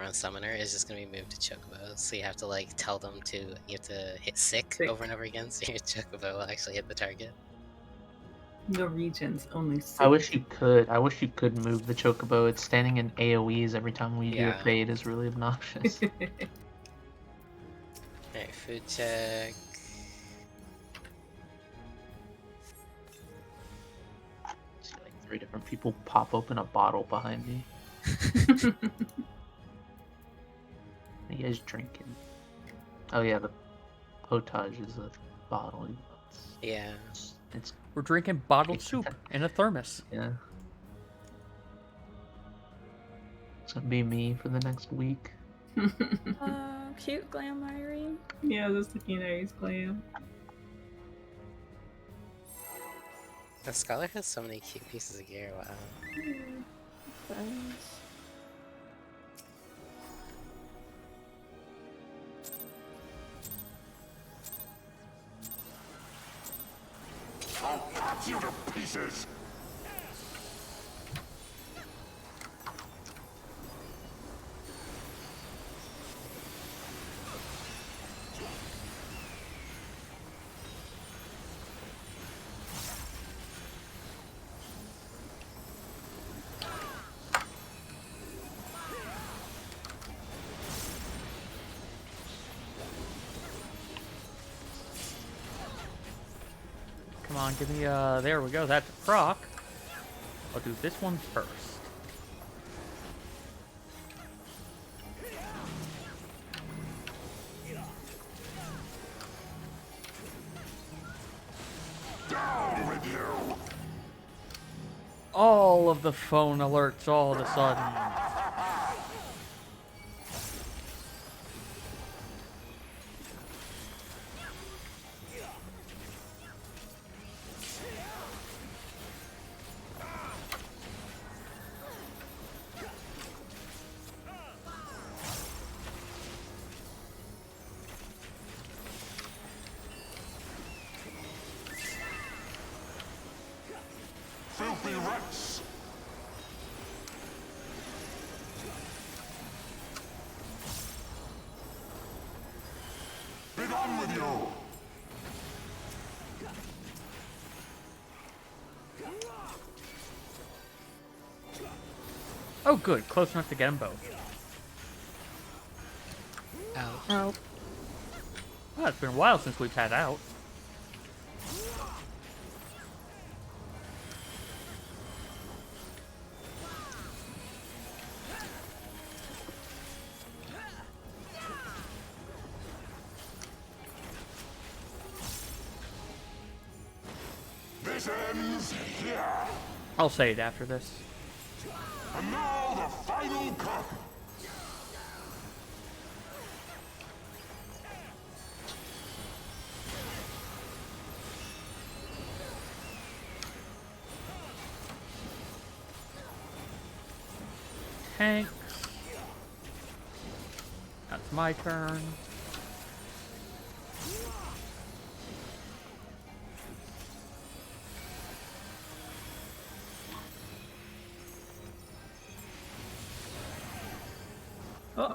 Pokemon Summoner is just gonna be moved to Chocobo. So you have to like tell them to you have to hit sick over and over again, so your Chocobo will actually hit the target. The region's only 6. I wish you could. I wish you could move the Chocobo. It's standing in AoEs every time we do a fade is really obnoxious. Alright, food check. See, like 3 different people pop open a bottle behind me. You guys drinking? Oh yeah, the potage is a bottle. Yeah. We're drinking bottled soup in a thermos. Yeah. It's gonna be me for the next week. Cute glam Irene. Yeah, just looking at his glam. The Scholar has so many cute pieces of gear, wow. Thanks. I'll cut you to pieces! Come on, give me, there we go, that's a proc. I'll do this one first. Down with you! All of the phone alerts all of a sudden. Filthy rats! Be gone with you! Oh good, close enough to get them both. Ouch. Oh. Well, it's been a while since we've had out. This ends here! I'll say it after this. And now the final curtain! Tanks. That's my turn. Oh,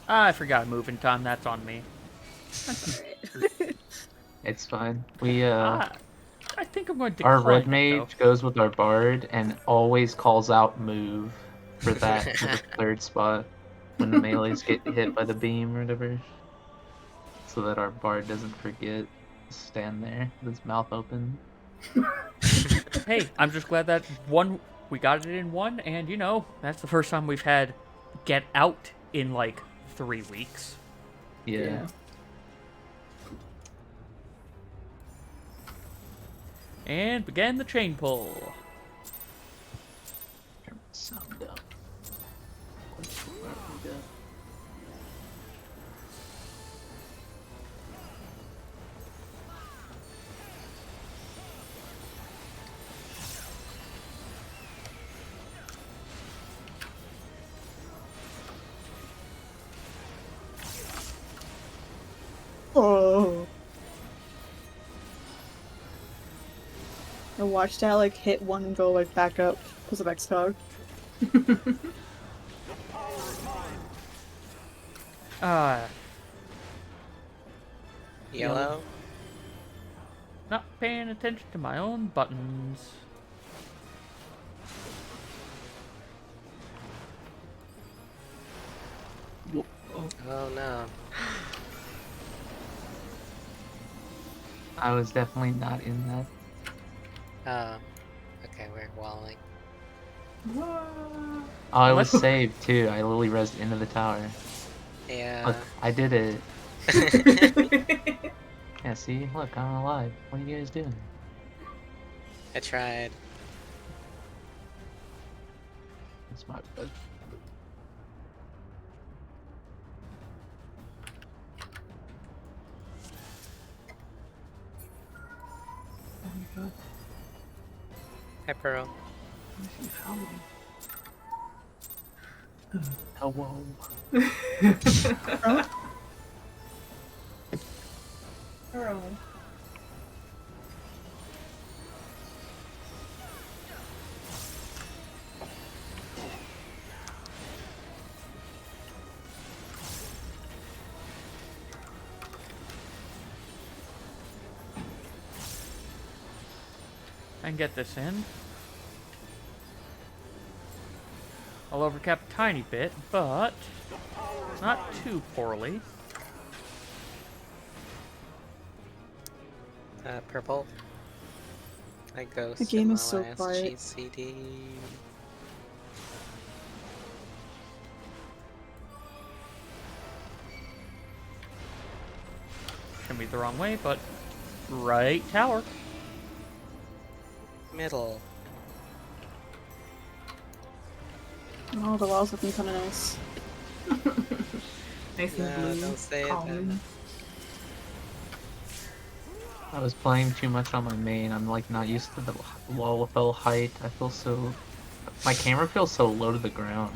I forgot moving time, that's on me. It's fine. We I think I'm going to our decline red mage goes with our bard and always calls out move for that for the 3rd spot when the melees get hit by the beam or whatever. So that our bard doesn't forget to stand there with his mouth open. Hey, I'm just glad that we got it in 1, and you know, that's the first time we've had get out in like 3 weeks. Yeah. And began the chain pull. Sound up. Oh. I watched that like hit one and go like back up because of Xcog. The power is mine! Yellow. Not paying attention to my own buttons. Oh no. I was definitely not in that. Okay, we're walling. Whoa. Oh, I was saved too. I literally rezzed into the tower. Yeah. Look, I did it. Yeah, see? Look, I'm alive. What are you guys doing? I tried. That's my bad. Oh my god. Hi, Pearl. She's howling. Hello. Girl. I can get this in. I'll overcap a tiny bit, but not too poorly. Purple. I ghost The game in is my so last quiet. cheat CD. Shouldn't be the wrong way, but right tower. Middle. Oh, the wall's looking kind of nice. Nice No, and blue. don't say that. Calming. I was playing too much on my main. I'm like not used to the wall height. I feel so... My camera feels so low to the ground.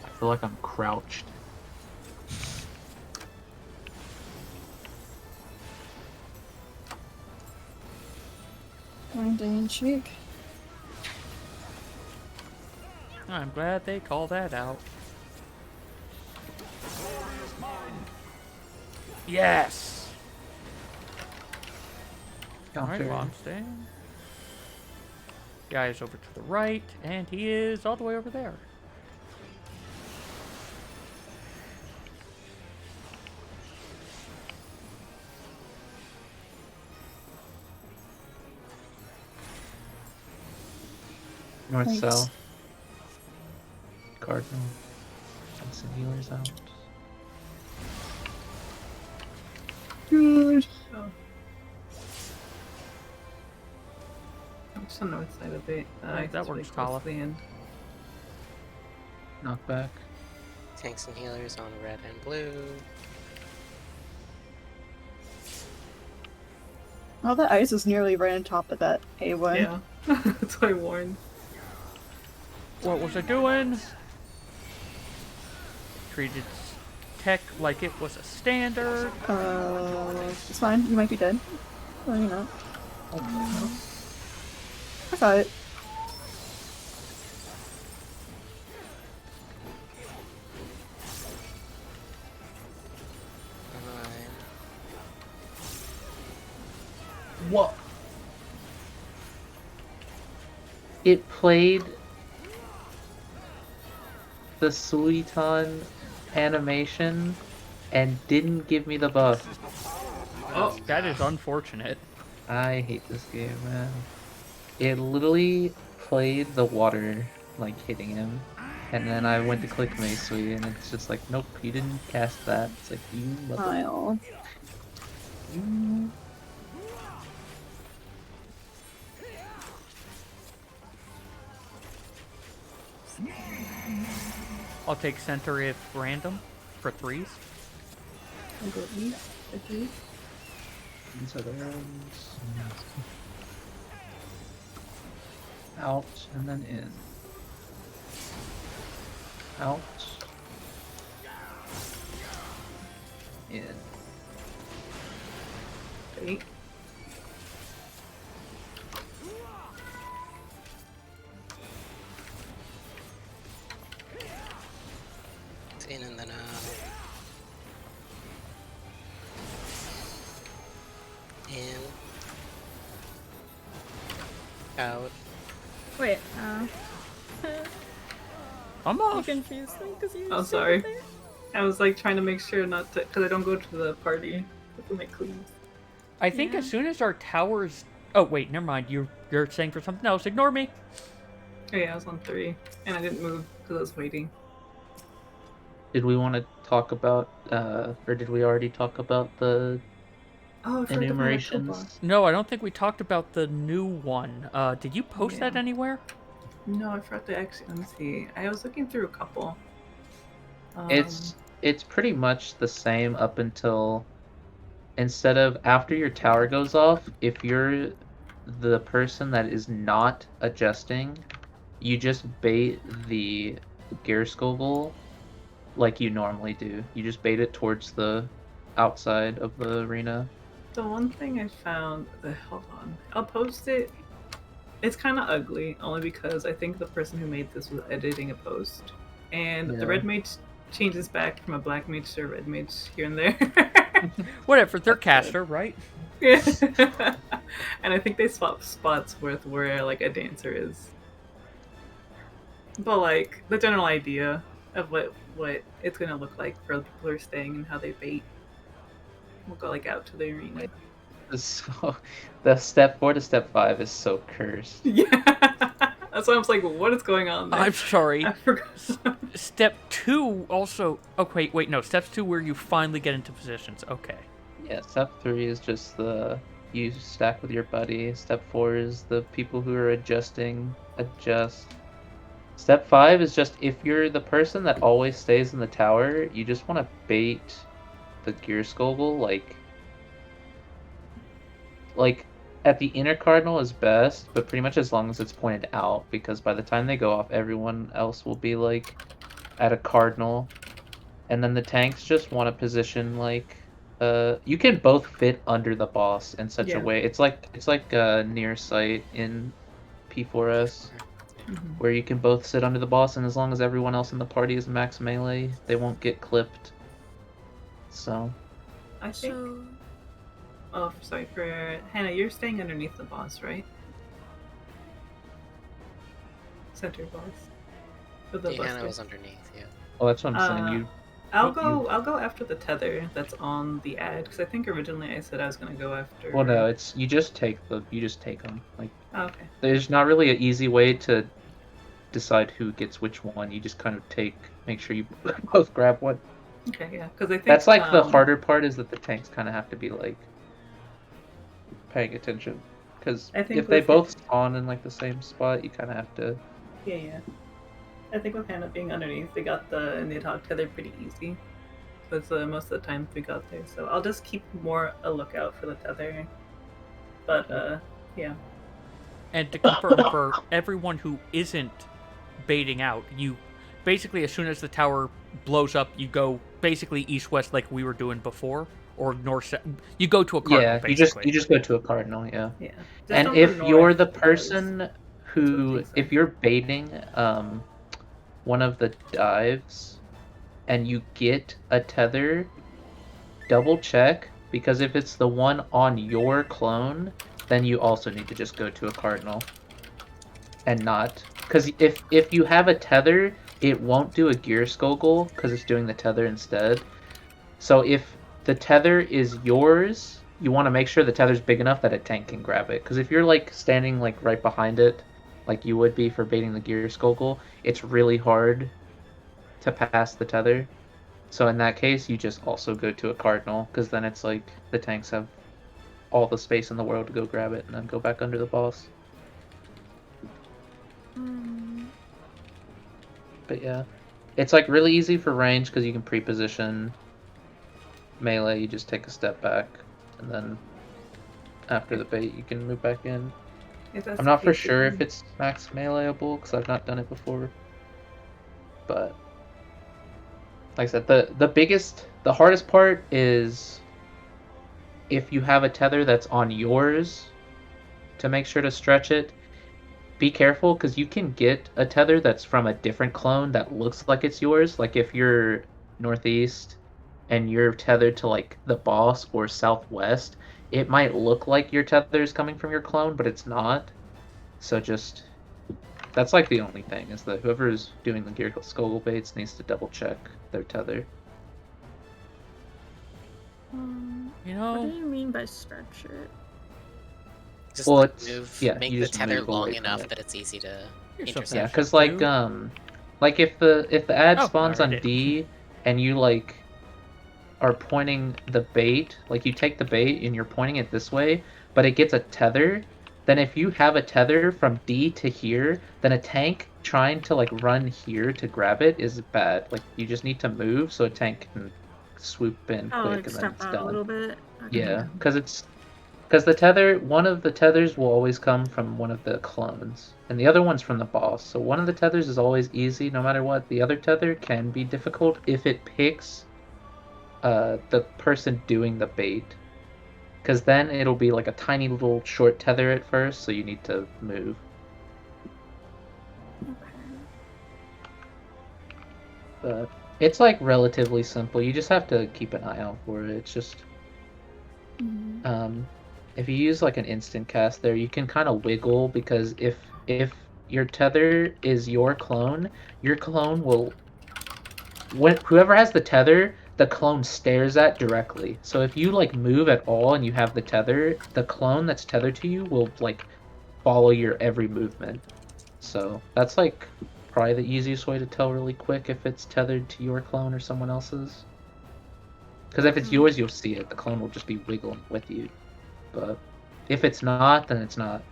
I feel like I'm crouched. Grinding and shake. I'm glad they called that out. Yes! Alright, well, I'm staying. Guy is over to the right, and he is all the way over there. North, Thanks. south. Cardinal. And some healers out. Good. Oh. I'm just on the north side of it. That It's works, close Kala. to the end. Knockback. Tanks and healers on red and blue. Oh, that ice is nearly right on top of that A1. Yeah. That's what I warned. What was I doing? Treated tech like it was a standard. It's fine. You might be dead. Or you know. I got it. What? It played the Suiton animation and didn't give me the buff. Oh, that is unfortunate. I hate this game, man. It literally played the water, like, hitting him. And then I went to click Meisui, and it's just like, nope, you didn't cast that. It's like, you mother... Kyle. You... I'll take center if random for threes. I'll go east. Okay. These are the ones. Out, and then in. Out. In. Okay. Out. Wait, you Almost. confused me because you. Oh, said sorry. it there. I was like trying to make sure not to, because I don't go to the party with my cleaves. I think Yeah. as soon as our towers. Oh wait, never mind. You're saying for something else. Ignore me. Oh yeah, I was on 3, and I didn't move because I was waiting. Did we want to talk about, or did we already talk about the Oh, I forgot to find that coupon. enumerations? No, I don't think we talked about the new one. Did you post that Yeah. anywhere? No, I forgot to actually. Let me see. I was looking through a couple. It's pretty much the same up until, instead of after your tower goes off, if you're the person that is not adjusting, you just bait the Gearskogel like you normally do. You just bait it towards the outside of the arena. The one thing I found. Hold on. I'll post it. It's kind of ugly, only because I think the person who made this was editing a post, and Yeah. the red mage changes back from a black mage to a red mage here and there. Whatever. They're That's caster, right? Yeah. And I think they swap spots with where like a dancer is. But like the general idea of what it's gonna look like for the people who are staying and how they bait. We'll go like out to the arena. So the step 4 to step 5 is so cursed. Yeah. That's why I was like, what is going on there? I'm sorry. I forgot. Step 2 also. Okay, wait, no. Step 2 where you finally get into positions. Okay. Yeah, step 3 is just the you stack with your buddy. Step 4 is the people who are adjusting adjust. Step 5 is just if you're the person that always stays in the tower, you just want to bait the Gearskogel like at the inner cardinal is best, but pretty much as long as it's pointed out, because by the time they go off, everyone else will be like at a cardinal, and then the tanks just want to position like you can both fit under the boss in such a Yeah. way. It's like near sight in P4S where you can both sit under the boss, and as long as everyone else in the party is max melee, they won't get clipped. So I think. So, Oh, sorry for Hannah. You're staying underneath the boss, right? Center boss. For the Yeah, Hannah buster. was underneath, yeah. well, that's what I'm saying. I'll go after the tether that's on the ad because I think originally I said I was gonna go after. Well, no, it's you just take them. Like Oh, okay. there's not really an easy way to decide who gets which one. You just kind of make sure you both grab one. Okay, yeah, because I think That's like the harder part is that the tanks kind of have to be like paying attention, because I think if they with both spawn in like the same spot, you kind of have to. Yeah. I think with Hannah being underneath, they got the Nidhogg tether pretty easy. Because most of the time we got there, so I'll just keep more a lookout for the tether. But yeah. And to confirm for everyone who isn't baiting out, you basically, as soon as the tower blows up, you go basically east-west like we were doing before, or north-south. You go to a cardinal, Yeah, basically. you just go to a cardinal. Yeah. Yeah. Just And don't if go you're north the because- person who, That's what if you're baiting one of the dives and you get a tether, double check, because if it's the one on your clone, then you also need to just go to a cardinal and not, because if you have a tether, it won't do a Gearskogel because it's doing the tether instead. So if the tether is yours, you want to make sure the tether's big enough that a tank can grab it. Because if you're like standing like right behind it, like you would be for baiting the Gearskogel, it's really hard to pass the tether. So in that case, you just also go to a cardinal, because then it's like the tanks have all the space in the world to go grab it and then go back under the boss. But yeah, it's like really easy for range because you can pre-position. Melee, you just take a step back, and then after the bait, you can move back in. If that's I'm the not for case, sure if then- it's max meleeable because I've not done it before. But like I said, the hardest part is if you have a tether that's on yours, to make sure to stretch it. Be careful because you can get a tether that's from a different clone that looks like it's yours. Like if you're northeast and you're tethered to like the boss or southwest, it might look like your tether is coming from your clone, but it's not. So just that's like the only thing is that whoever's doing the gear skull baits needs to double check their tether. You What do know, you mean by structure? Just Well, like it's yeah, make you the just tether move away long from enough it. that it's easy to Here's intercept. something Yeah, I because should do. like if the ad Oh, spawns I on did. D and you like are pointing the bait, like you take the bait and you're pointing it this way, but it gets a tether, then if you have a tether from D to here, then a tank trying to like run here to grab it is bad. Like you just need to move so a tank can swoop in Oh, quick like and then step it's out a done. little bit. Okay. Yeah, because the tether, one of the tethers will always come from one of the clones, and the other one's from the boss. So one of the tethers is always easy no matter what. The other tether can be difficult if it picks the person doing the bait, because then it'll be like a tiny little short tether at first, so you need to move. But it's like relatively simple. You just have to keep an eye out for it. It's just if you use like an instant cast there, you can kind of wiggle because if your tether is your clone will when whoever has the tether, the clone stares at directly. So if you like move at all and you have the tether, the clone that's tethered to you will like follow your every movement. So that's like probably the easiest way to tell really quick if it's tethered to your clone or someone else's. Because if it's yours, you'll see it. The clone will just be wiggling with you. But if it's not, then it's not.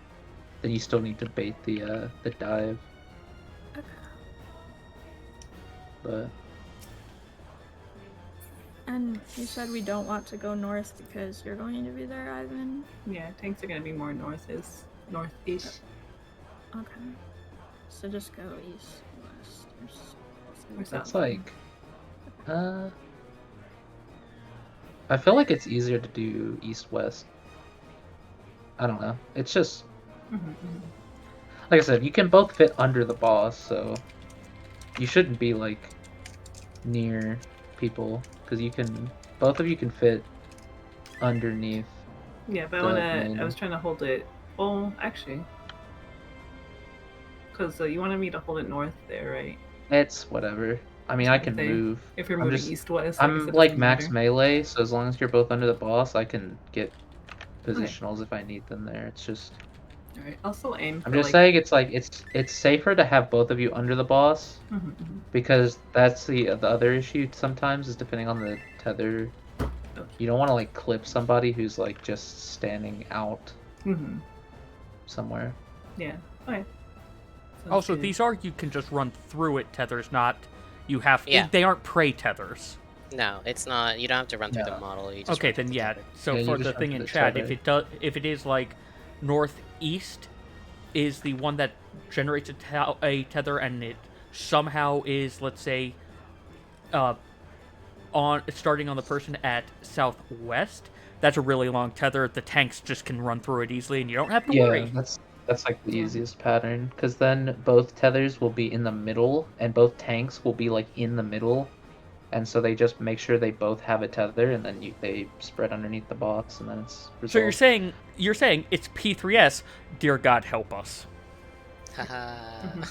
Then you still need to bait the dive. But And you said we don't want to go north because you're going to be there, Ivan? Yeah, tanks are gonna be more northeast. Okay. So just go east, west, or Or south. south. it's like, I feel like it's easier to do east-west. I don't know. It's just, like I said, you can both fit under the boss, so you shouldn't be like near people because both of you can fit underneath. Yeah, but I was trying to hold it. Well, actually, because you wanted me to hold it north there, right? It's whatever. I mean, I can move. If you're I'm moving just- east-west, I'm like max melee, so as long as you're both under the boss, I can get positionals if I need them there. It's just. Alright, I'll still aim. I'm just saying it's like it's safer to have both of you under the boss because that's the other issue sometimes is depending on the tether. You don't want to like clip somebody who's like just standing out somewhere. Yeah. Okay. Also, these are you can just run through it tethers, not you have. Yeah. They aren't prey tethers. No, it's not. You don't have to run through the No. model. You just Okay, run through then the yeah. tether. So Yeah, you for just the run thing through in the chat, tether. if it is like northeast is the one that generates a tether, and it somehow is, let's say, on starting on the person at southwest. That's a really long tether. The tanks just can run through it easily, and you don't have to Yeah, worry. that's like the easiest pattern because then both tethers will be in the middle and both tanks will be like in the middle, and so they just make sure they both have a tether and then they spread underneath the box and then it's resolved. So you're saying it's P3S. Dear God, help us. Haha.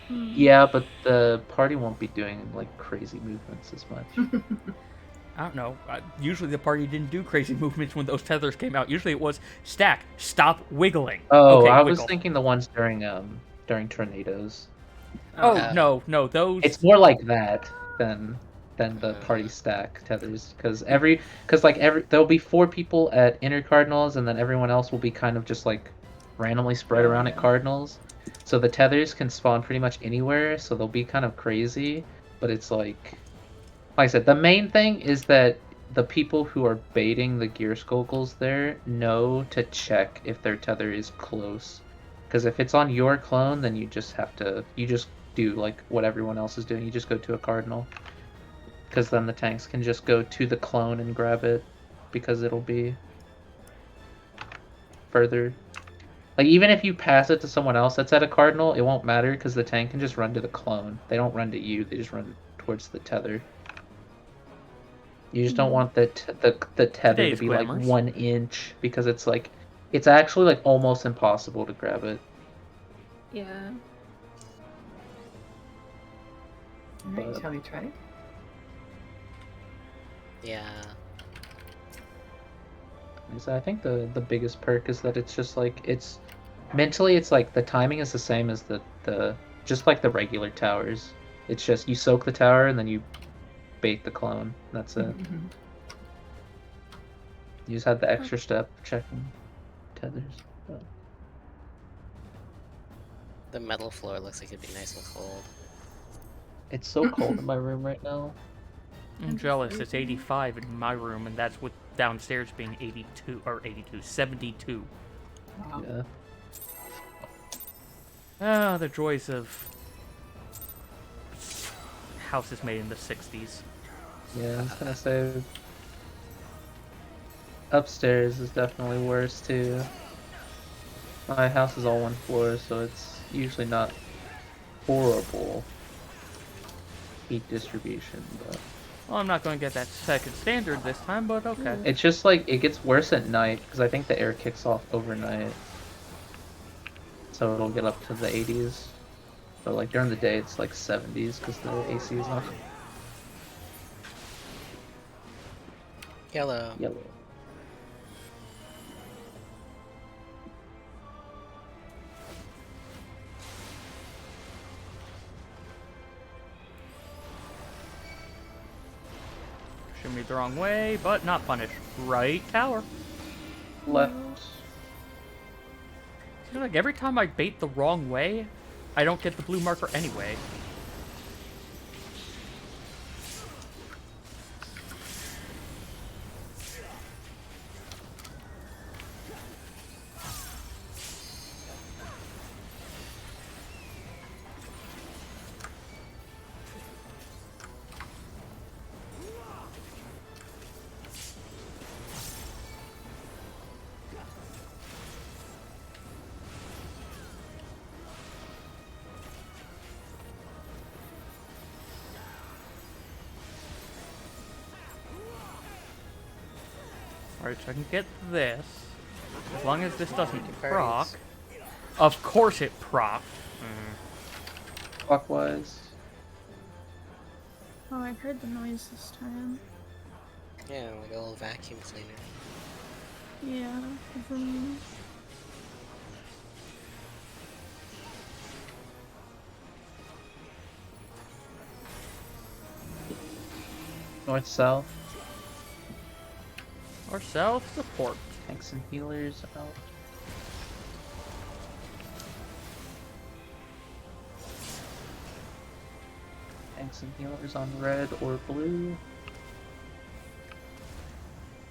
Yeah, but the party won't be doing like crazy movements as much. I don't know. Usually the party didn't do crazy movements when those tethers came out. Usually it was stack, stop wiggling. Oh, okay, I wiggle. was thinking the ones during tornadoes. Oh no, those. It's more like that than the party stack tethers because there'll be 4 people at inner cardinals and then everyone else will be kind of just like randomly spread around at cardinals. So the tethers can spawn pretty much anywhere, so they'll be kind of crazy, but it's like I said, the main thing is that the people who are baiting the gear skulkles there know to check if their tether is close. Because if it's on your clone, then you just do like what everyone else is doing. You just go to a cardinal. Because then the tanks can just go to the clone and grab it. Because it'll be further. Like, even if you pass it to someone else that's at a cardinal, it won't matter because the tank can just run to the clone. They don't run to you, they just run towards the tether. You just don't want the tether Today's to be grammars. like 1 inch because it's actually like almost impossible to grab it. Yeah. Alright, But- shall we try? Yeah. So I think the biggest perk is that it's just like it's mentally it's like the timing is the same as the just like the regular towers. It's just you soak the tower and then you bait the clone. That's it. You just had the extra step of checking tethers. But The metal floor looks like it'd be nice and cold. it's so cold in my room right now. I'm jealous. It's 85 in my room, and that's with downstairs being 82 or 82, 72. Wow. Yeah. Ah, the joys of houses made in the 60s. Yeah, I was gonna say upstairs is definitely worse too. My house is all one floor, so it's usually not horrible heat distribution, but Well, I'm not going to get that second standard this time, but okay. it's just like it gets worse at night because I think the air kicks off overnight, so it'll get up to the 80s. But like during the day, it's like 70s because the AC is on. Yellow. Yellow. Shoot me the wrong way, but not punished. Right tower. Left. Seems like every time I bait the wrong way, I don't get the blue marker anyway. Alright, so I can get this. As long as this doesn't proc. Of course it proc. Clockwise. Oh, I heard the noise this time. Yeah, like a little vacuum cleaner. Yeah. Vroom. North south. Or south support. Tanks and healers out. Tanks and healers on red or blue.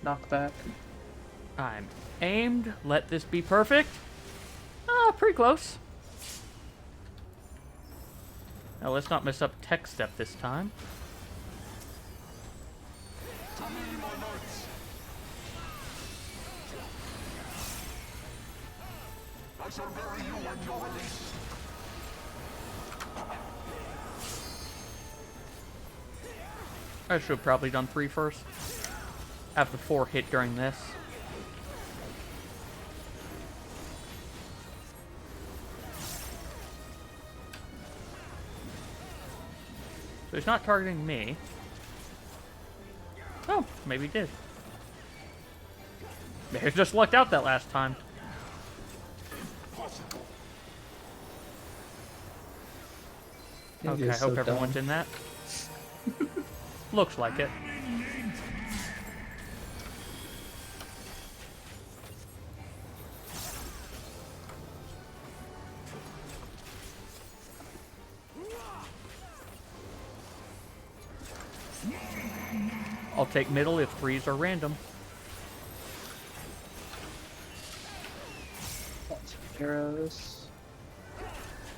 Knockback. I'm aimed. Let this be perfect. Ah, pretty close. Now let's not mess up tech step this time. I shall bury you on your release. I should have probably done 3 first. Have the 4 hit during this. So he's not targeting me. Oh, maybe he did. Maybe he just lucked out that last time. Okay, I hope everyone's in that. Looks like it. I'll take middle if 3s are random. Arrows.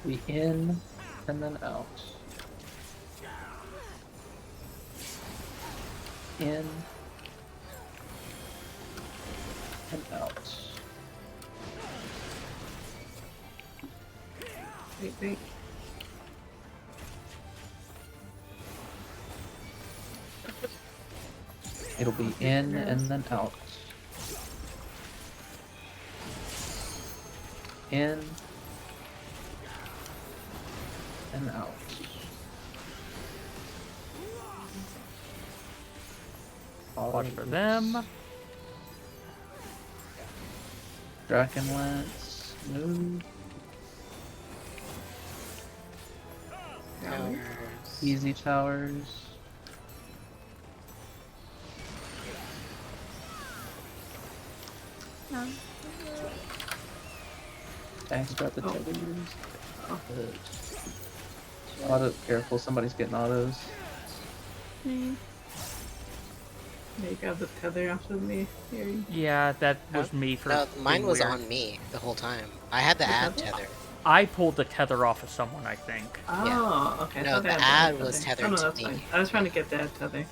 We in and then out. In and out. Wait. It'll be in and then out. In and out. Watch for them. Dragon Lance, move. Towers. Easy towers. No. Thanks about the Oh. tethers. Oh. Auto, careful, somebody's getting autos. Me. Yeah, you got the tether after me. Here. Yeah, that was me for. No, mine being was weird. on me the whole time. I had the ad tether. I pulled the tether off of someone, I think. Oh, okay. I No, thought the I had ad tether. was tethered Oh, no, to that's me. fine. I was trying to get the ad tether.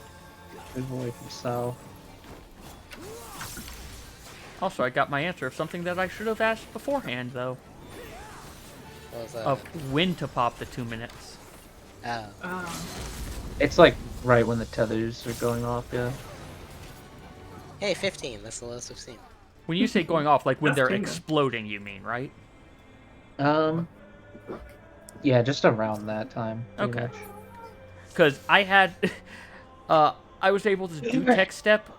Move away from Sal. Also, I got my answer of something that I should have asked beforehand, though. What was that? Of when to pop the 2 minutes. Oh. Oh. It's like right when the tethers are going off, yeah. Hey, 15. That's the lowest I've seen. When you say going off, like when That's they're Kingo. exploding, you mean, right? Yeah, just around that time. pretty Okay. much. Because I had, I was able to do tech step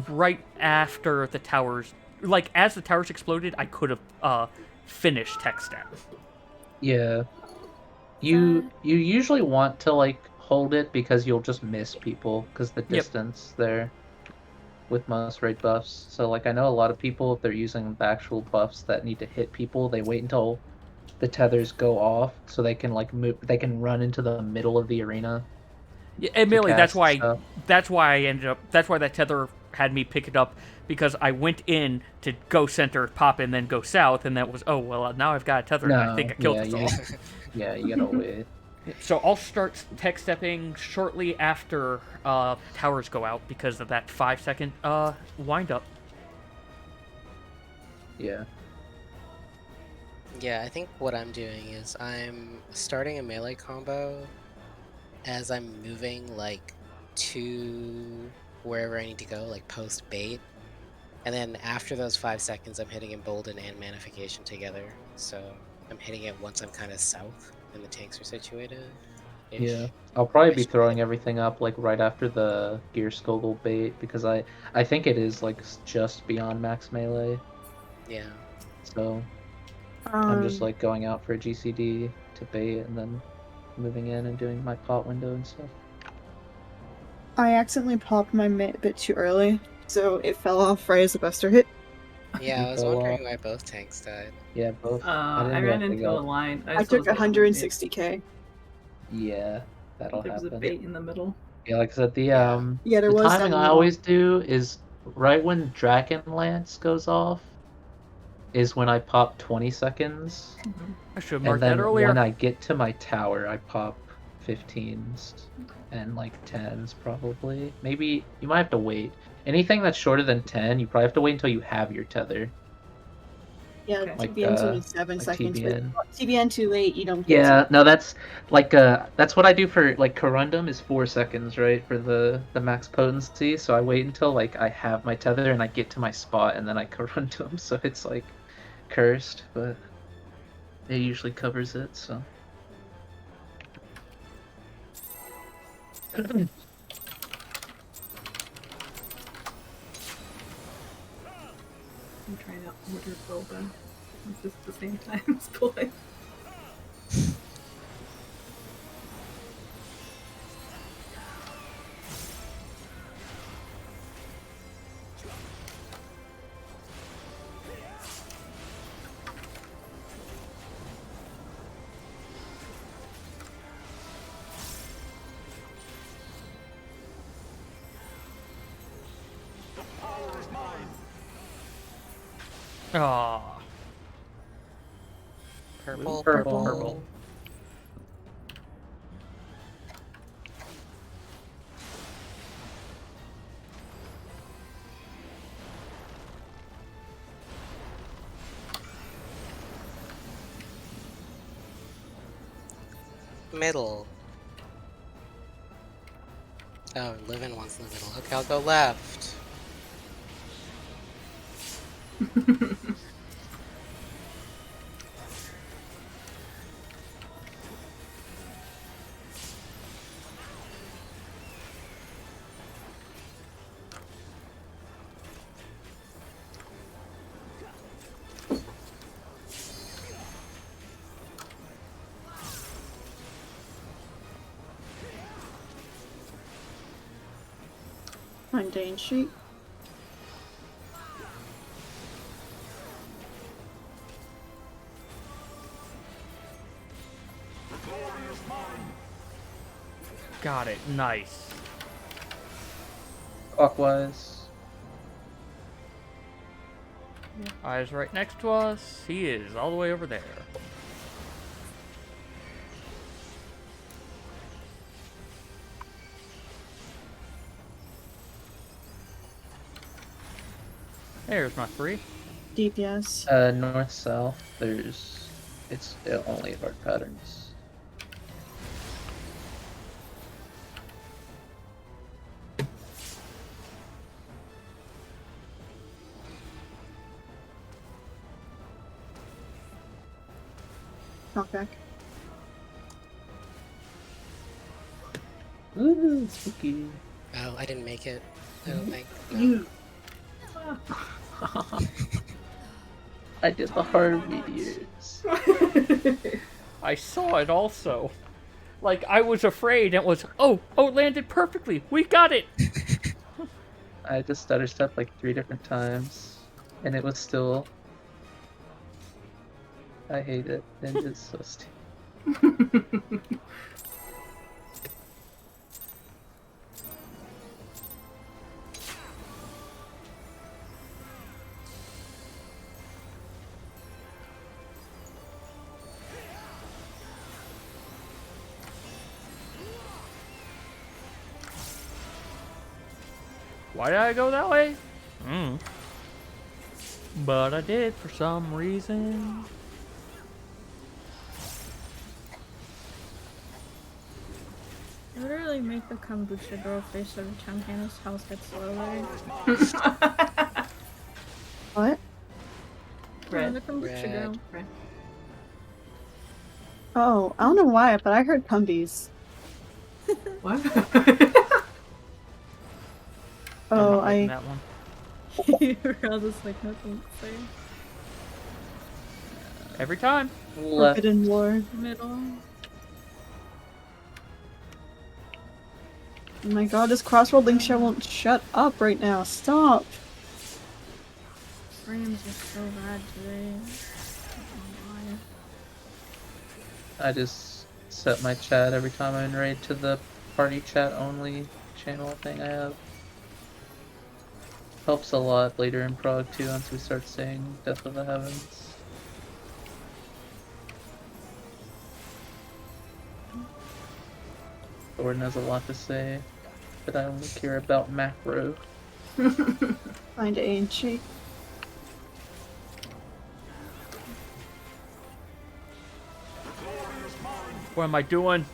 right after the towers, like as the towers exploded, I could have finished tech step. Yeah. You usually want to like hold it because you'll just miss people because the distance there with most raid buffs. So like I know a lot of people if they're using the actual buffs that need to hit people, they wait until the tethers go off so they can like move. They can run into the middle of the arena. Yeah, admittedly, that's cast why. stuff. That's why I ended up. That's why that tether had me pick it up because I went in to go center, pop, and then go south, and that was now I've got a tether, and I think I killed us all. Yeah, you gotta wait. So I'll start tech stepping shortly after towers go out because of that 5-second wind up. Yeah. Yeah, I think what I'm doing is I'm starting a melee combo as I'm moving like to wherever I need to go, like post bait. And then after those 5 seconds, I'm hitting Embolden and Manification together. So I'm hitting it once I'm kind of south and the tanks are situated. Yeah. I'll probably be throwing everything up like right after the Gear Skoggle bait because I think it is like just beyond max melee. Yeah. So I'm just like going out for a GCD to bait and then moving in and doing my pot window and stuff. I accidentally popped my mid a bit too early, so it fell off right as the buster hit. Yeah, I was wondering why both tanks died. Yeah, both. I ran into a line. I took 160k. Yeah, that'll There was happen. a bait in the middle. Yeah, like I said, the Yeah, there the was timing I always do is right when Dragon Lance goes off is when I pop 20 seconds. I should have And marked then that earlier. when I get to my tower, I pop 15s and like 10s probably. Maybe you might have to wait. Anything that's shorter than 10, you probably have to wait until you have your tether. Yeah, Okay. TBN's only 7 like seconds. TBN. But TBN too late, you don't get Yeah, no, that's like that's what I do for like Corundum is 4 seconds, right, for the max potency. So I wait until like I have my tether and I get to my spot and then I Corundum. So it's like cursed, but it usually covers it. So. I'm trying to order boba. It's just the same time as boy. Aw. Purple, Purple. purple. Middle. Oh, Livin wants the middle. Okay, I'll go left. Mundane sheet. Got it. Nice. Clockwise. Eyes right next to us. He is all the way over there. There's my 3. Deep, yes. North south. It's only hard patterns. Knockback. Ooh, spooky. Oh, I didn't make it. I don't think. You. I did the hard meteors. I saw it also. Like, I was afraid. It was, oh, it landed perfectly. We got it. I just stutter stepped like 3 different times, and it was still. I hate it. Ninja's so stupid. Why did I go that way? But I did for some reason. It would really make the kombucha girl face every time Hannah's health gets lower. What? Red. The kombucha Red. girl. Red. Oh, I don't know why, but I heard cumbies. What? I'm Oh, not liking I. that one. We're all just like nothing to say. Every time. Left. Forbidden Lord. Middle. Oh my god, this crossroading show won't shut up right now. Stop. Frames are so bad today. I don't know why. I just set my chat every time I'm in raid to the party chat only channel thing I have. Helps a lot later in Prog too once we start saying Death of the Heavens. Gordon has a lot to say, but I only care about macro. Find A and G. What am I doing?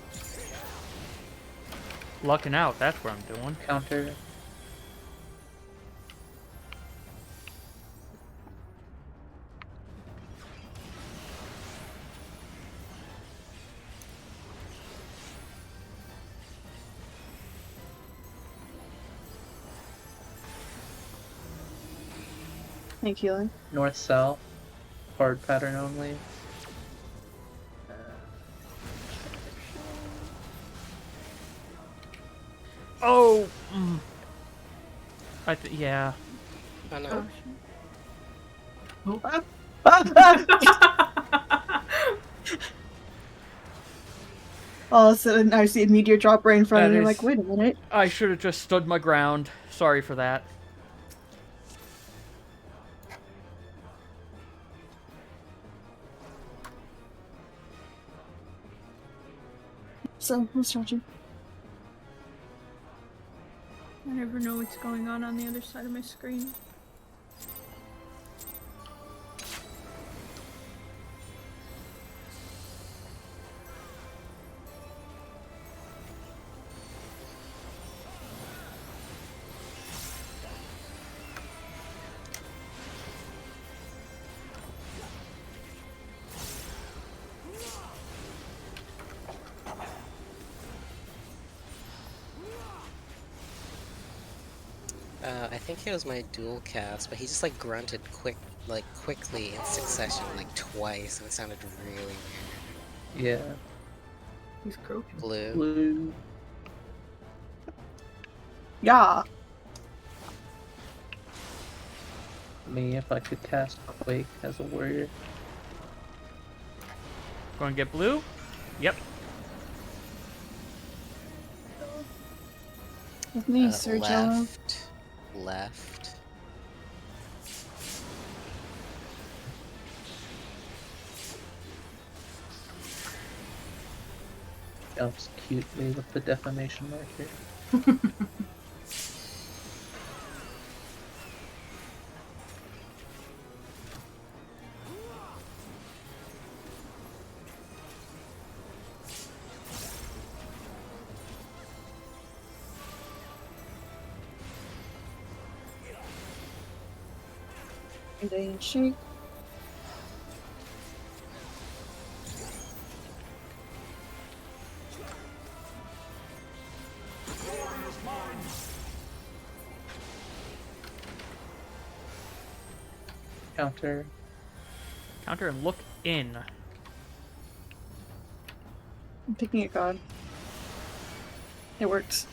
Lucking out, that's what I'm doing. Counter. Thank you, Lynn. North south. Hard pattern only. Oh! Yeah. Oh no. All of a sudden, I see a meteor drop right in front of That me. is- Like, wait a minute. I should have just stood my ground. Sorry for that. So, who's charging? I never know what's going on the other side of my screen. I think it was my dual cast, but he just like grunted quickly in succession like twice, and it sounded really weird. Yeah. He's croaking. Blue. Blue. Yeah. me if I could cast Quake as a warrior. Going to get blue? Yep. With me, Sir Jello. Left. Jumps cutely with the defamation marker. And then shake. Counter. Counter and look in. I'm picking a god. It works.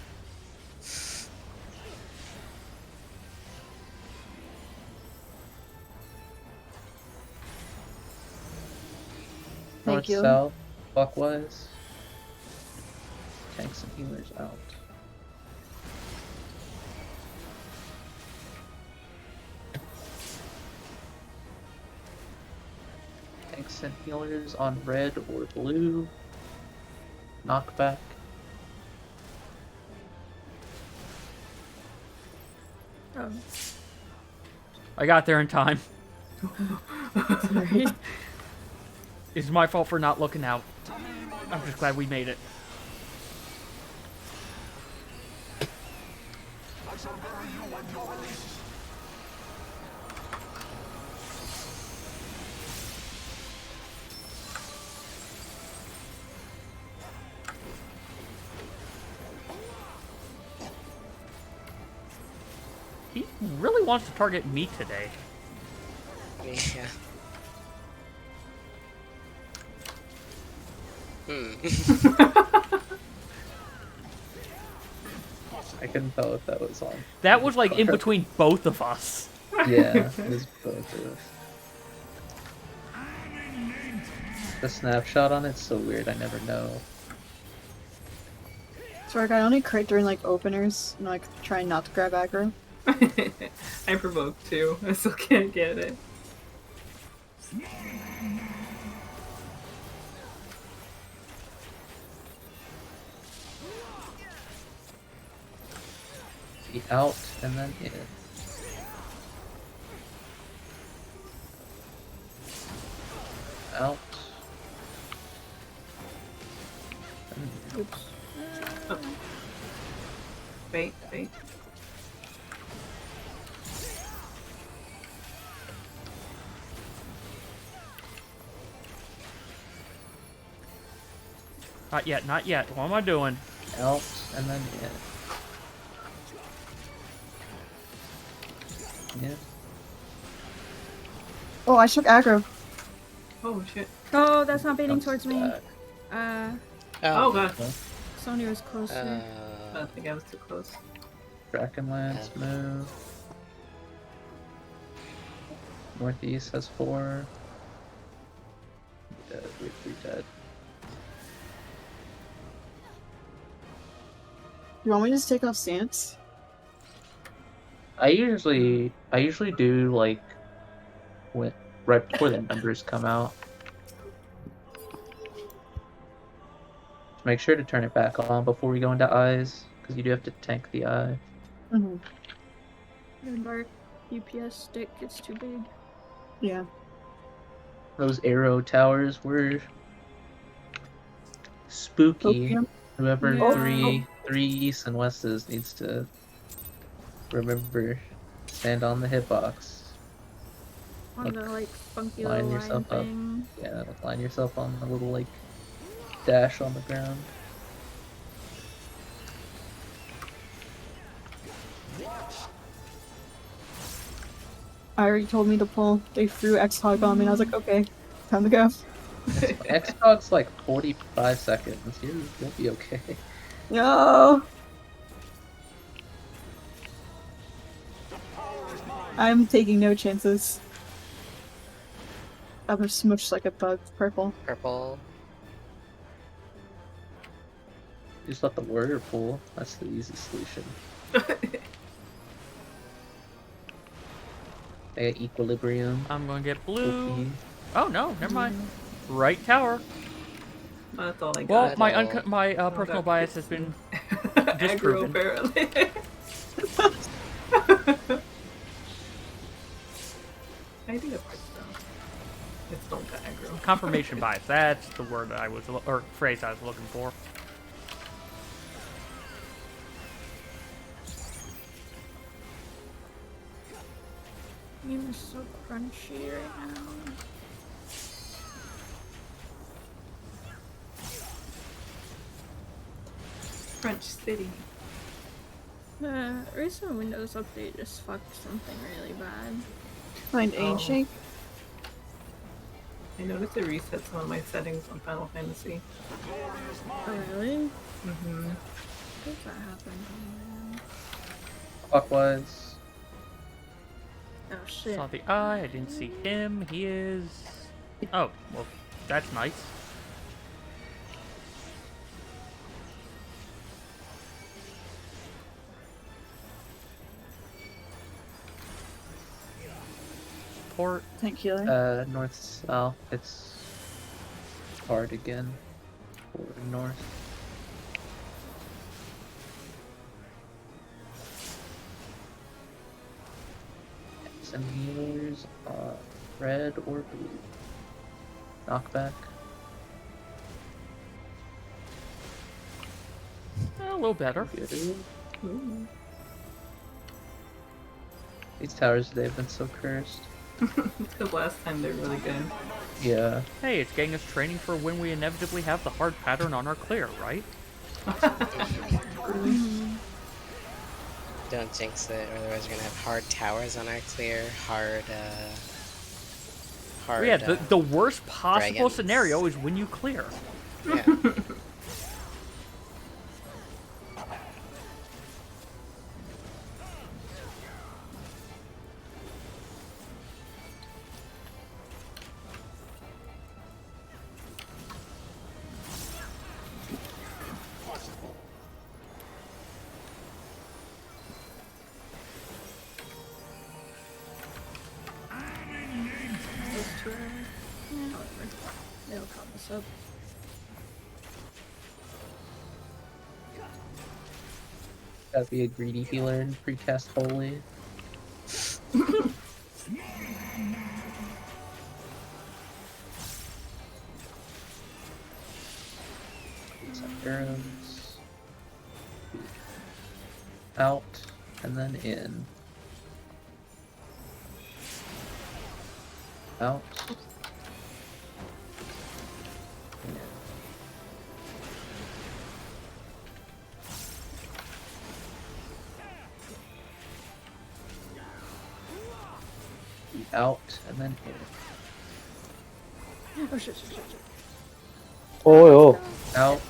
North, Thank you. south, clockwise. Tanks and healers out. Tanks and healers on red or blue. Knockback. Oh, I got there in time. sorry. It's my fault for not looking out. I'm just glad we made it. I shall bury you when you're released. He really wants to target me today. Yeah. I couldn't tell if that was on. That was like in between both of us. Yeah, it was both of us. The snapshot on it's so weird, I never know. So I only crit during like openers and like trying not to grab aggro. I provoked too. I still can't get it. Be out and then in. Out. And Oops. Wait. Not yet, not yet. What am I doing? out and then in. Yeah. Oh, I took aggro. Oh shit. Oh, that's not baiting Jumps towards me. back. Oh god. Sonya was closer. I don't think I was too close. Dragonlance move. Northeast has 4. Dead, we're 3 dead. You want me to just take off stance? I usually do like when right before the numbers come out. Make sure to turn it back on before we go into eyes, because you do have to tank the eye. Mm-hmm. Your dark UPS stick gets too big. Yeah. Those arrow towers were spooky. Opium. Whoever Yeah. three east and wests needs to remember stand on the hitbox. On Look, the like funky line little line yourself up. thing. Yeah, line yourself on the little like dash on the ground. I already told me to pull. They threw X-Hog on me and I was like, okay, time to go. Xbox like 45 seconds. You'll be okay. No. The power is mine. I'm taking no chances. I'm smushed like a bug. Purple. Purple. Just let the warrior pull. That's the easy solution. They got equilibrium. I'm going to get blue. OP. Oh, no, never mind. Right tower. That's all I Well, got. my Oh, personal that bias fits has been Aggro, disproven. apparently. I do have parts though. It's don't got aggro. Confirmation bias. That's the word that or phrase I was looking for. Game is so crunchy right now. French City. The recent Windows update just fucked something really bad. Find Oh. Ancient. I noticed it reset some of my settings on Final Fantasy. Oh, really? Mm-hmm. How does that happen? Clockwise. Oh shit. Saw the eye. I didn't see him. He is. Oh, well, that's nice. Port. Thank you. North south. It's hard again. For north. Some healers, red or blue. Knockback. A little better. Good. Ooh. These towers today have been so cursed. Because last time they're really good. Yeah. Hey, it's getting us training for when we inevitably have the hard pattern on our clear, right? Don't jinx it, or otherwise we're gonna have hard towers on our clear, hard. Well, yeah, the worst possible dragons. scenario is when you clear. Yeah. It'll come us up. Gotta be a greedy healer and precast holy. Some arrows. Out and then in. Out. Out and then in. Oh shit. Oh, Out.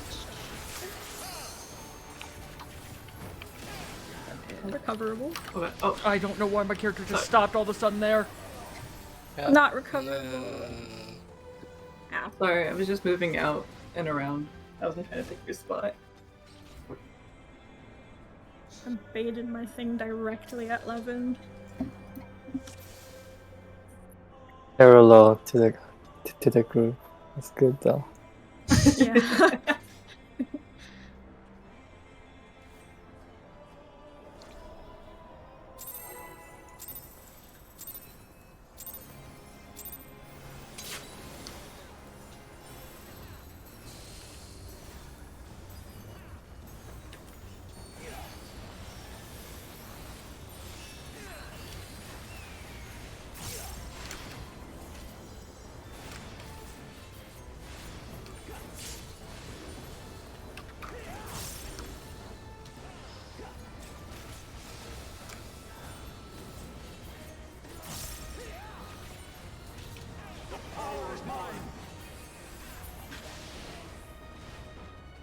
And in. Recoverable. Okay. Oh, I don't know why my character just stopped all of a sudden there. Oh, Not recoverable. mm, Ow. sorry. I was just moving out and around. I wasn't trying to take your spot. I baited my thing directly at Levin. parallel to the group. That's good though. Yeah.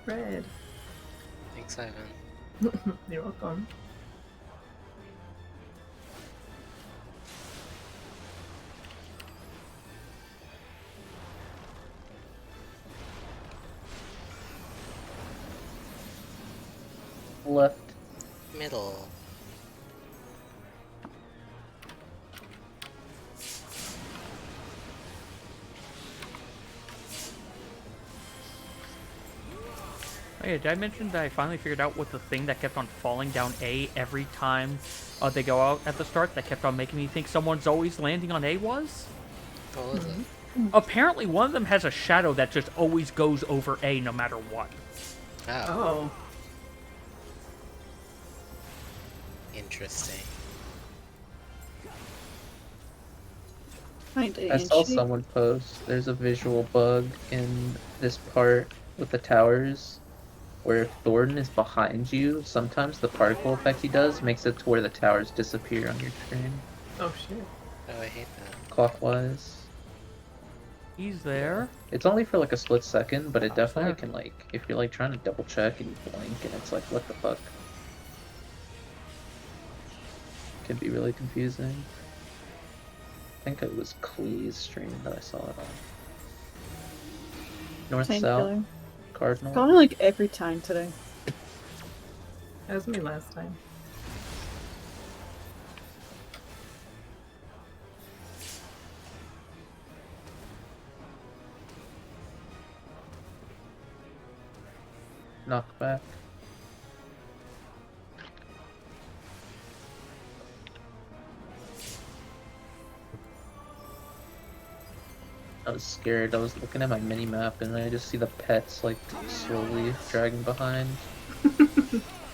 Red. thanks, Ivan. You're welcome. left. Middle. Oh yeah, did I mention that I finally figured out what the thing that kept on falling down A every time they go out at the start that kept on making me think someone's always landing on A was? What was it? Apparently one of them has a shadow that just always goes over A no matter what. Oh, Oh. interesting. I saw someone post there's a visual bug in this part with the towers where if Thornton is behind you, sometimes the particle effect he does makes it to where the towers disappear on your screen. Oh shit. Oh, I hate that. Clockwise. He's there. It's only for like a split second, but it definitely there. can like, if you're like trying to double check and you blink and it's like, what the fuck? Can be really confusing. I think it was Clee's stream that I saw it on. North, south, cardinal. Gone like every time today. That was me last time. Knockback. I was scared. I was looking at my mini map and I just see the pets like slowly dragging behind.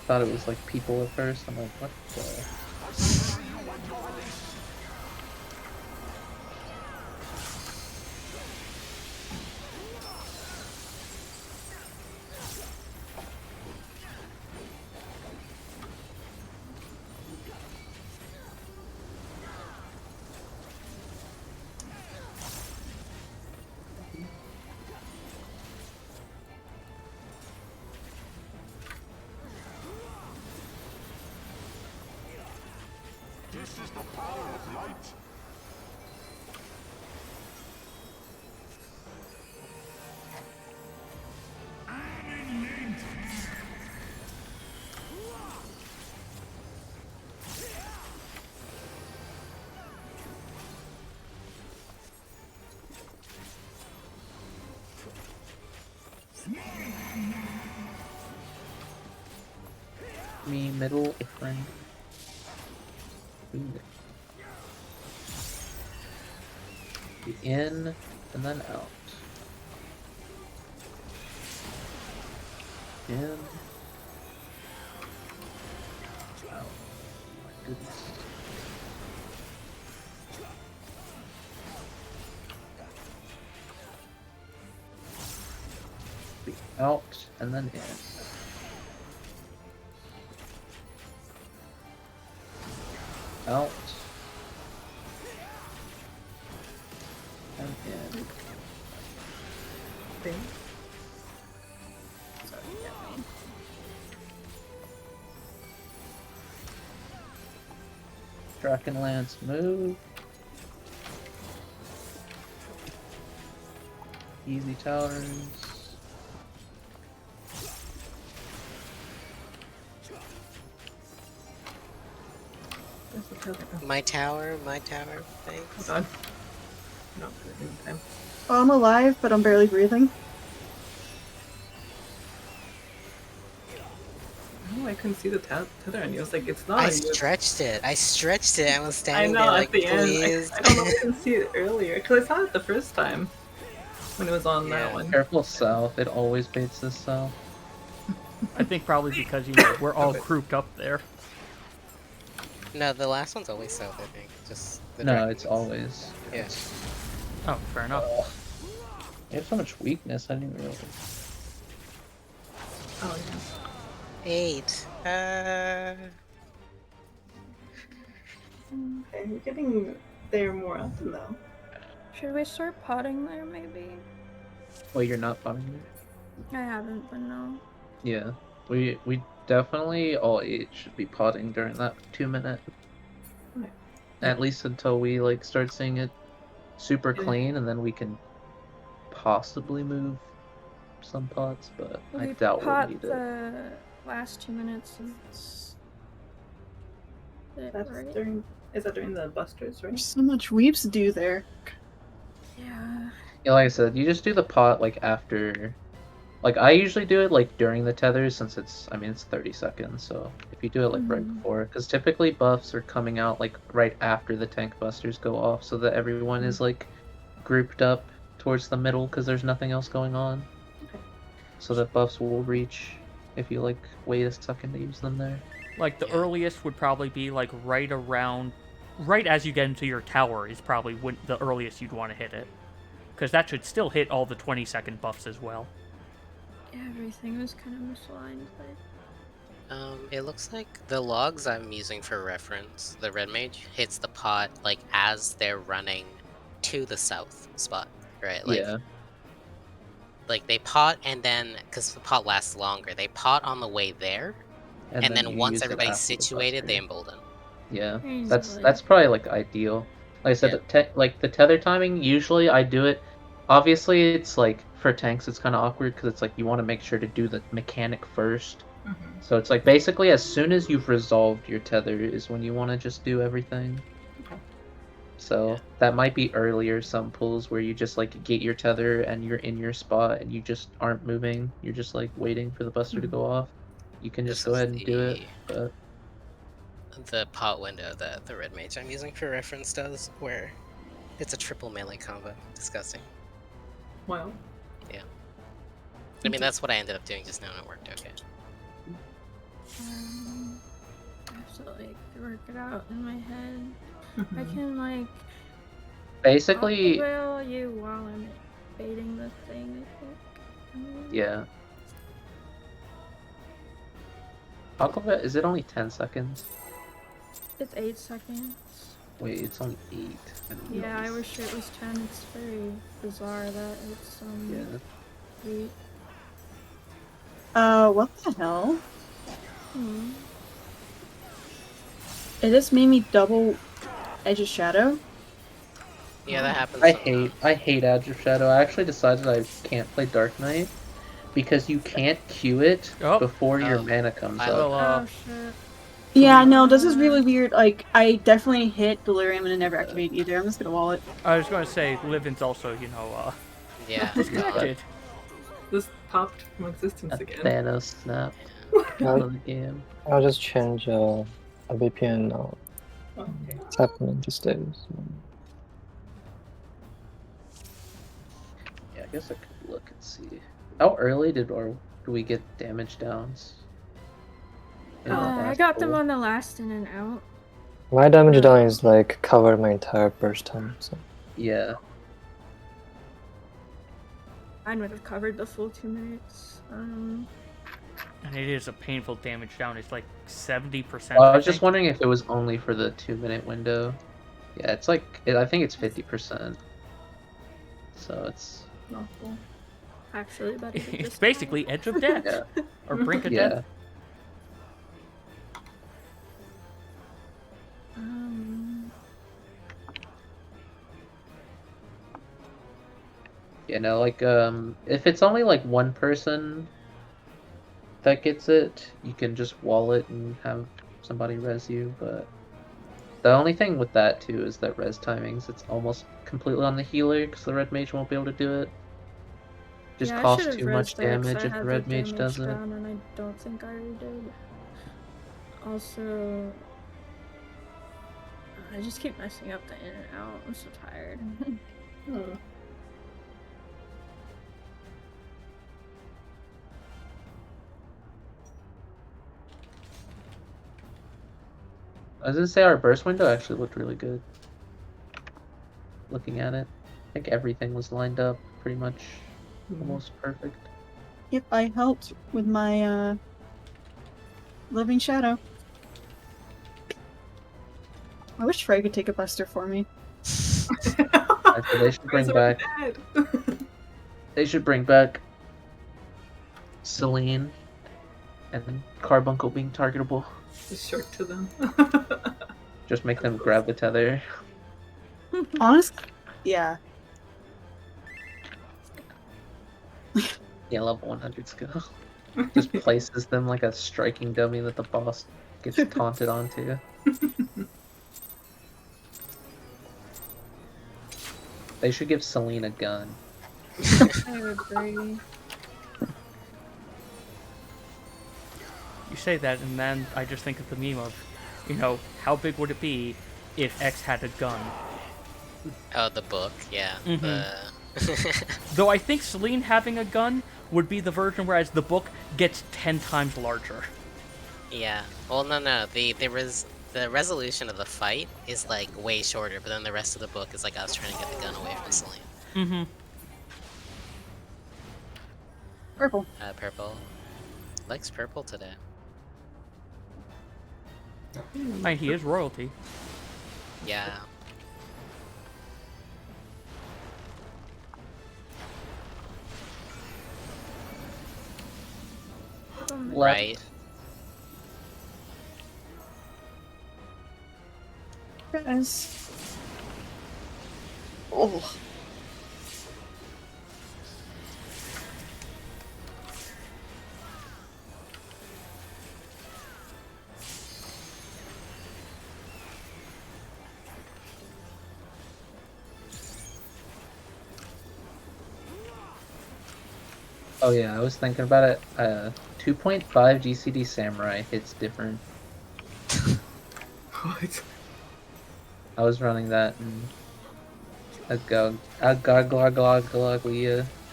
Thought it was like people at first. I'm like, what the? This is the power of light. Me, middle, a friend. Be in and then out. In. Out. My goodness. Be out and then in. Out. And in. Thing. Sorry, get me. Dragonlance move. Easy towers. There's the token. Oh, My tower, thanks. hold on. No, in time. Oh, I'm alive, but I'm barely breathing. Oh, I couldn't see the tether, and he was like, "It's not." I And he was- stretched it. I stretched it. I was I standing know there at like, the end. please. I don't know if I didn't see it earlier because I saw it the first time when it was on Yeah. that one. Careful south, it always baits this south. I think probably because, you know, we're all Okay. grouped up there. No, the last one's always south, I think. Just the No, dragon it's ones. always. Yeah. Oh, fair enough. You have so much weakness, I didn't even realize. Oh yeah. 8. Okay, we're getting there more often though. Should we start potting there, maybe? Well, you're not bombing me? I haven't, but no. Yeah. We definitely all 8 should be potting during that 2 minute. Right. At least until we like start seeing it super Yeah. clean, and then we can possibly move some pots, but I We doubt we'll pot need it. the last 2 minutes. That's right? during. Is that during the busters, right? There's so much weeps to do there. Yeah. Yeah, like I said, you just do the pot like after. Like I usually do it like during the tethers since it's 30 seconds. So if you do it like right Mhm. before, because typically buffs are coming out like right after the tank busters go off, so that everyone is like grouped up towards the middle because there's nothing else going on. Okay. So that buffs will reach if you like wait a second to use them there. Like the Yeah. earliest would probably be like right as you get into your tower is probably when the earliest you'd want to hit it, because that should still hit all the 20-second buffs as well. Everything was kind of misaligned. It looks like the logs I'm using for reference, the red mage hits the pot like as they're running to the south spot, right? Like, Yeah. like they pot and then, because the pot lasts longer, they pot on the way there, and then you once use it everybody's after the situated, they buster. embolden. Yeah, Easily. that's probably like ideal. Like I said, like the tether timing. Usually, I do it. Obviously, it's like for tanks, it's kind of awkward because it's like you want to make sure to do the mechanic first. So it's like basically as soon as you've resolved your tether is when you want to just do everything. Okay. So that might be earlier some pulls where you just like get your tether and you're in your spot and you just aren't moving. You're just like waiting for the buster to go off. You can just This go is ahead and do it. But the pot window that the red mage I'm using for reference does, where it's a triple melee combo. Disgusting. Well. Yeah. I mean, that's what I ended up doing just now, and it worked okay. I have to like work it out in my head. I can like basically, auto-bail you while I'm baiting the thing, I think. yeah. Aquavet, is it only 10 seconds? It's 8 seconds. Wait, it's only 8. Yeah, I wish it was 10. It's very bizarre that it's Yeah. 8. What the hell? Hmm. It just made me double Edge of Shadow. Yeah, that happens. I hate Edge of Shadow. I actually decided I can't play Dark Knight because you can't queue it before your mana comes up. Oh shit. Yeah, no, this is really weird. Like, I definitely hit Delirium and it never activated either. I'm just gonna wall it. I was going to say, Livin's also, yeah, disconnected. This popped from existence again. Thanos snap out of the game. I'll just change a VPN now. Oh, okay. It's happening these days. Yeah, I guess I could look and see. How early do we get damage downs? I got them on the last in and out. My damage down is like covered my entire burst time. So. Yeah. Mine would have covered the full 2 minutes. And it is a painful damage down. It's like 70%. I was just wondering if it was only for the 2-minute window. Yeah, it's like I think it's 50%. So it's not cool. Actually, but it's basically edge of death or brink of death. You know, like if it's only like one person that gets it, you can just wall it and have somebody res you, but the only thing with that too is that res timings, it's almost completely on the healer because the red mage won't be able to do it. Just costs too much damage if the red mage does it. And I don't think I did. Also, I just keep messing up the in and out. I'm so tired. I was gonna say our burst window actually looked really good. Looking at it, I think everything was lined up pretty much almost perfect. Yep, I helped with my Living Shadow. I wish Frey could take a buster for me. They should bring back. They should bring back Celine and Carbuncle being targetable. Just short to them. Just make them grab the tether. Honestly, yeah. Yeah, level 100 skill. Just places them like a striking dummy that the boss gets taunted onto. They should give Celine a gun. I agree. You say that, and then I just think of the meme of, how big would it be if X had a gun? Oh, the book, yeah. Though I think Celine having a gun would be the version whereas the book gets 10 times larger. Yeah. Well, no. The resolution of the fight is like way shorter, but then the rest of the book is like us trying to get the gun away from Celine. Mm-hmm. Purple. Purple. Likes purple today. And he is royalty. Yeah. Right. Guys. Oh. Oh yeah, I was thinking about it. 2.5 GCD Samurai hits different. What? I was running that in a Goglia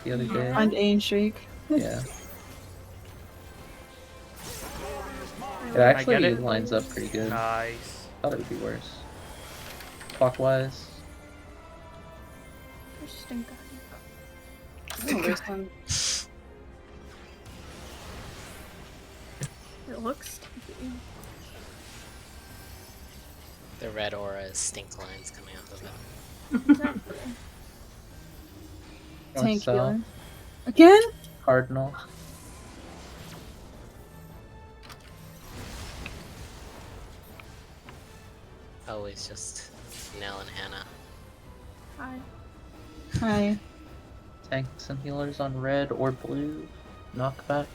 the other day. Find A and Shake. Yeah. It I actually get it. lines up pretty good. Nice. Thought it would be worse. Clockwise. Interesting guy. Oh, there's one. It looks stinky. The red aura is stink lines coming off of it. Exactly. Tank South. healer. Again? Cardinal. Always just Nell and Hannah. Hi. Hi. Tanks and healers on red or blue. Knockback.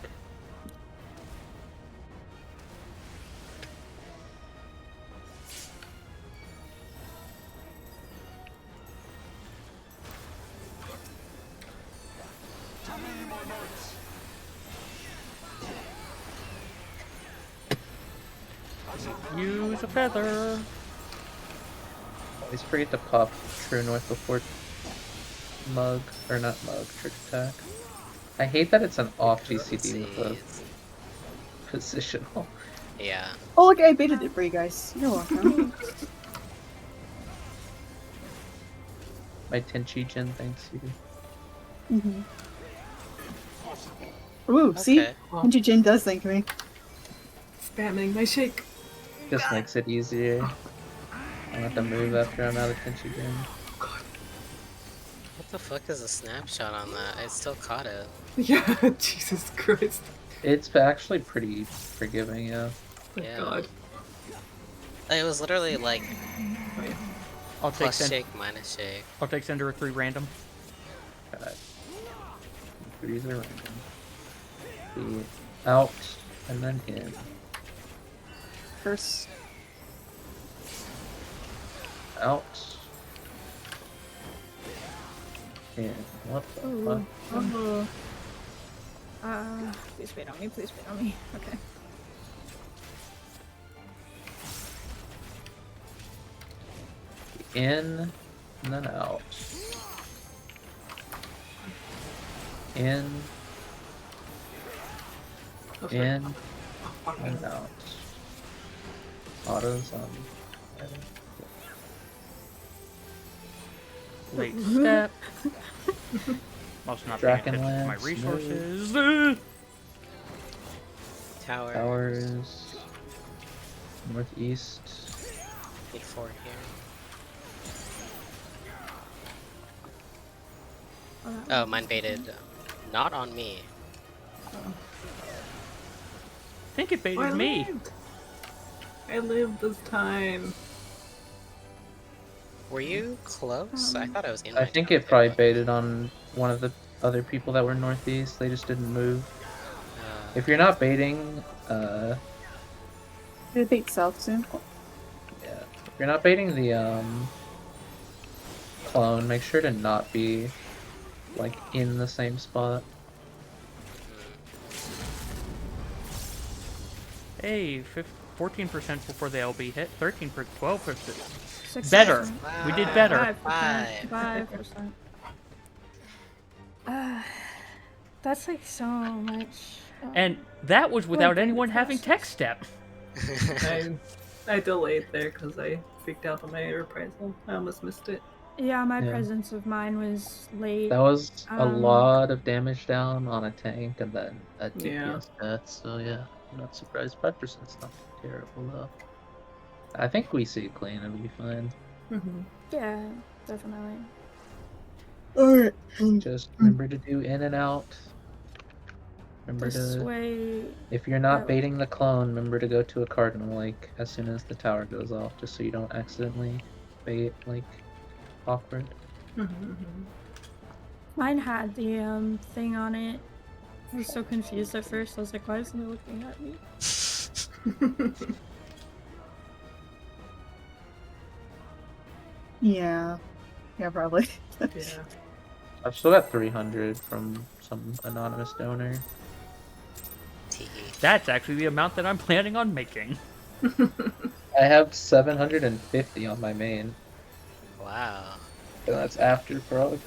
Use a feather. Always forget to pop True North before Mug, or not Mug, Trick Attack. I hate that it's an off GCD with a positional. Yeah. Oh, look, I baited it for you guys. You're welcome. My Tenchi Jin thanks you. Ooh, see? Okay. Ninja Jin does thank me. Spamming my shake. Just makes it easier. I don't have to move after I'm out of Tenchi Jin. What the fuck is a snapshot on that? I still caught it. Yeah, Jesus Christ. It's actually pretty forgiving, yeah. Thank Yeah. God. It was literally like I'll take plus Sen- shake, minus shake. I'll take Cinder with 3 random. God. Threes are random. The out and then in. First. Out. In. What the fuck? Oh. Please wait on me, please wait on me. Okay. In and then out. In. In and out. Autos on. Late step. Must not paying attention to my Drakenlance, resources. Tower. Towers. Northeast. Need 4 here. Oh, mine baited. Not on me. I think it baited I me. lived. I lived this time. Were you close? I thought I was in. I my think tower, it probably but- baited on one of the other people that were northeast. They just didn't move. If you're not baiting, Did it bait south soon? yeah. If you're not baiting the clone, make sure to not be like in the same spot. Hey, 14% before the LB hit, 13%, 12%. 6%. Better. We did better. 5%. 5%. That's like so much. And that was without Like, anyone having process. tech step. I delayed there because I freaked out on my reprisal. I almost missed it. Yeah, my Yeah. presence of mind was late. That was a Um, lot of damage down on a tank and then a Yeah. DPS death, so yeah, I'm not surprised. 5%'s not terrible though. I think we see it clean, it'll be fine. Yeah, definitely. Alright. Just remember to do in and out. Remember This to, way. if you're not that- baiting the clone, remember to go to a cardinal like as soon as the tower goes off, just so you don't accidentally bait like awkward. Mine had the thing on it. I was so confused at first. I was like, why isn't it looking at me? Yeah. Yeah, probably. Yeah. I've still got 300 from some anonymous donor. That's actually the amount that I'm planning on making. I have 750 on my main. Wow. And that's after Prog.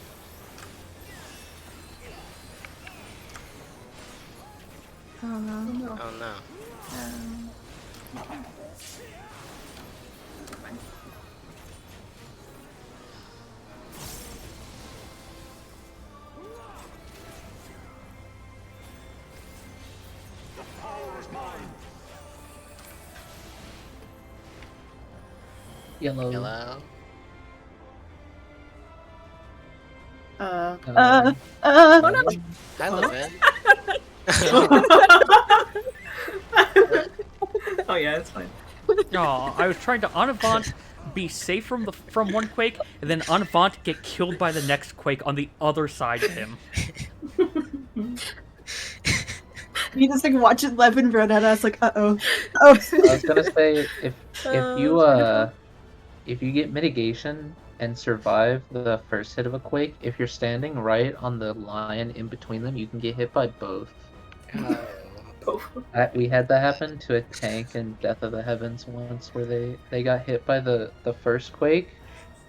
Oh no. Oh no. The power is mine. Yellow. Hello? Hi, Levin. Oh yeah, it's fine. Aw, I was trying to unavant, be safe from one quake, and then unavant get killed by the next quake on the other side of him. You just like watch it Levin run at us like, uh-oh. Oh. I was gonna say if you it's if you get mitigation and survive the first hit of a quake, if you're standing right on the line in between them, you can get hit by both. We had that happen to a tank in Death of the Heavens once, where they got hit by the first quake,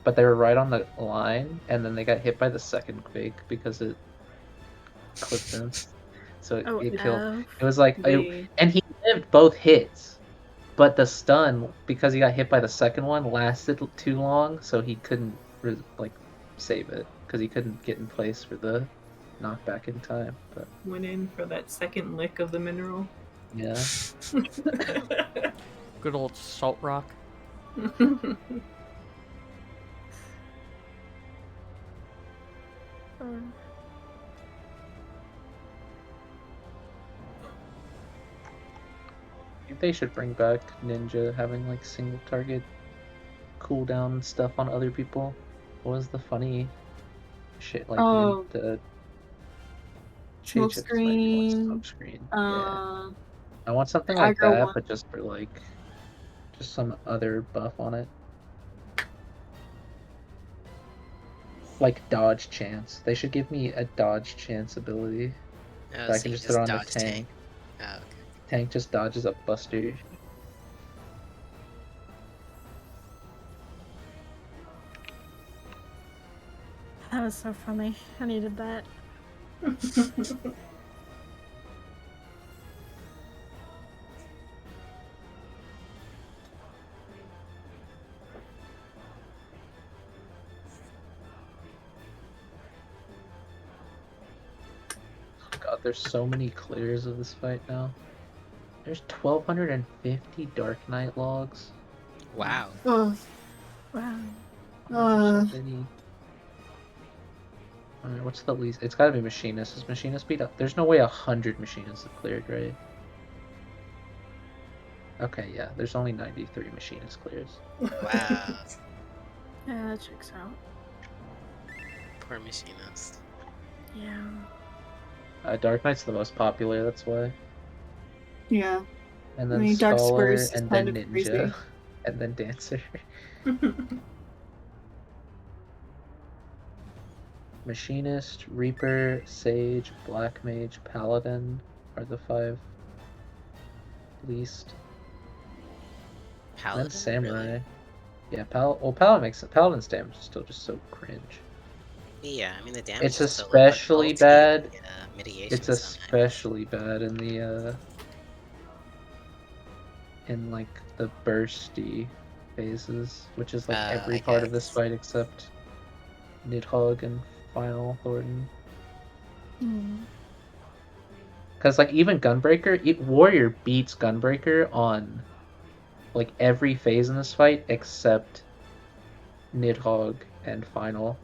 but they were right on the line, and then they got hit by the second quake because it clipped them. So it killed. It was like, and he lived both hits, but the stun, because he got hit by the second one, lasted too long, so he couldn't like save it because he couldn't get in place for the knockback in time. But Went in for that second lick of the mineral. yeah, Good old salt rock. I think they should bring back Ninja having like single target cooldown stuff on other people. What was the funny shit like the smoke screen. Smoke screen. Yeah. I want something like aggro that, one. but just for like just some other buff on it. Like dodge chance. They should give me a dodge chance ability. Oh, that I so can you just throw on the dodge tank. Oh, okay. Tank just dodges a buster. That was so funny. I needed that. God, there's so many clears of this fight now. There's 1,250 Dark Knight logs. Wow. Wow. So many. Alright, what's the least? It's gotta be Machinist. Is Machinist beat up? There's no way 100 Machinists have cleared, right? Okay, yeah, there's only 93 Machinist clears. Wow. Yeah, that checks out. Poor machinist. Yeah. Dark Knight's the most popular, that's why. Yeah. And I then mean, Dark Scholar, Squares is and kind then of Ninja, crazy. and then Dancer. Machinist, Reaper, Sage, Black Mage, Paladin are the 5 least. Paladin, Then Samurai. really? Yeah, Paladin's damage is still just so cringe. Yeah, I mean the damage It's is still like, but especially ulti, bad. yeah, mitigation It's is so nice. especially bad in the in like the bursty phases, which is like every I part of this guess. fight except Nidhogg and Final Thornton. Because like even Gunbreaker, Warrior beats Gunbreaker on like every phase in this fight except Nidhogg and Final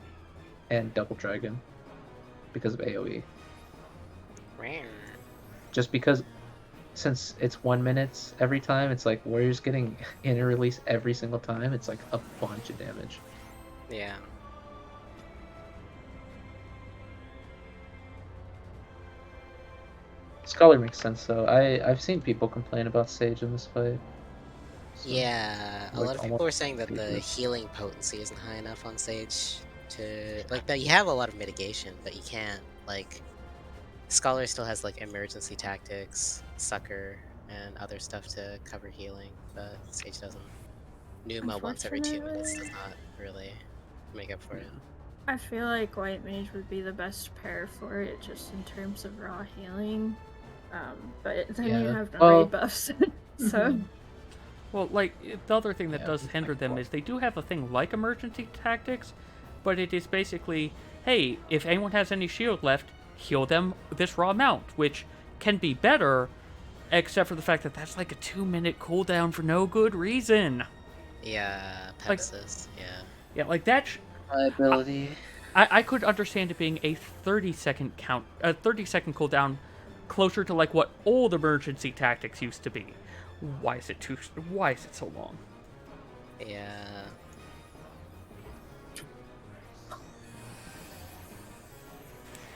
and Double Dragon because of AoE. Rare. Just because since it's 1 minute every time, it's like Warrior's getting inner release every single time. It's like a bunch of damage. Yeah. Scholar makes sense though. I've seen people complain about Sage in this fight. So, Yeah, a like, lot of people almost were saying that the speechless. healing potency isn't high enough on Sage to like that. You have a lot of mitigation, but you can't like. Scholar still has like emergency tactics, sucker, and other stuff to cover healing, but Sage doesn't. Numa once every 2 minutes does not really make up for it. I feel like White Mage would be the best pair for it, just in terms of raw healing. But then you Yeah. have no Well- raid buffs, so Well, like, the other thing that Yeah, does it's hinder like them what? is they do have a thing like emergency tactics, but it is basically, hey, if anyone has any shield left, heal them this raw amount, which can be better, except for the fact that that's like a 2-minute cooldown for no good reason. Yeah, Like- Pepsis, yeah. Yeah, like that. Liability. I could understand it being a 30-second count, a 30-second cooldown, closer to like what old emergency tactics used to be. Why is it so long? Yeah.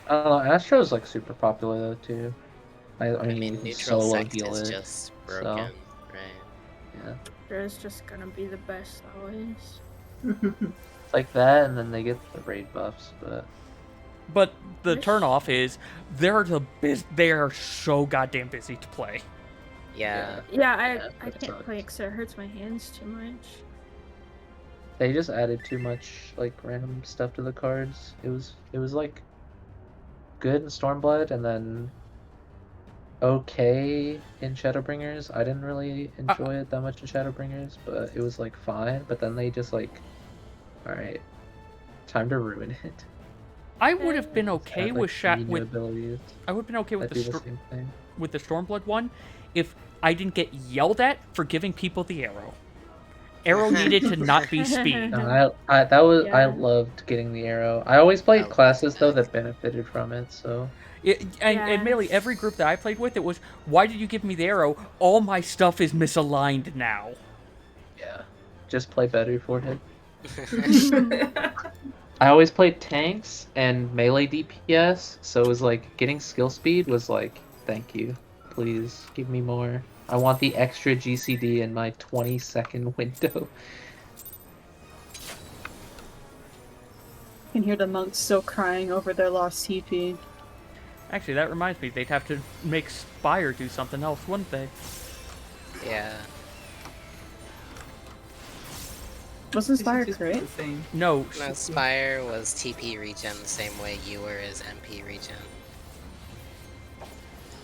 I don't know. Astro's like super popular though too. I I mean, mean, you can neutral solo sect heal is it. just broken, right? Yeah, there's just gonna be the best always. it's like that, and then they get the raid buffs. But the Yes. turnoff is they are so goddamn busy to play. Yeah. Yeah, I that can't sucks. play because it hurts my hands too much. They just added too much like random stuff to the cards. It was like good in Stormblood, and then okay in Shadowbringers. I didn't really enjoy it that much in Shadowbringers, but it was like fine. But then they just like, all right, time to ruin it. I would have been okay Add, with like, 3 new abilities I would have been okay with that the do the same thing. with the Stormblood one if I didn't get yelled at for giving people the arrow. Arrow needed to not be speed. No, I Yeah. loved getting the arrow. I always played love classes though that. that benefited from it, so And Yeah. mainly every group that I played with, it was, why did you give me the arrow? All my stuff is misaligned now. yeah. Just play better for it. I always played tanks and melee DPS, so it was like getting skill speed was like, thank you. Please give me more. I want the extra GCD in my 20-second window. You can hear the monks still crying over their lost TP. Actually, that reminds me, they'd have to make Spire do something else, wouldn't they? Yeah. Wasn't Spire It's great? the same. No, No, Spire was TP regen the same way you were as MP regen.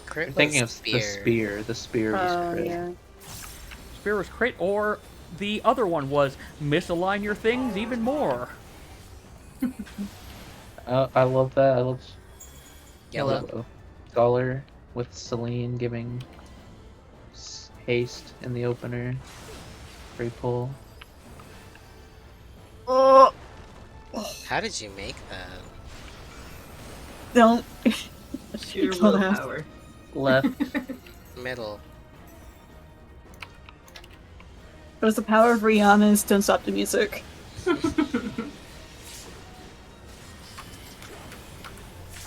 Crit I'm thinking of was the spear. The spear was Oh, crit. yeah. Spear was crit, or the other one was misalign your things even more. I love that. I love Yellow. Scholar with Celine giving haste in the opener. Free pull. Oh, How did you make that? don't. Sheer Don't have- willpower. Left. Middle. But it's the power of Rihanna's Don't Stop the Music.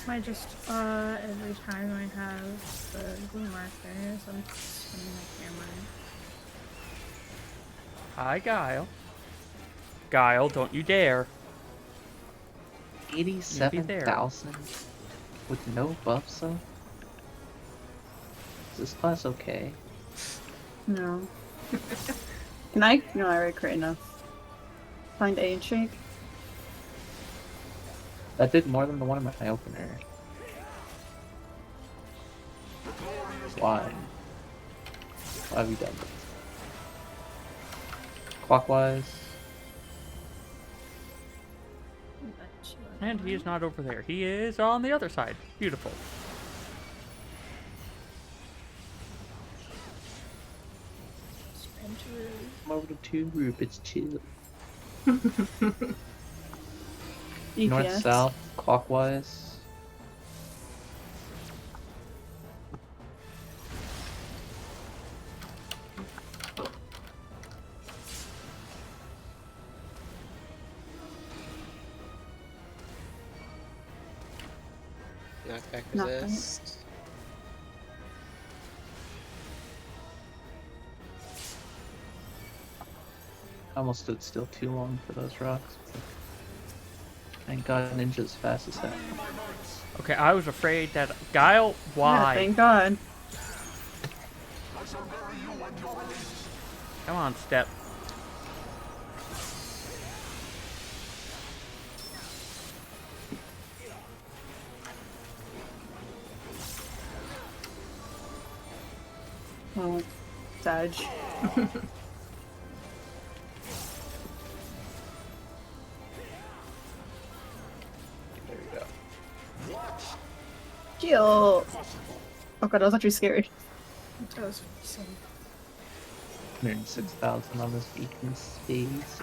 I just, every time I have the glue markers, I'm spinning my camera. Hi, Guile. Guile, don't you dare. 87,000 with no buffs though? Is this class okay? No. Can I? No, I already create enough. Find A and shake. That did more than the one in my opener. Why? Why have you done this? Clockwise. And he is not over there. He is on the other side. Beautiful. Come over to 2 group, it's chill. North, EPS. south, clockwise. Knockback Knockback. resist. I almost stood still too long for those rocks. Thank God Ninja's fast as heck. Okay, I was afraid that Guile, Yeah, why? thank God. Come on, Step. Oh, Sag. There we go. Kyel. Oh god, I was actually scared. That was so 106,000 on this weakness space.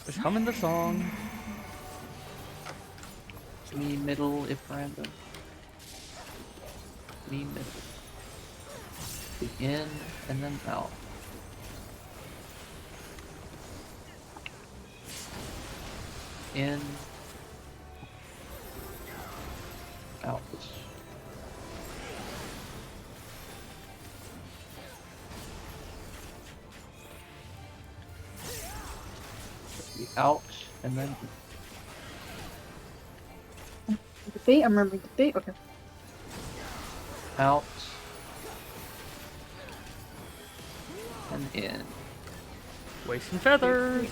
Just humming the song. Me middle if random. Me middle. In and then out. In. Out. Out and then The bait, I'm remembering the bait. Okay. out and in. Wasting feathers.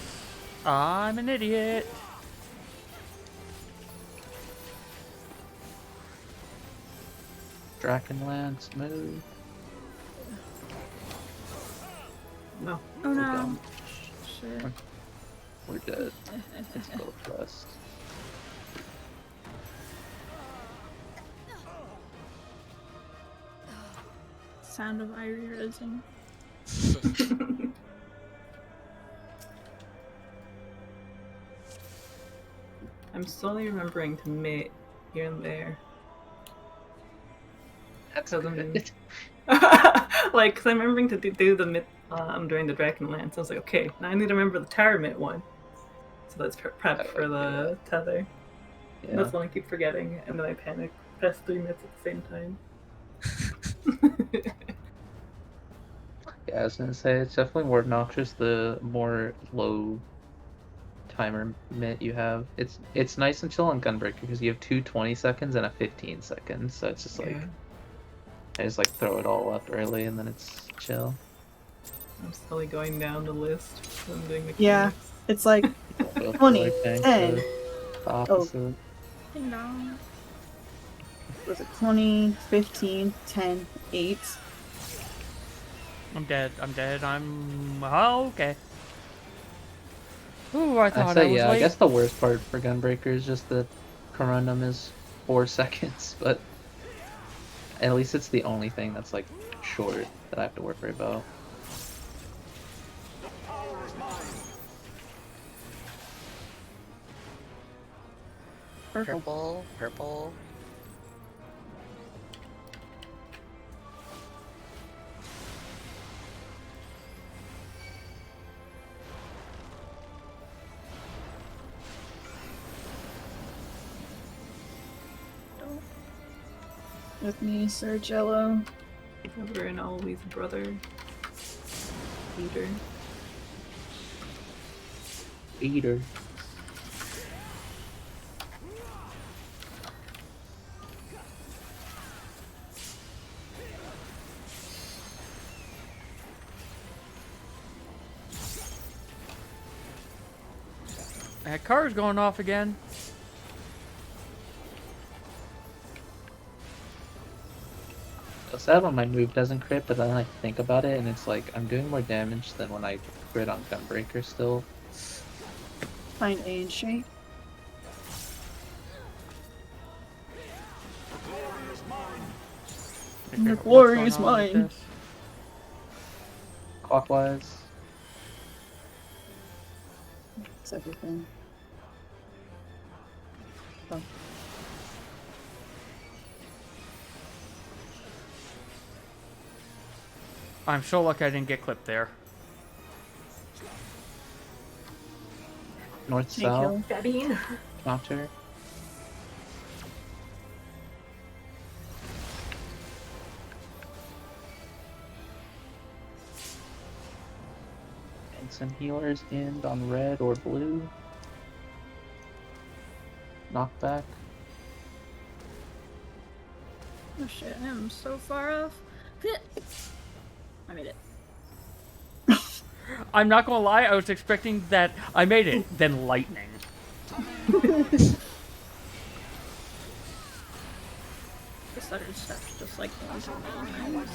I'm an idiot. Drakenlance move. No. Oh We're no. done. Shit. We're dead. Let's go first. Sound of Irie rising. I'm slowly remembering to mate here and there. That's 'Cause I'm good. like, cause I'm remembering to do the mid during the Dragonlance. I was like, okay, now I need to remember the Tower Mid one. So let's prep for the tether. Yeah. That's one I keep forgetting, and then I panic, press 3 minutes at the same time. Yeah, I was gonna say it's definitely more obnoxious the more low timer mint you have. It's nice and chill on Gunbreaker because you have 2 20 seconds and a 15 seconds, so it's just like Yeah. I just like throw it all up early and then it's chill. I'm slowly going down the list. I'm doing the Yeah. mechanics. It's like Both 20, like tank 10. the opposite. Ding dong. Was it 20, 15, 10, 8? I'm dead. I'm dead. I'm... Oh, okay. Ooh, I I'd thought I say was yeah, late. I guess the worst part for Gunbreaker is just that Corundum is 4 seconds, but at least it's the only thing that's like short that I have to worry about. Purple. Purple, purple. with me, Sir Jello. Ever and always brother. Leader. Eater. That car's going off again. It's sad when my move doesn't crit, but then I think about it and it's like I'm doing more damage than when I crit on Gunbreaker still. Find A and shape. Okay, The what's glory going is on with mine. this? Clockwise. It's everything. Oh. I'm so lucky I didn't get clipped there. North Hey, south. Kyel. Fabian. Counter. And some healers end on red or blue. Knockback. Oh shit, I am so far off. I made it. I'm not gonna lie, I was expecting that I made it, then lightning. The stutter steps just like once or times.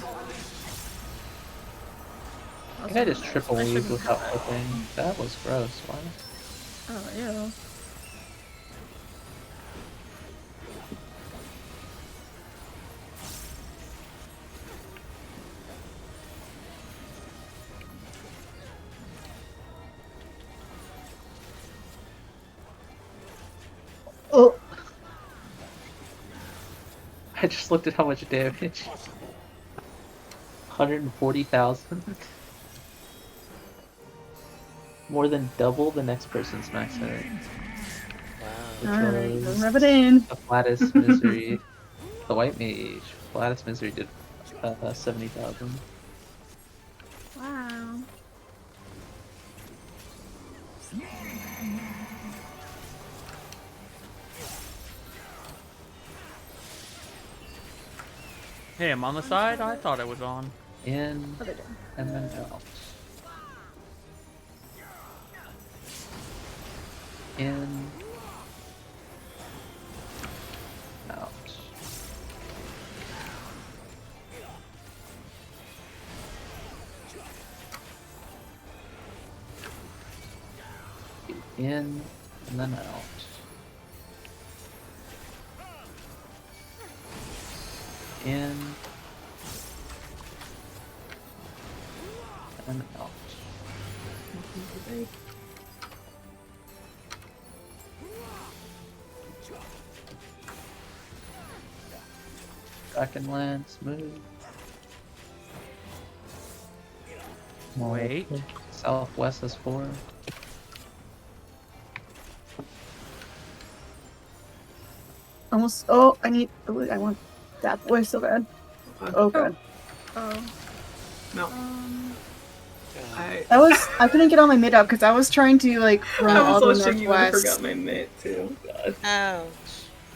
I think I just triple weaved without flipping. That was gross. Why? Oh, yeah. Oh! I just looked at how much damage. 140,000. More than double the next person's max hit. Wow. Alright, Which go was rub it in. the Flatus Misery. The White Mage. Flatus Misery did 70,000. Wow. Hey, I'm on the side? I thought it was on. In What are they doing? and then out. In. Out. In and then out. In and out. Back and land, smooth. Wait. Southwest is 4. Almost. Oh, I need. I want that boy so bad. Oh, god. Oh. No. I couldn't get on my mid up because I was trying to like run I all was the watching you and I northwest. forgot my mitt too. God. Ouch.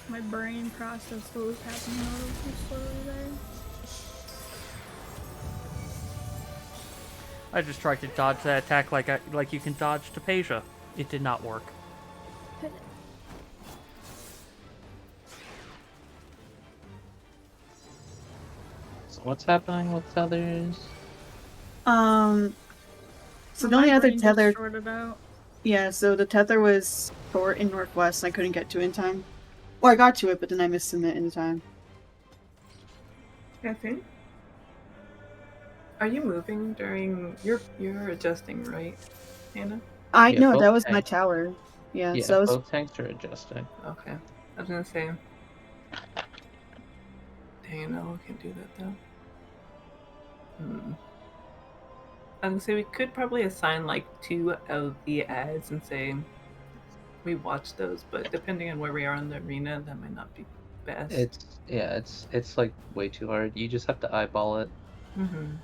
My brain processed what was happening a little too slowly there. I just tried to dodge that attack like you can dodge Tapasia. It did not work. So what's happening with others? So the only other brain just tether. sorted out. Yeah, so the tether was short in northwest, and I couldn't get to it in time. Or I got to it, but then I missed submit in time. Catherine? Are you moving during you're adjusting, right, Hannah? I Yeah, know both that was my tanks. tower. Yeah, Yeah, so that was both tanks are adjusting. Okay. I was gonna say. Dang, no, I can't do that though. I was gonna say we could probably assign like 2 of the ads and say we watch those, but depending on where we are in the arena, that might not be best. It's like way too hard. You just have to eyeball it. Mm-hmm.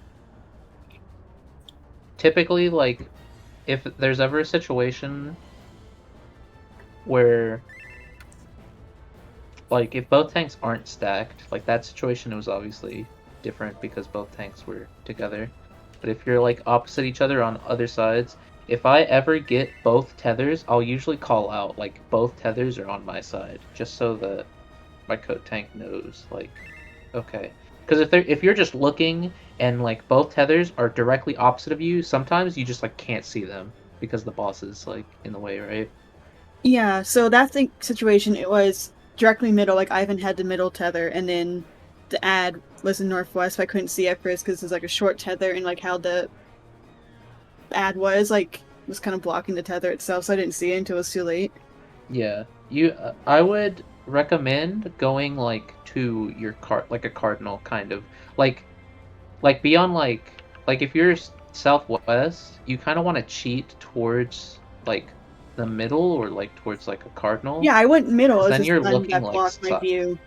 Typically, like, if there's ever a situation where, like, if both tanks aren't stacked, like that situation was obviously different because both tanks were together. But if you're like opposite each other on other sides, if I ever get both tethers, I'll usually call out like both tethers are on my side, just so that my coat tank knows, like, okay. Because if you're just looking and like both tethers are directly opposite of you, sometimes you just like can't see them because the boss is like in the way, right? Yeah, so that situation, it was directly middle, like Ivan had the middle tether, and then the ad was in northwest, but I couldn't see at first because it was like a short tether, and like how the ad was, like, was kind of blocking the tether itself, so I didn't see it until it was too late. Yeah, I would recommend going like to your like a cardinal kind of like beyond like if you're southwest, you kind of want to cheat towards like the middle or like towards like a cardinal. Yeah, I went middle, 'Cause it's then just you're none looking that like blocked my view.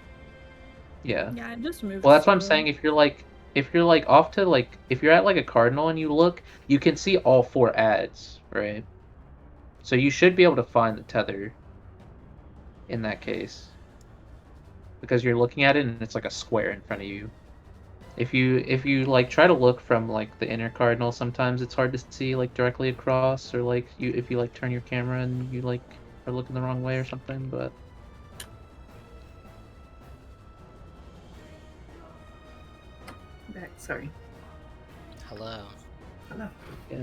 Yeah. Yeah, I just moved. Well, that's what I'm slow. saying. If you're like off to like if you're at like a cardinal and you look, you can see all 4 ads, right? So you should be able to find the tether in that case. Because you're looking at it and it's like a square in front of you. If you like try to look from like the inner cardinal, sometimes it's hard to see like directly across, or like if you like turn your camera and you like are looking the wrong way or something, but Back, sorry. Hello. Hello. yeah.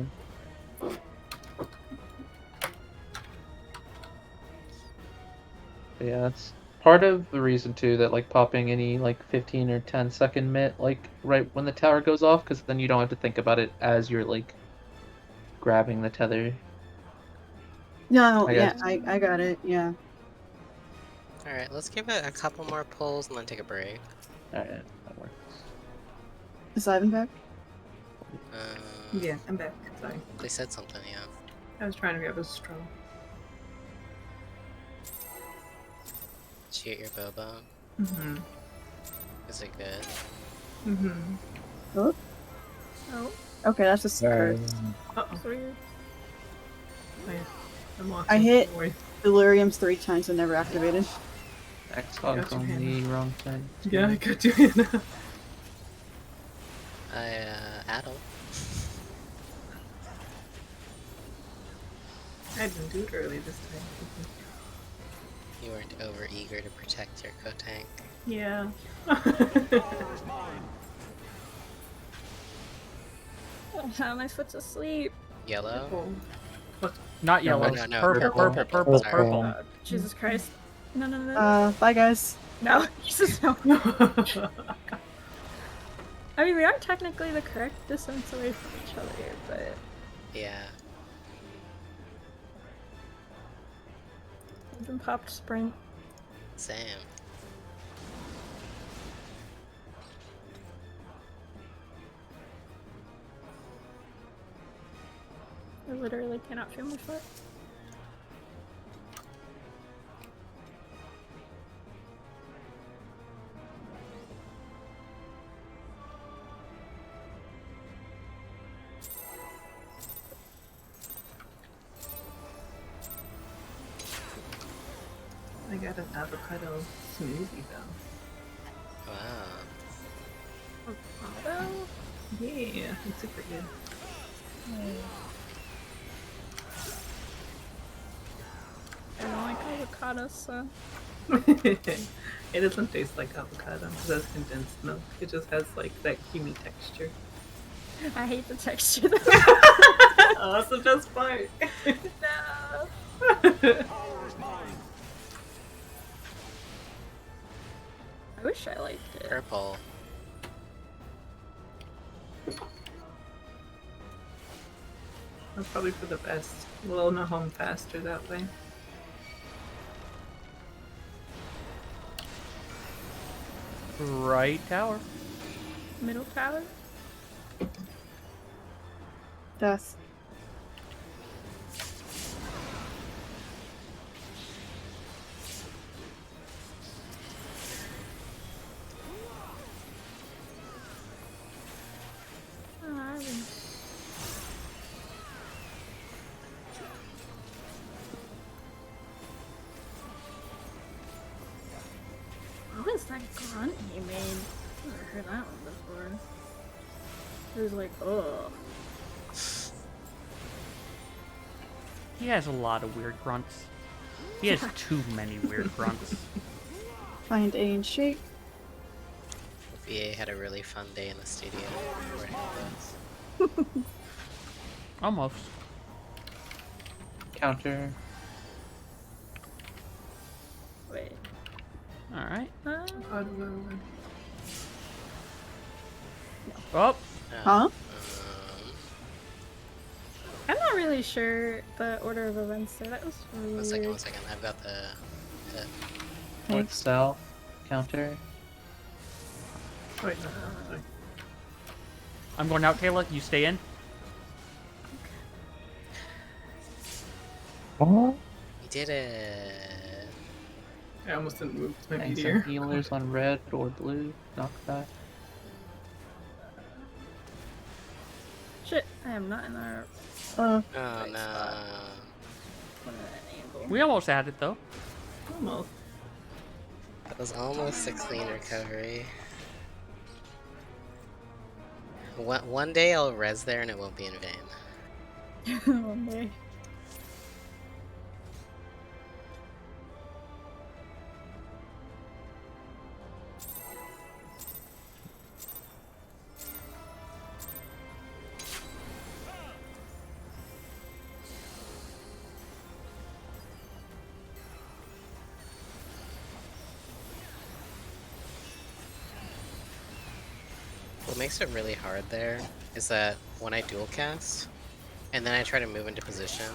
Yeah, that's part of the reason too that like popping any like 15 or 10-second mitt like right when the tower goes off, because then you don't have to think about it as you're like grabbing the tether. No, I yeah, guess. I got it, yeah. Alright, let's give it a couple more pulls and then take a break. Alright, that works. Is Ivan back? Yeah, I'm back. Sorry. They said something, yeah. I was trying to grab a straw. Did you get your bobo? Mm-hmm. Is it good? Mm-hmm. Oh? Oh, Okay, that's just Alright. Uh-oh. that's weird. Oh, yeah. I'm walking. I hit Don't worry. deliriums 3 times and never activated. Xbox Gotcha, on the Hannah. wrong side. Yeah, I got you, Hannah. Addle. I didn't do it early this time. You weren't over eager to protect your coat tank. Yeah. My foot's asleep. Yellow? Not No, yellow. no, Purple, purple. purple, purple, Sorry. purple. Jesus Christ. No, no, no. Bye guys. No, Jesus, no. I mean, we are technically the correct distance away from each other, but Yeah. I haven't popped sprint. Same. I literally cannot feel my foot. I got an avocado smoothie though. Wow. Avocado? Yeah, it's super good. I don't like avocados, so. It doesn't taste like avocado because that's condensed milk. It just has like that creamy texture. I hate the texture though. Oh, that's the best part. No. I wish I liked it. Purple. That's probably for the best. We'll know home faster that way. Right tower. Middle tower? Death. happened? What was that grunt he made? I've never heard that one before. It was like, oh. He has a lot of weird grunts. He has too many weird grunts. Find A and shake. VA had a really fun day in the studio. Working with us. Almost. Counter. Wait. Alright. God, no. Oh! Huh? I'm not really sure the order of events there. That was really One second, weird. 1 second. I've got the North Thanks. south. Counter. Wait, no. Sorry. I'm going out, Kayla. You stay in. What? We did it. I almost didn't move my And some meteor. healers on red or blue. Knockback. Shit, I am not in our Uh, Oh right no. spot. What an angle. We almost had it, though. Almost. That was almost a clean recovery. One day I'll res there and it won't be in vain. One day. What makes it really hard there is that when I dual cast, and then I try to move into position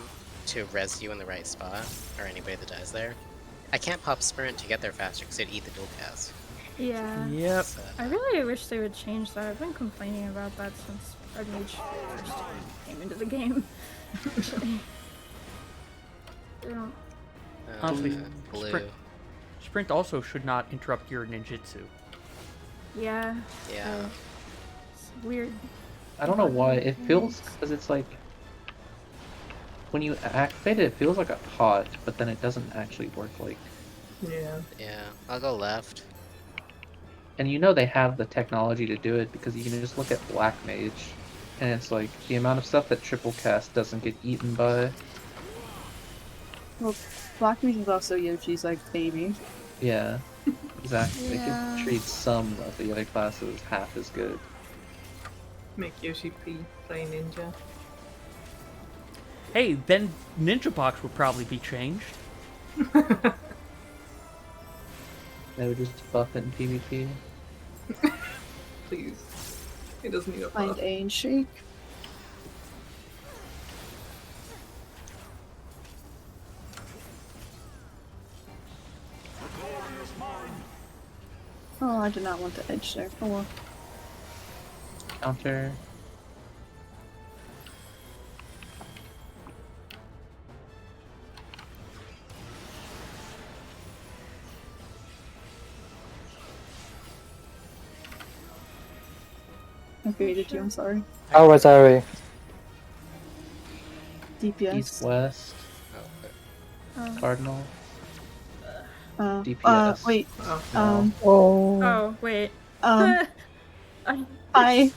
to res you in the right spot, or anybody that dies there, I can't pop sprint to get there faster because it'd eat the dual cast. Yeah. Yep. So, I really wish they would change that. I've been complaining about that since Red Mage first came into the game. Actually. They don't. Honestly, blue. Sprint also should not interrupt your ninjutsu. Yeah. Yeah. It's weird. I don't know why. It feels because it's like when you activate it, it feels like a pot, but then it doesn't actually work like. Yeah. Yeah. I'll go left. And you know they have the technology to do it because you can just look at Black Mage, and it's like the amount of stuff that triple cast doesn't get eaten by. well, Black Mage is also Yoshi's like baby. Yeah, exactly. Yeah. They could treat some of the other classes half as good. Make Yoshi play ninja. Hey, then Ninja Box would probably be changed. They would just buff it in PvP. Please. He doesn't need a Find buff. A and shake. Oh, I did not want the edge there. Oh well. Counter. Okay, did you? I'm sorry. How was Ari? DPS. East west. Oh, Cardinal. Uh, DPS. wait. Oh. Um, Oh. Oh, wait. um, I'm hi.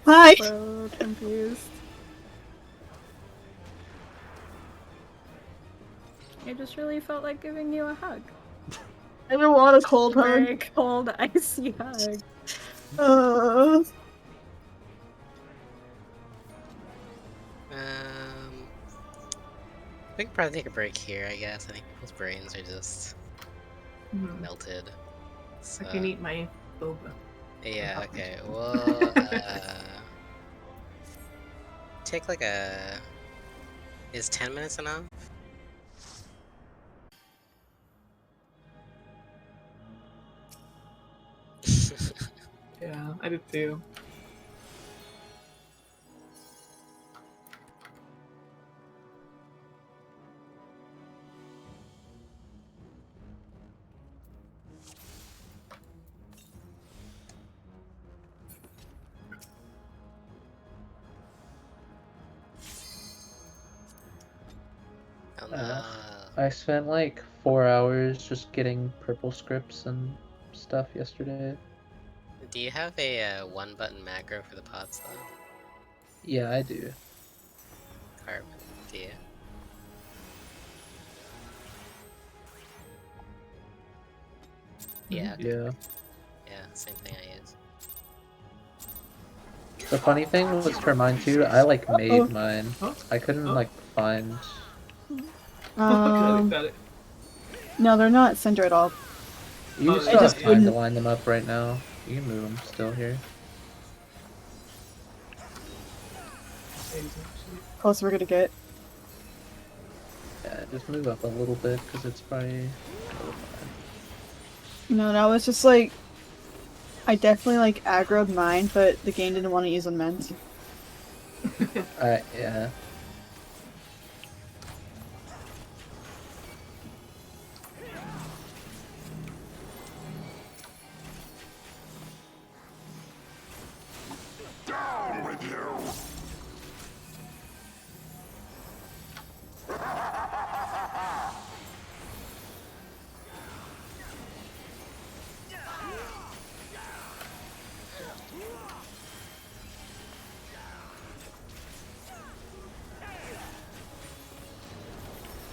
Hi. so confused. I just really felt like giving you a hug. I don't want a cold hug. Very cold, icy hug. We can probably take a break here, I guess. I think people's brains are just Mhm. melted. So, I can eat my boba. yeah, okay. We'll take like a. Is 10 minutes enough? Yeah, I did too. I spent like 4 hours just getting purple scripts and stuff yesterday. Do you have a one-button macro for the pots though? Yeah, I do. Carbon, do you? Yeah. Okay. Yeah. Yeah, same thing I use. The funny thing was for mine too, I like made mine. Oh. I couldn't Oh. like find. Got it. No, they're not center at all. You Oh, still just have time to wouldn't- line them up right now. You can move them still here. Close we're gonna get. Yeah, just move up a little bit because it's probably. No, that was just like I definitely like aggroed mine, but the game didn't want to use amends. Yeah. Down with you!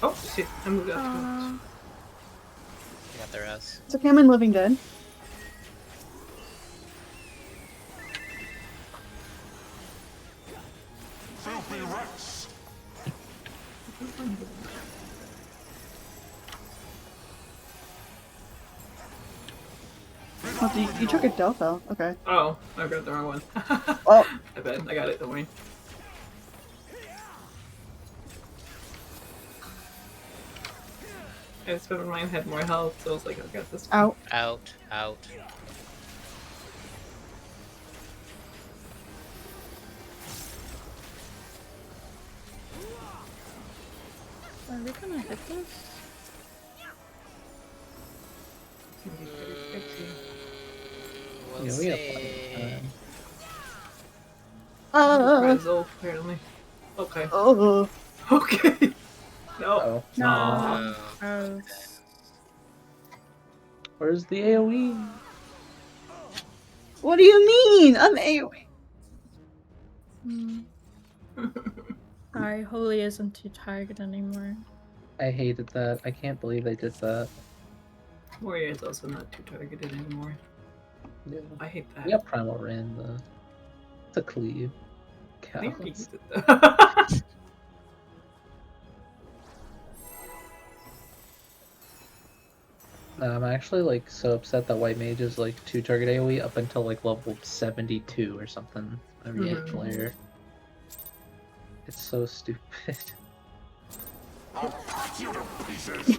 Oh shit! I moved out. Uh, I got the rest. It's okay, I'm in Living Dead. Filthy rats! Oh, you took a Delphi. Okay. Oh, I grabbed the wrong one. Oh, I bet I got it. Don't worry. I just remember mine had more health, so I was like, I got this one. out. Out, out. are we gonna hit this? We'll Yeah, we have plenty see. of time. Razzle, apparently. Okay. Oh. Okay. No. Oh. No. Oh. Oh. Where's the AoE? What do you mean? I'm AoE. Hmm. Alright, Holy isn't to target anymore. I hated that. I can't believe they did that. Warrior is also not too targeted anymore. Yeah. I hate that. We got Primal Rin, though. It's a cleave. I think we Cows. used it though. I'm actually like so upset that White Mage is like 2 target AoE up until like level 72 or something every Mhm. player. It's so stupid. I'll cut you to pieces!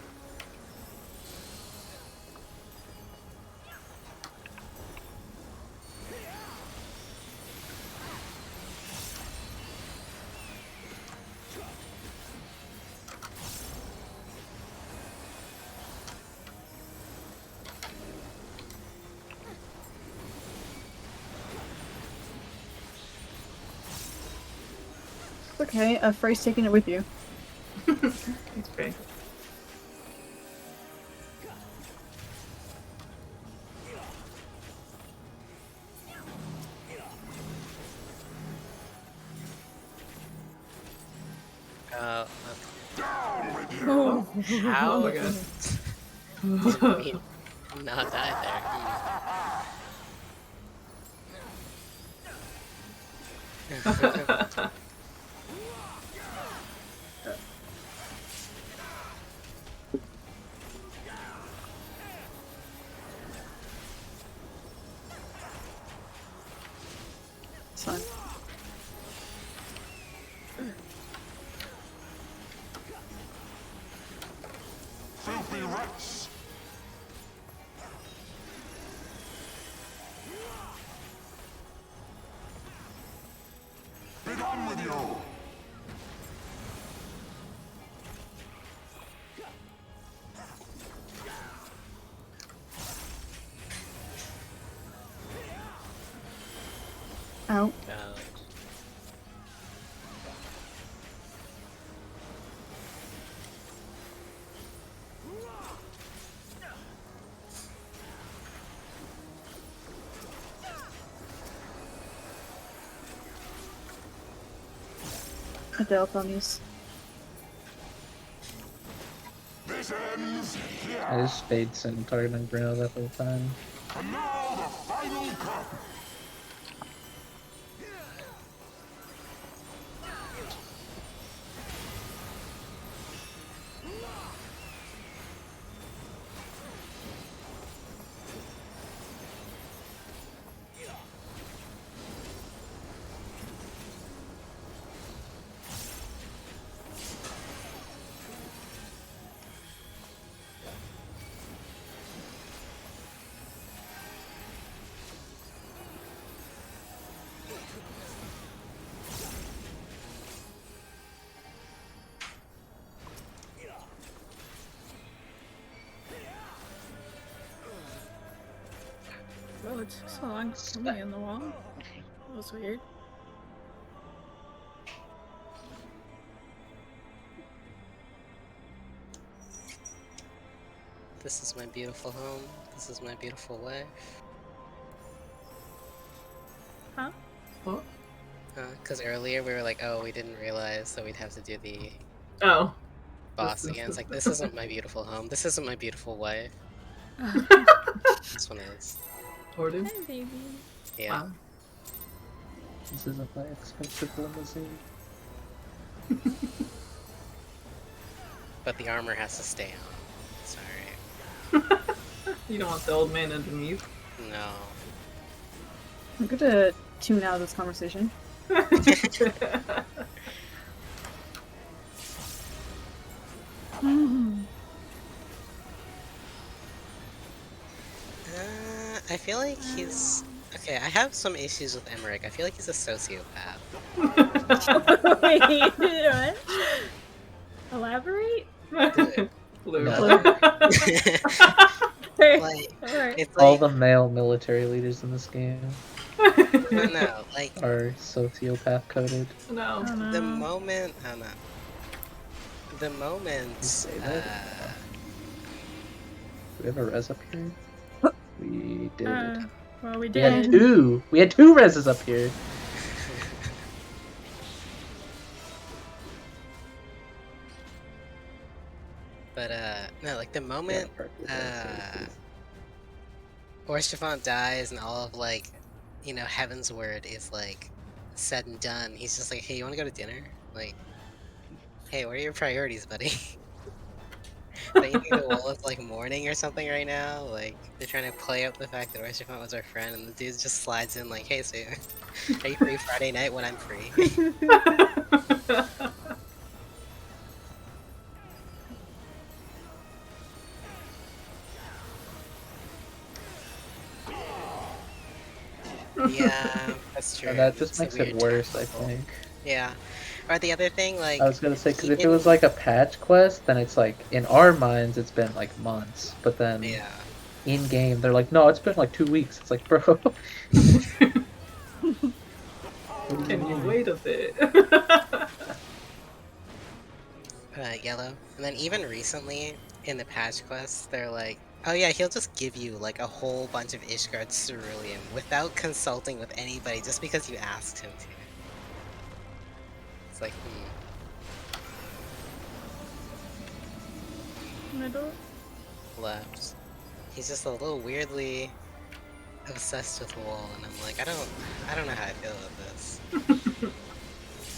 It's okay. Frey's taking it with you. It's great. Down with you! Oh. How? Oh my god. I mean, not die there. It's fine. Filthy rats! Be gone with you! Out. Out. Adele ponies. This ends here. I just stayed Centaur and Bruno that whole time. And now the final cup. Oh, it took so long to put me on the wall. That was weird. This is my beautiful home. This is my beautiful wife. Huh? What? Because earlier we were like, oh, we didn't realize that we'd have to do the Oh. boss This again. It's is- like, this isn't my beautiful home. This isn't my beautiful wife. This one is. Hoarded? Hi, baby. Yeah. Wow. This isn't my expensive limousine. But the armor has to stay on. Sorry. You don't want the old man underneath. No. I'm good to tune out of this conversation. I feel like he's... Okay, I have some issues with Emmerich. I feel like he's a sociopath. Wait, what? Elaborate? Blue. No. Like, Alright. it's All like... the male military leaders in this game No, like, are sociopath coded. No. Oh, no. the moment... I don't know. The moment... say that? Do we have a res up here? We did. Well, we We had did. two! We had two reses up here! But, no, like, the moment, Orstefan dies and all of, like, you know, Heaven's Word is, like, said and done, he's just like, hey, you wanna go to dinner? Like, hey, what are your priorities, buddy? Don't you think the wall is, like, mourning or something right now? Like, they're trying to play up the fact that Orstefan was our friend, and the dude just slides in like, hey, so, are you free Friday night when I'm free? Yeah, that's true. And that just It's a makes it weird worse, I tempo. think. Yeah. Or the other thing, like... I was gonna say, because if it even- was like a patch quest, then it's like, in our minds, it's been like months. But then, Yeah. in game, they're like, no, it's been like 2 weeks. It's like, bro. Can you wait a bit? Yellow. And then even recently, in the patch quests, they're like, oh yeah, he'll just give you like a whole bunch of Ishgard Cerulean without consulting with anybody just because you asked him to. It's like, Middle? left. He's just a little weirdly obsessed with Wall, and I'm like, I don't know how I feel about this.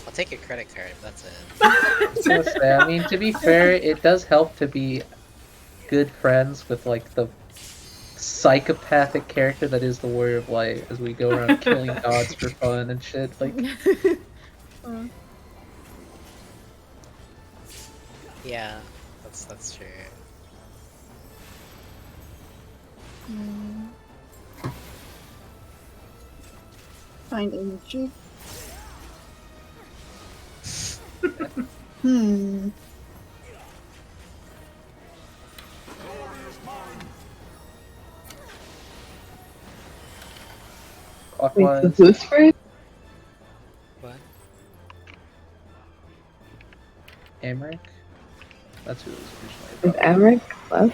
I'll take your credit card, but that's it. I was gonna say, I mean, to be fair, it does help to be good friends with like the psychopathic character that is the Warrior of Light as we go around killing gods for fun and shit. Like, Yeah, that's true. Find energy. clockwise. Who's first? What? Emmerich? That's who it was Is originally. Emmerich less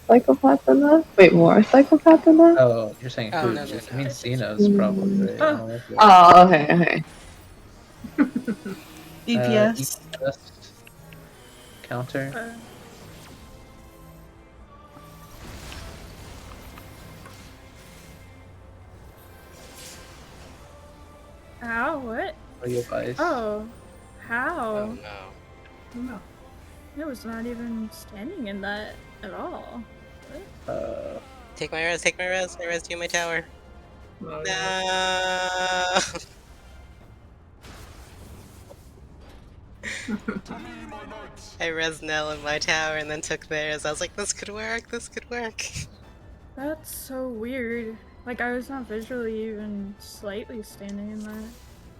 psychopath than that? Wait, more psychopath than that? Oh, you're saying Oh, who? no, no, I no. mean, Xeno's probably, right? I don't know if it- Oh, okay, okay. DPS. Counter. How? What? Or you guys. Oh. How? Oh no. No. I was not even standing in that at all. What? Take my res, take my res, do my tower. No. No. I res Nell in my tower and then took theirs. I was like, this could work, this could work. That's so weird. Like, I was not visually even slightly standing in that.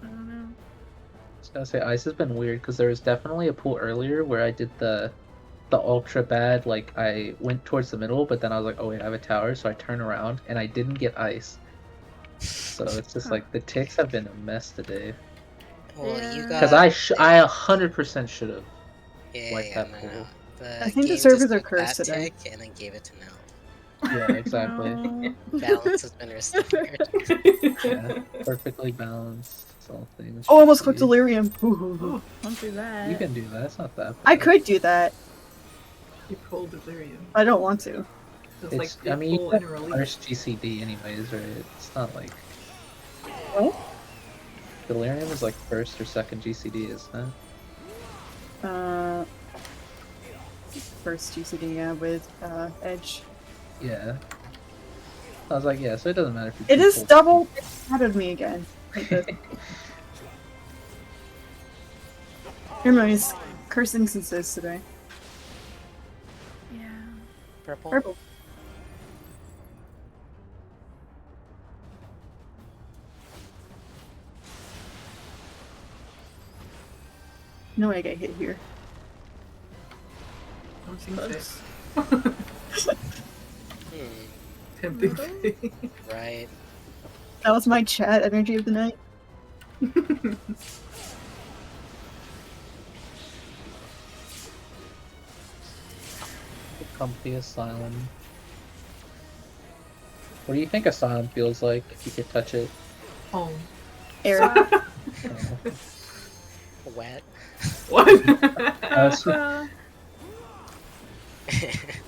I don't know. I was gonna say ice has been weird because there was definitely a pool earlier where I did the ultra bad, like I went towards the middle, but then I was like, oh wait, I have a tower, so I turn around and I didn't get ice. So it's just like the ticks have been a mess today. Well, you Yeah. got... Because I 100% should have wiped that no, pool. no. The I think the game servers just are took cursed that today. tick and then gave it to Nell. Yeah, exactly. No. Balance has been restored. Yeah, perfectly balanced. All things. Oh, almost clicked should be. delirium. Ooh. Don't do that. You can do that. It's not that bad. I could do that. You pulled delirium. I don't want to. It's It's, like I mean, you pull can and release. first GCD anyways, right? It's not like What? delirium is like first or second GCD, isn't it? First GCD, yeah, with Edge. Yeah. I was like, yeah, so it doesn't matter if you. It is pull- double out of me again. Like this. Everybody's cursed instances today. Yeah. Purple? Purple. No way I get hit here. Don't seem Close. tempting. Right. That was my chat energy of the night. Comfy asylum. What do you think asylum feels like if you could touch it? Oh. Air. Wet. What?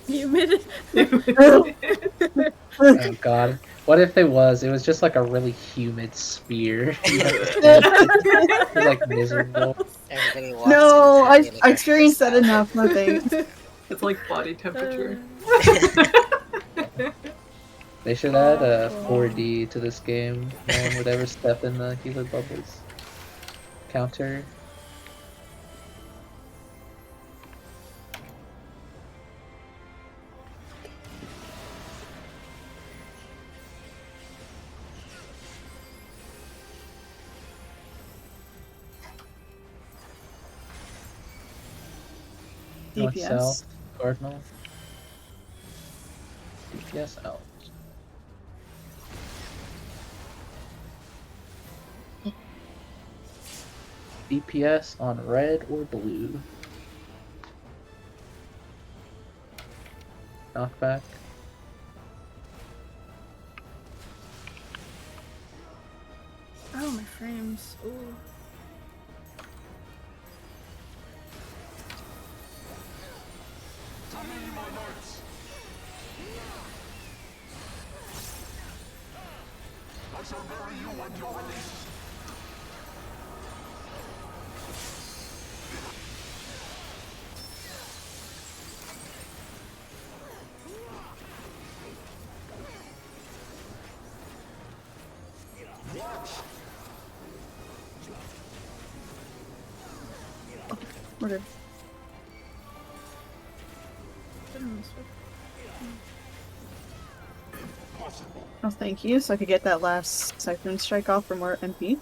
Humid. Oh god. What if it was just like a really humid sphere? It's like miserable. Everybody walks No, in happy, like, I our experienced that hairstyle. enough, no thanks. It's like body temperature. They should add a 4D to this game. No one would ever step in the healer bubbles. Counter. North, DPS. south, cardinal. DPS out. DPS on red or blue. Knockback. Oh, my frames. Ooh. I shall bury you when you're released. Okay. Oh, thank you. So I could get that last Siphon Strike off for more MP.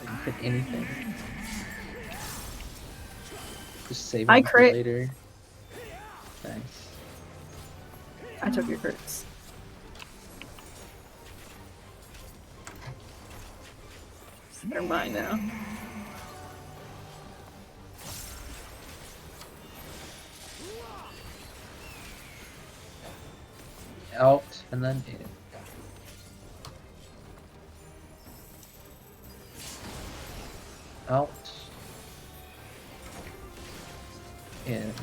Didn't pick anything. Just save I it for crit. later. Nice. I took your crits. They're mine now. Out and then in. out. In.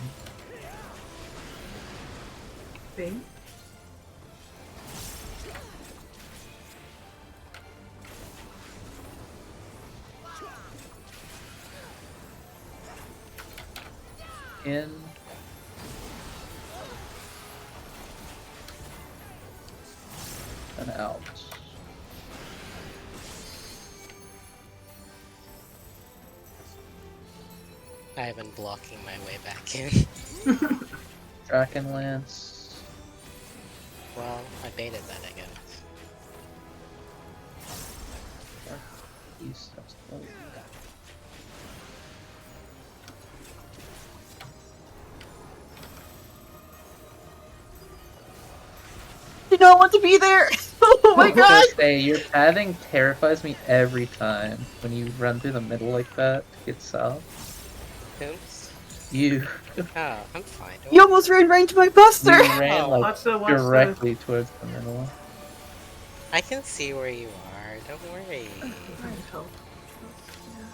See? In. And out. I've been blocking my way back in. Draken Lance. Well, I baited that, I guess. East. That's close. Did not want to be there. Oh my god! Hey, your pathing terrifies me every time when you run through the middle like that to get south. Oops. You Oh, I'm fine. Don't You almost ran right into my buster. ran Oh, like Watch the directly towards the middle. I can see where you are. Don't worry.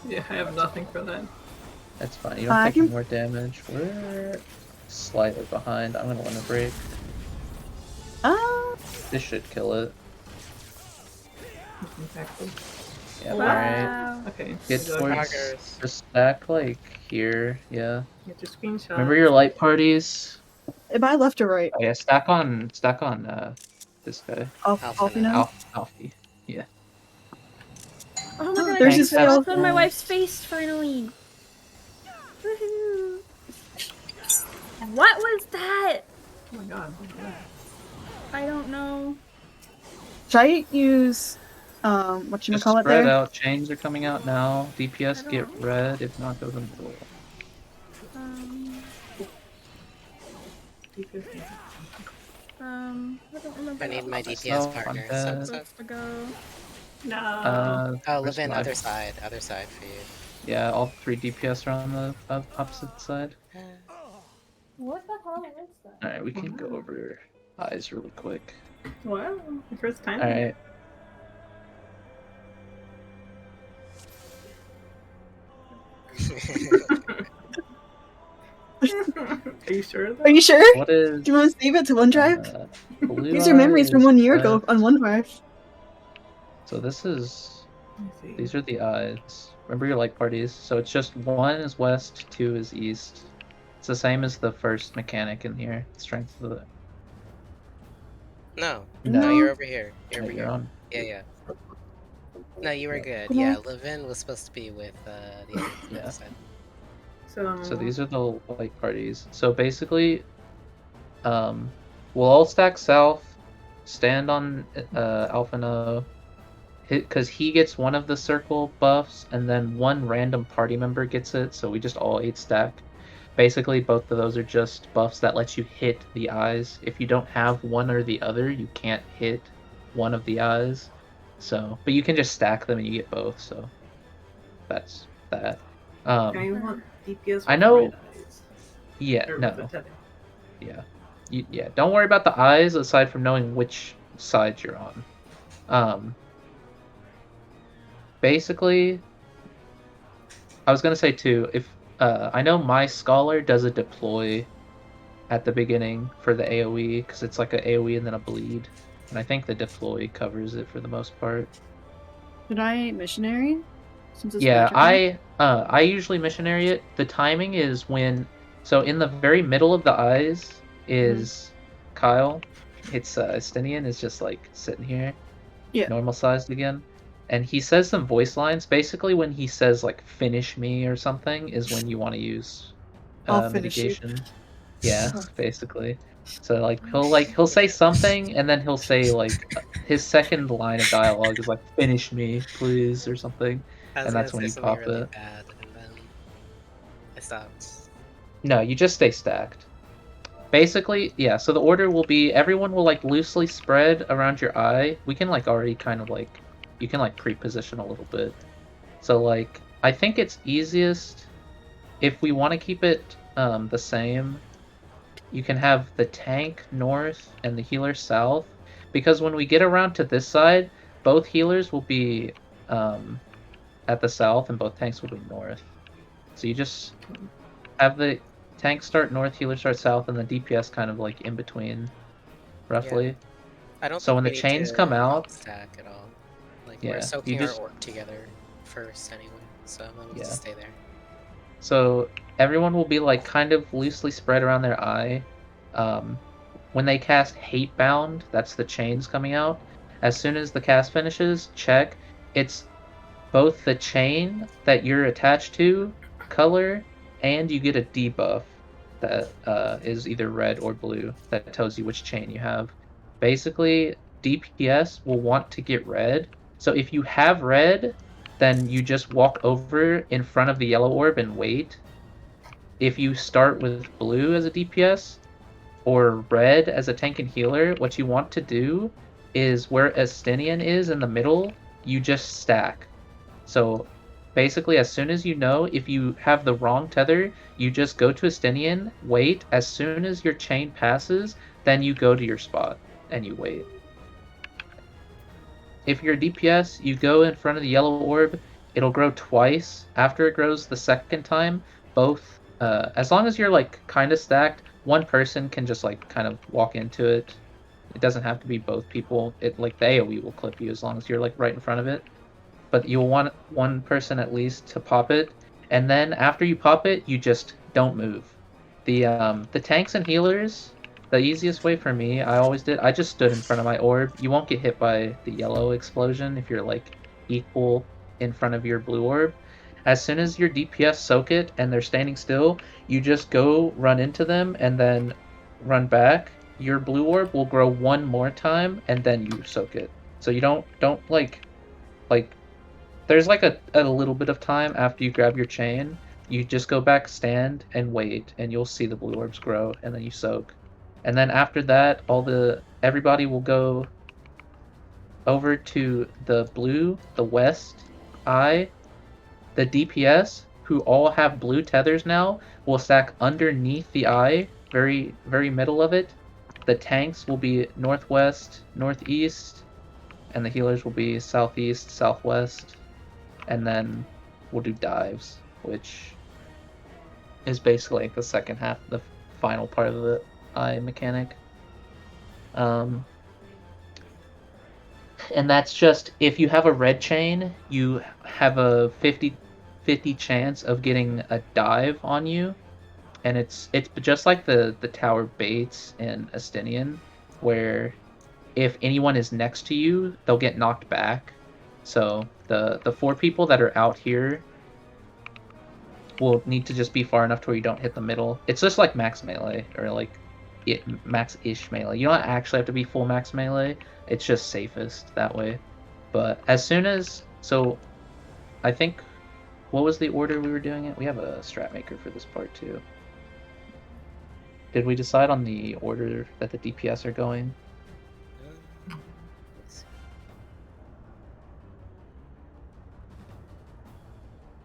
Yeah, I have nothing for that. That's fine. You don't I take can- more damage. We're slightly behind. I'm gonna limit break. This should kill it. Exactly. Yeah, Wow. alright. Okay. Get so towards Progress. the stack like here, yeah. Get your screenshot. Remember your light parties? Am I left or right? Oh yeah, stack on this guy. Off, you know? Alfie. Yeah. Oh my god, There's I his got fail. on my wife's face finally. Woohoo. What was that? Oh my god. What is that? I don't know. Should I use what you Just call it spread there? out. Chains are coming out now. DPS I get don't- red. If not, go to the middle. I don't remember. I need my Myself, DPS I'm partner. dead. So, Supposed to go. No. oh, Where's Levin, my- other side for you. Yeah, all 3 DPS are on the opposite side. What the hell is that? Alright, we can go over eyes really quick. Wow. The first time. Alright. Are you sure? Are you sure? What is Do you want to save it to OneDrive? blue These are memories from eye 1 is year ago left. on OneDrive. So this is Let me see. these are the eyes. Remember your light parties. So it's just 1 is west, 2 is east. It's the same as the first mechanic in here. Strength of the No, No. no, you're over here. You're Yeah, over you're here. on. Yeah. No, you were good. Come Yeah, on. Levin was supposed to be with the other Yeah. side. So these are the light parties. So basically, we'll all stack south, stand on Alphino, because he gets one of the circle buffs, and then 1 random party member gets it. So we just all 8 stack. Basically, both of those are just buffs that let you hit the eyes. If you don't have one or the other, you can't hit one of the eyes. So, but you can just stack them and you get both. So that's that. I want DPS. I know- with red eyes. Yeah, Or no. with the tether. Yeah. Yeah, don't worry about the eyes aside from knowing which side you're on. Basically, I was gonna say too, if I know my scholar does a deploy at the beginning for the AoE because it's like a AoE and then a bleed, and I think the deploy covers it for the most part. Should I missionary? Since it's Yeah, my turn? I usually missionary it. The timing is when, so in the very middle of the eyes is Kyel. It's Estinian is just like sitting here, Yeah. normal sized again, and he says some voice lines. Basically, when he says like "finish me" or something, is when you want to use I'll finish you. mitigation. Yeah, basically. So he'll say something, and then he'll say like his second line of dialogue is like "finish me, please" or something. I was And that's gonna when say you something pop really it. bad, and then I stopped. No, you just stay stacked. Basically, yeah, so the order will be everyone will like loosely spread around your eye. We can like already kind of like you can like pre-position a little bit. So like I think it's easiest if we want to keep it the same. You can have the tank north and the healer south, because when we get around to this side, both healers will be at the south, and both tanks will be north. So you just have the tanks start north, healers start south, and the DPS kind of like in between, roughly. I don't So think when we the need chains to come out, stack at all. Like yeah, we're you soaking just our orb together first anyway, so I'm able Yeah. to stay there. So everyone will be like kind of loosely spread around their eye. When they cast Hatebound, that's the chains coming out. As soon as the cast finishes, check. It's both the chain that you're attached to, color, and you get a debuff that is either red or blue that tells you which chain you have. Basically, DPS will want to get red. So if you have red, then you just walk over in front of the yellow orb and wait. If you start with blue as a DPS or red as a tank and healer, what you want to do is where Estinian is in the middle, you just stack. So basically, as soon as you know, if you have the wrong tether, you just go to Estinian, wait. As soon as your chain passes, then you go to your spot and you wait. If you're a DPS, you go in front of the yellow orb. It'll grow twice. After it grows the second time, both, as long as you're like kind of stacked, one person can just like kind of walk into it. It doesn't have to be both people. It like the AoE will clip you as long as you're like right in front of it. But you'll want one person at least to pop it, and then after you pop it, you just don't move. The tanks and healers, the easiest way for me, I just stood in front of my orb. You won't get hit by the yellow explosion if you're like equal in front of your blue orb. As soon as your DPS soak it and they're standing still, you just go run into them and then run back. Your blue orb will grow one more time and then you soak it. So you don't like there's like a little bit of time after you grab your chain. You just go back, stand, and wait, and you'll see the blue orbs grow, and then you soak. And then after that, everybody will go over to the west eye. The DPS, who all have blue tethers now, will stack underneath the eye, very, very middle of it. The tanks will be northwest, northeast, and the healers will be southeast, southwest. And then we'll do dives, which is basically like the second half, the final part of the eye mechanic. And that's just, if you have a red chain, you have a 50-50 chance of getting a dive on you. And it's just like the tower baits in Estinian, where if anyone is next to you, they'll get knocked back. So the 4 people that are out here will need to just be far enough to where you don't hit the middle. It's just like max melee, or like max-ish melee. You don't actually have to be full max melee. It's just safest that way. But as soon as... So, I think... What was the order we were doing it? We have a strat maker for this part too. Did we decide on the order that the DPS are going?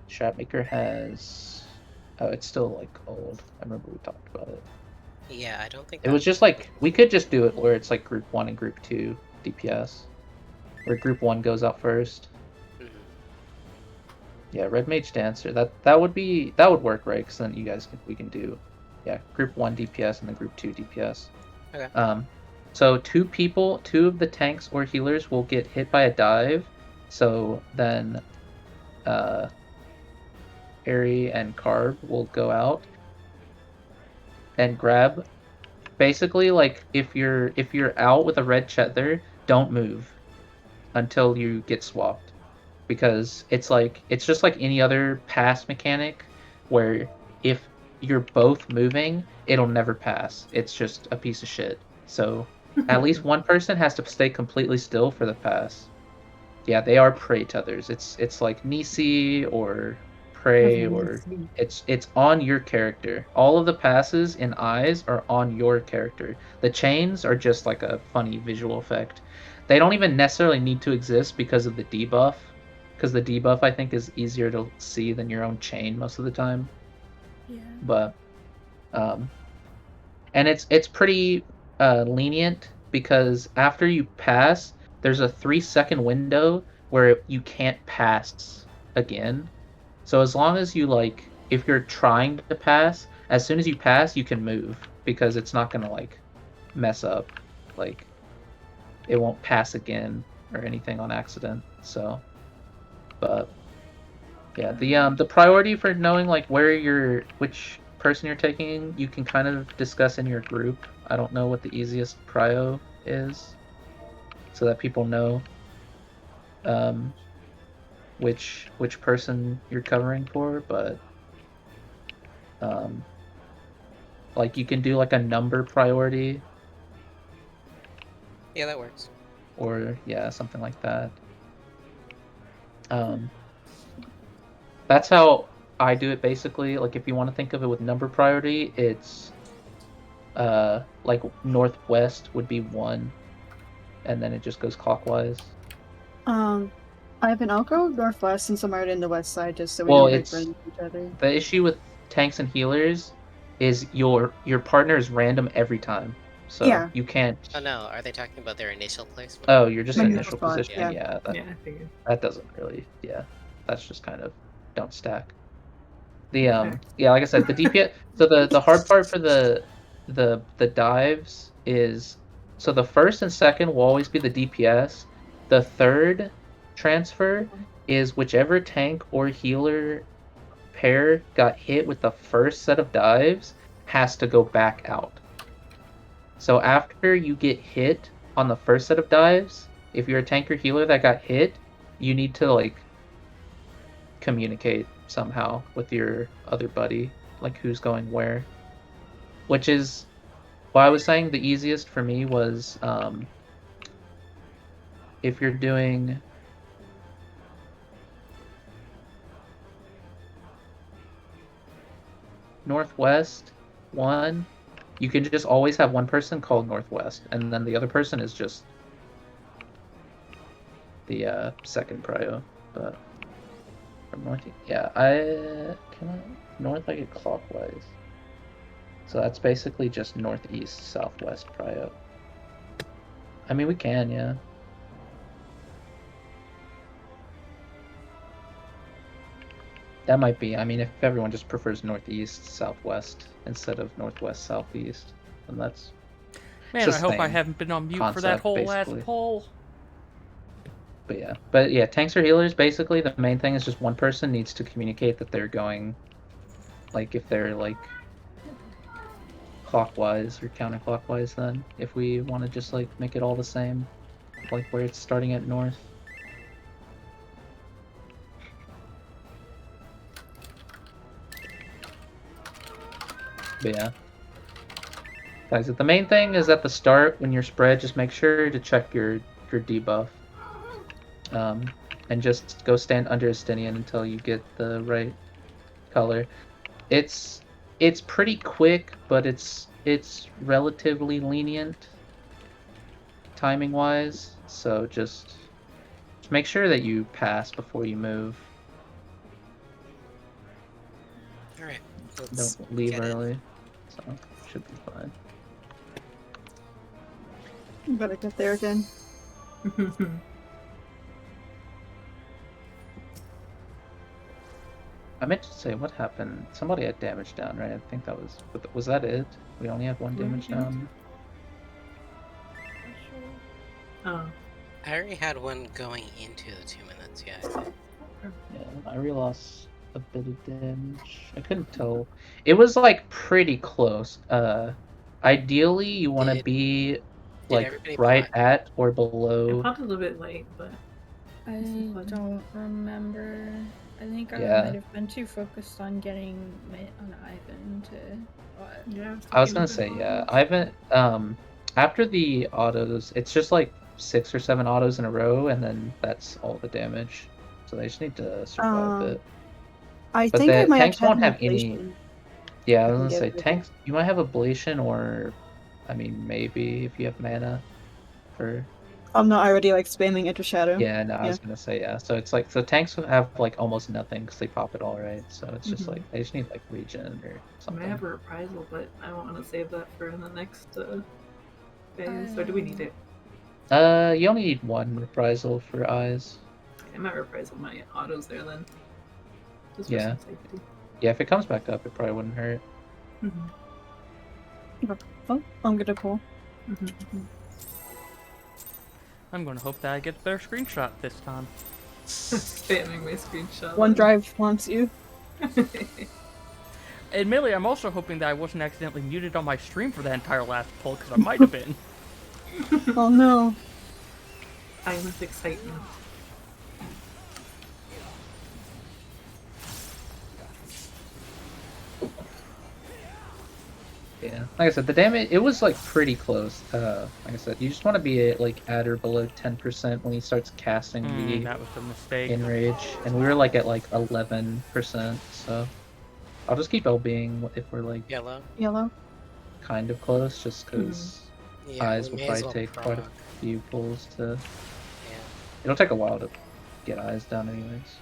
Stratmaker has... Oh, it's still, like, old. I remember we talked about it. Yeah, I don't think It was just, like... We could just do it where it's, like, Group 1 and Group 2 DPS. Where Group 1 goes out first. Mhm. Yeah, Red Mage Dancer. That would work, right? Because then we can do... Yeah, Group 1 DPS and then Group 2 DPS. Okay. So 2 of the tanks or healers will get hit by a dive. So then... Airy and Carb will go out and grab. Basically, like if you're out with a red tether, don't move until you get swapped, because it's just like any other pass mechanic, where if you're both moving, it'll never pass. It's just a piece of shit. So at least one person has to stay completely still for the pass. Yeah, they are prey tethers. It's like Nisi or Prey, or it's on your character. All of the passes in eyes are on your character. The chains are just like a funny visual effect. They don't even necessarily need to exist because of the debuff, because the debuff I think is easier to see than your own chain most of the time. Yeah. But and it's pretty lenient, because after you pass, there's a 3-second window where you can't pass again. So as long as you like, if you're trying to pass, as soon as you pass, you can move because it's not gonna like mess up, like it won't pass again or anything on accident. So, but yeah, the priority for knowing like which person you're taking, you can kind of discuss in your group. I don't know what the easiest prio is, so that people know which person you're covering for, but like you can do like a number priority. Yeah, that works. Or yeah, something like that. That's how I do it basically. Like if you want to think of it with number priority, it's like northwest would be 1, and then it just goes clockwise. I'll go northwest since I'm already in the west side, just so we Well, don't like it's run into each other. the issue with tanks and healers is your partner is random every time, so Yeah. you can't. Oh no, are they talking about their initial placement? Oh, you're just My in initial initial spot, position. yeah. Yeah, Yeah, I figured. that doesn't really. Yeah, that's just kind of don't stack. The Okay. yeah, like I said, the DPS. So the hard part for the dives is, so the first and second will always be the DPS. The third transfer is whichever tank or healer pair got hit with the first set of dives has to go back out. So after you get hit on the first set of dives, if you're a tank or healer that got hit, you need to like communicate somehow with your other buddy, like who's going where. Which is why I was saying the easiest for me was if you're doing northwest 1, you can just always have one person called northwest, and then the other person is just the second prio. But from north, yeah, north I get clockwise. So that's basically just northeast, southwest prio. I mean, we can, yeah. That might be. I mean, if everyone just prefers northeast, southwest instead of northwest, southeast, then that's. Man, I hope I haven't been on mute for that concept, whole last basically. poll. But yeah, tanks or healers, basically, the main thing is just one person needs to communicate that they're going, like, if they're, like, clockwise or counterclockwise, then, if we want to just, like, make it all the same, like, where it's starting at north. But yeah. Guys, the main thing is at the start, when you're spread, just make sure to check your debuff. And just go stand under Estinian until you get the right color. It's pretty quick, but it's relatively lenient timing wise. So just make sure that you pass before you move. All right. Don't leave early. So should be fine. You better get there again. I meant to say, what happened? Somebody had damage down, right? I think that was that it? We only have one damage down? Oh. I already had one going into the 2 minutes, yeah, I think. Yeah, I realized a bit of damage. I couldn't tell. It was like pretty close. Ideally you want to be like right at or below. I popped a little bit late, but I don't remember. I think I might have been too focused on getting on Ivan to. Yeah. I was gonna say, yeah, Ivan. After the autos, it's just like 6 or 7 autos in a row, and then that's all the damage. So they just need to survive it. I think I might tanks have won't have ablation. any. Yeah, I was gonna Yeah, say tanks. You might have ablation, or I mean, maybe if you have mana for. I'm not already like spamming Enter Shadow. Yeah, no, I was gonna say, yeah. So it's like, so tanks have like almost nothing because they pop it all, right? So it's just like they just need like regen or I something. might have a reprisal, but I want to save that for the next phase. Or do we need it? You only need 1 reprisal for eyes. might reprise with my autos there then. Just for Yeah. some safety. Yeah, if it comes back up, it probably wouldn't hurt. Oh, I'm gonna pull. I'm going to hope that I get a better screenshot this time. Spamming my screenshot. OneDrive wants you. Admittedly, I'm also hoping that I wasn't accidentally muted on my stream for that entire last pull, because I might have been. Oh no. Silent excitement. Yeah, like I said, the damage, it was like pretty close. Like I said, you just want to be at or below 10% when he starts casting the That was a mistake. enrage, and we were like at like 11%. So I'll just keep LBing if we're like Yellow. kind of close, just because Yeah, eyes we will may as probably well take quite a proc. few pulls to. Yeah. It'll take a while to get eyes down, anyways.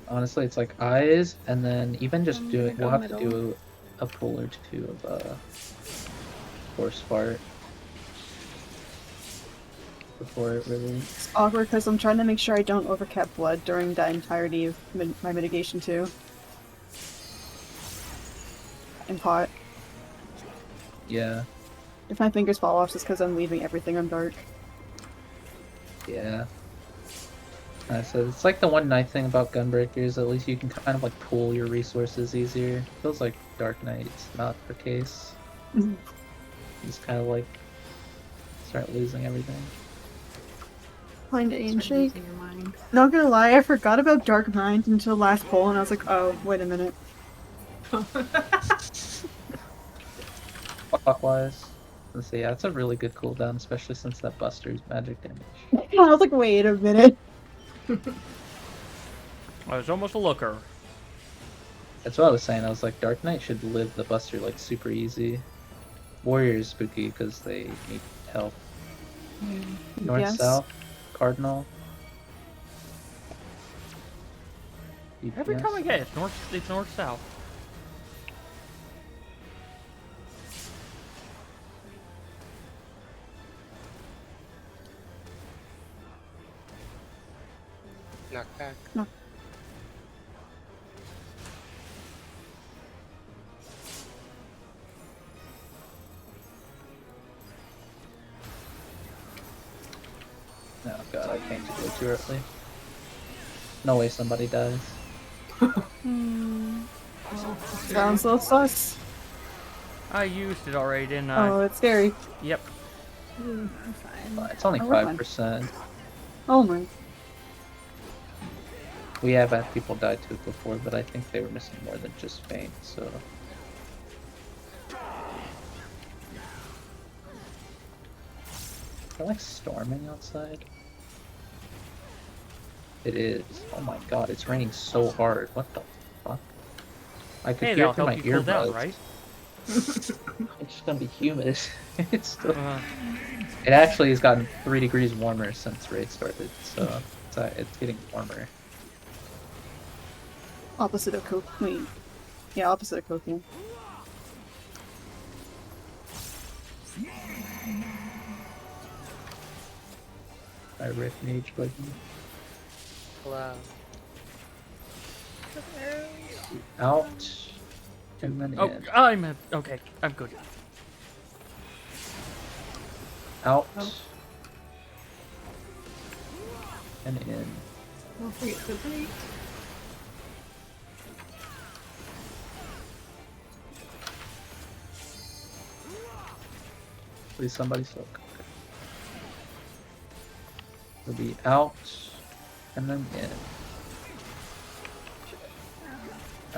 Honestly, it's like eyes, and then even just I'm do it. gonna We'll go have to middle. do a pull or two of force fart before it really. It's awkward because I'm trying to make sure I don't overcap blood during the entirety of my mitigation too. And pot. Yeah, If my fingers fall off, it's because I'm leaving everything on dark. yeah. So it's like the one nice thing about Gunbreakers, at least you can kind of like pool your resources easier. Feels like Dark Knight's not the case. Mhm. You just kind of like start losing everything. Find it and shake. Losing your mind. Not gonna lie, I forgot about Dark Mind until last poll, and I was like, oh, wait a minute. Clockwise. Let's see, yeah, it's a really good cooldown, especially since that Buster's magic damage. I was like, wait a minute. I was almost a looker. That's what I was saying. I was like, Dark Knight should live the Buster like super easy. Warrior is spooky because they need help. North, Yes. south, cardinal. Every DPS. time I get it, it's north south. Knockback. No. Oh god, I can't just go too early. No way somebody dies. Sounds so sus. I used it already, didn't I? Oh, it's scary. Yep. I'm fine. It's only Oh, we're fine. 5%. Oh my. We have had people die to it before, but I think they were missing more than just faint, so. They're like storming outside. It is. Oh my god, it's raining so hard. What the fuck? I could Hey, hear that'll it through my help you cool down, earbuds. right? It's just gonna be humid. It's still. It actually has gotten 3 degrees warmer since raid started, so it's getting warmer. Opposite of coke. Wait. Yeah, opposite of cocaine. I ripped Mage Buggy. Hello. Out. And then Oh, in. okay. I'm good. Out. Oh. And in. Don't forget to break. Please, somebody soak. It'll be out. And then in.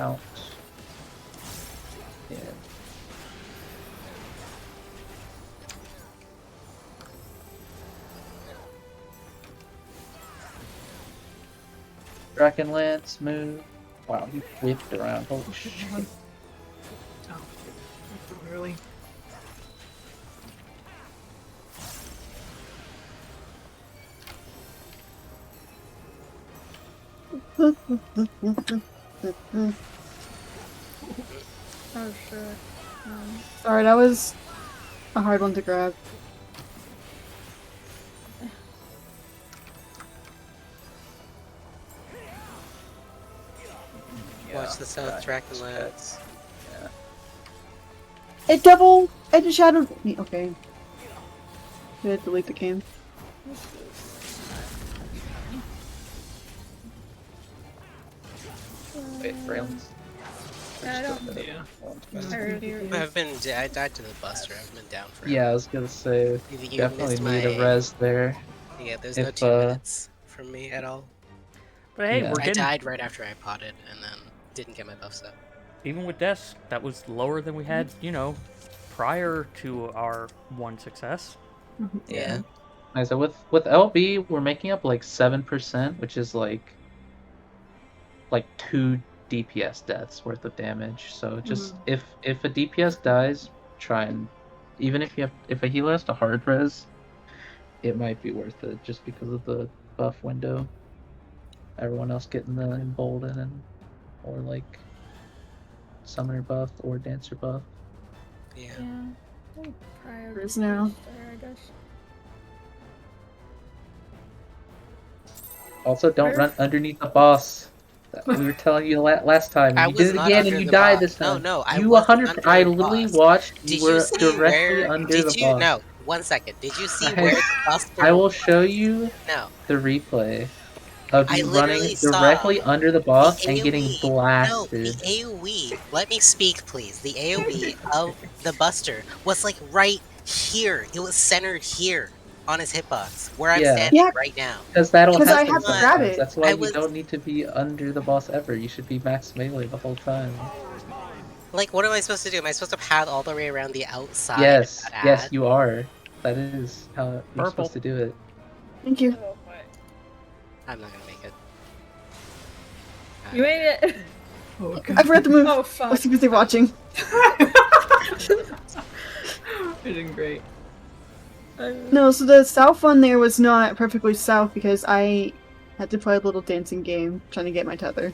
Out. In. Dragon Lance, move. Wow, you whipped around. Holy shit. Oh, so early. Oh shit. Sorry, that was a hard one to grab. Watch the South Dragonlance. It double edge shadowed me. Okay. Did I delete the game? Wait, Frails. I don't. Yeah. I died to the Buster. I've been down for. Yeah, I was gonna say You definitely missed need a my- res there. Yeah, there's no If, 2 minutes from me at all. But hey, Yeah. we're I getting died right after I potted, and then didn't get my buffs up. even with this. That was lower than we had, prior to our one success. Yeah. Nice. So with LB, we're making up like 7%, which is like 2 DPS deaths worth of damage. So just if a DPS dies, try and even if a healer has to hard res, it might be worth it just because of the buff window. Everyone else getting the embolden or like summoner buff or dancer buff. Yeah. Yeah. Prior There is now. there, I guess. Also, don't run underneath the boss. We were telling you last time. I You was did it not again, under and you the died boss. this time. No, I you wasn't 100. under I the literally boss. watched. Did You were you see directly where? under Did the you? boss. No. 1 second. Did you see I- where the Buster? I will show you No. the replay of I you running literally saw directly under the boss the and getting AoE. No, the blasted. AoE. Let me speak, please. The AoE of the Buster was like right here. It was centered here on his hitbox, where I'm Yeah. standing Yeah. right now. Because that'll Because I happen have to sometimes. grab it. That's why I you was- don't need to be under the boss ever. You should be max melee the whole time. Like, what am I supposed to do? Am I supposed to path all the way around the outside? Yes, of that yes, ad? you are. That is how you're Purple. supposed to do it. Thank you. I'm not gonna make it. You made it. Oh, I forgot to move. Oh I fuck. was too busy watching. You're doing great. No, so the south one there was not perfectly south because I had to play a little dancing game trying to get my tether.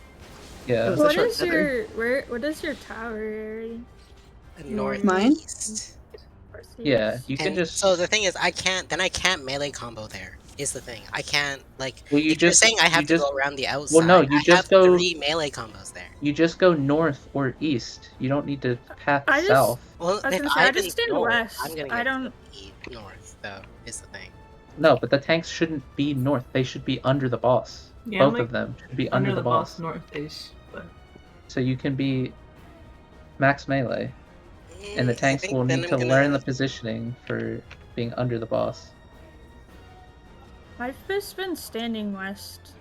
Yeah. It was a What short is tether. what is your tower area? Northeast. Yeah, you can And just. so the thing is, I can't melee combo there. Is the thing. I can't like. Well, you if you're just- saying I have you to just- go around the outside, Well, no, you I just have go- 3 melee combos there. You just go north or east. You don't need to path I just- south. Well, I was if gonna say, I I'm just did north, west. I'm gonna I get don't- north though. Is the thing. No, but the tanks shouldn't be north. They should be under the boss. Yeah, Both like, of them should be under under the the boss. north-ish, but So you can be max melee, and the I tanks think will then need I'm to gonna- learn the positioning for being under the boss. I've just been standing west,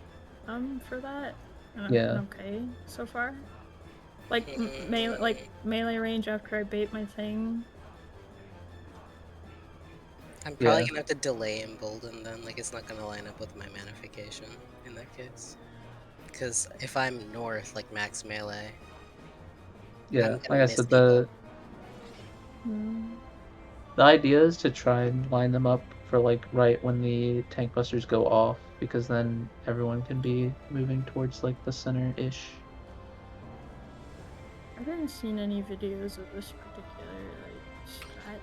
for that. And I've Yeah. been okay so far. Like melee range after I bait my thing. I'm probably Yeah. gonna have to delay Embolden then. Like it's not gonna line up with my manification in that case. Because if I'm north, like max melee, Yeah, I'm like gonna I miss said, people. the idea is to try and line them up for like right when the tank busters go off, because then everyone can be moving towards like the center-ish. I haven't seen any videos of this particular strat.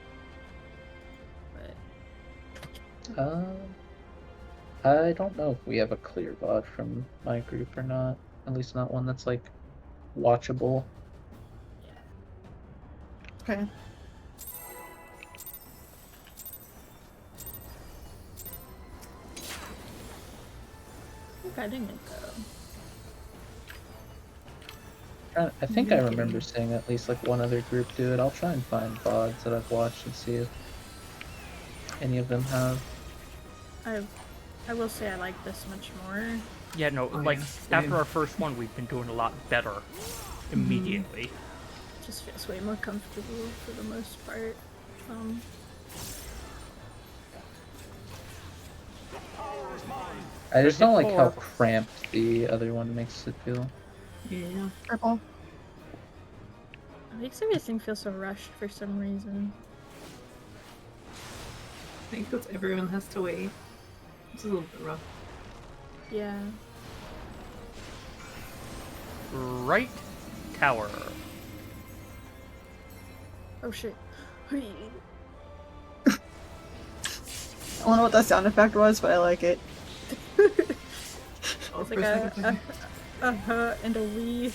But I don't know if we have a clear VOD from my group or not. At least not one that's like watchable. Okay. I'm getting it though. I think I remember seeing at least like one other group do it. I'll try and find VODs that I've watched and see if any of them have. I will say I like this much more. Yeah, no, Oh, like yeah, after same. our first one, we've been doing a lot better immediately. Just feels way more comfortable for the most part. I just don't like how Or- cramped the other one makes it feel. yeah. Purple. It makes everything feel so rushed for some reason. I think because everyone has to wait. It's a little bit rough. Yeah. Right tower. Oh shit. I don't know what that sound effect was, but I like it. Oh, It's for like a second. a and a wee.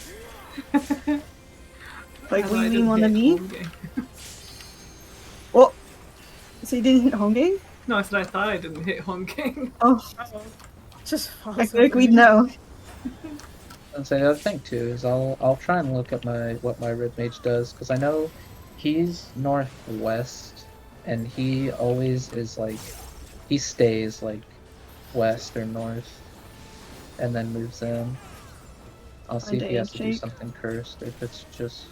Like, How we I mean didn't one of hit me? home game. Oh! So you didn't hit home game? No, I said I thought I didn't hit home game. Oh, Just falls I feel like over. we'd know. And so the other thing too is I'll try and look at what my red mage does, because I know he's northwest and he always is like he stays like west or north and then moves in. I'll see if he has to do Jake. something cursed or if it's just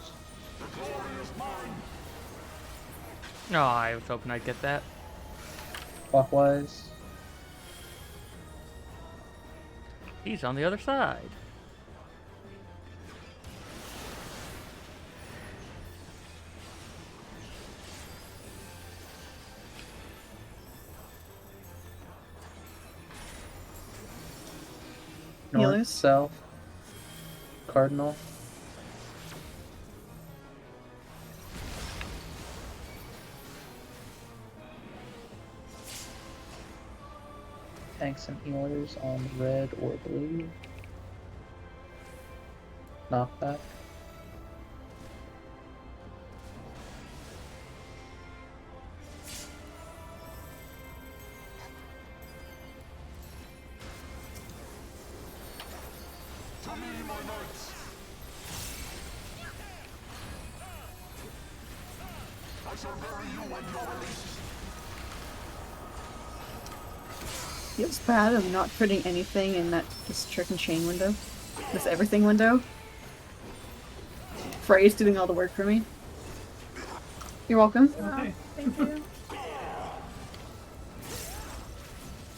Oh, I was hoping I'd get that. clockwise. He's on the other side. North, Healers? south, cardinal. Tanks and healers on red or blue. Knockback. To me, my knights. I shall bury you when you're released. Feels bad of not putting anything in this trick and chain window. This everything window. Frey's doing all the work for me. You're welcome. Okay. Thank you.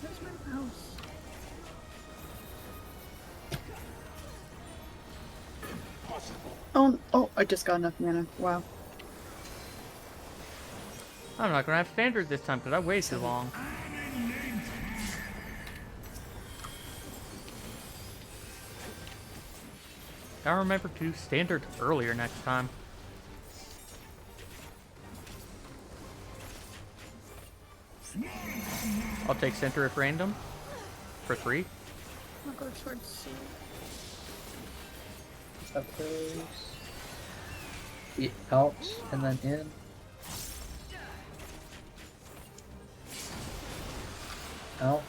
Where's my mouse? Oh, I just got enough mana. Wow. I'm not gonna have standard this time because I waited too long. I'll remember to do standard earlier next time. I'll take center if random. For 3. I'll go towards C. Up those. Out and then in. Out.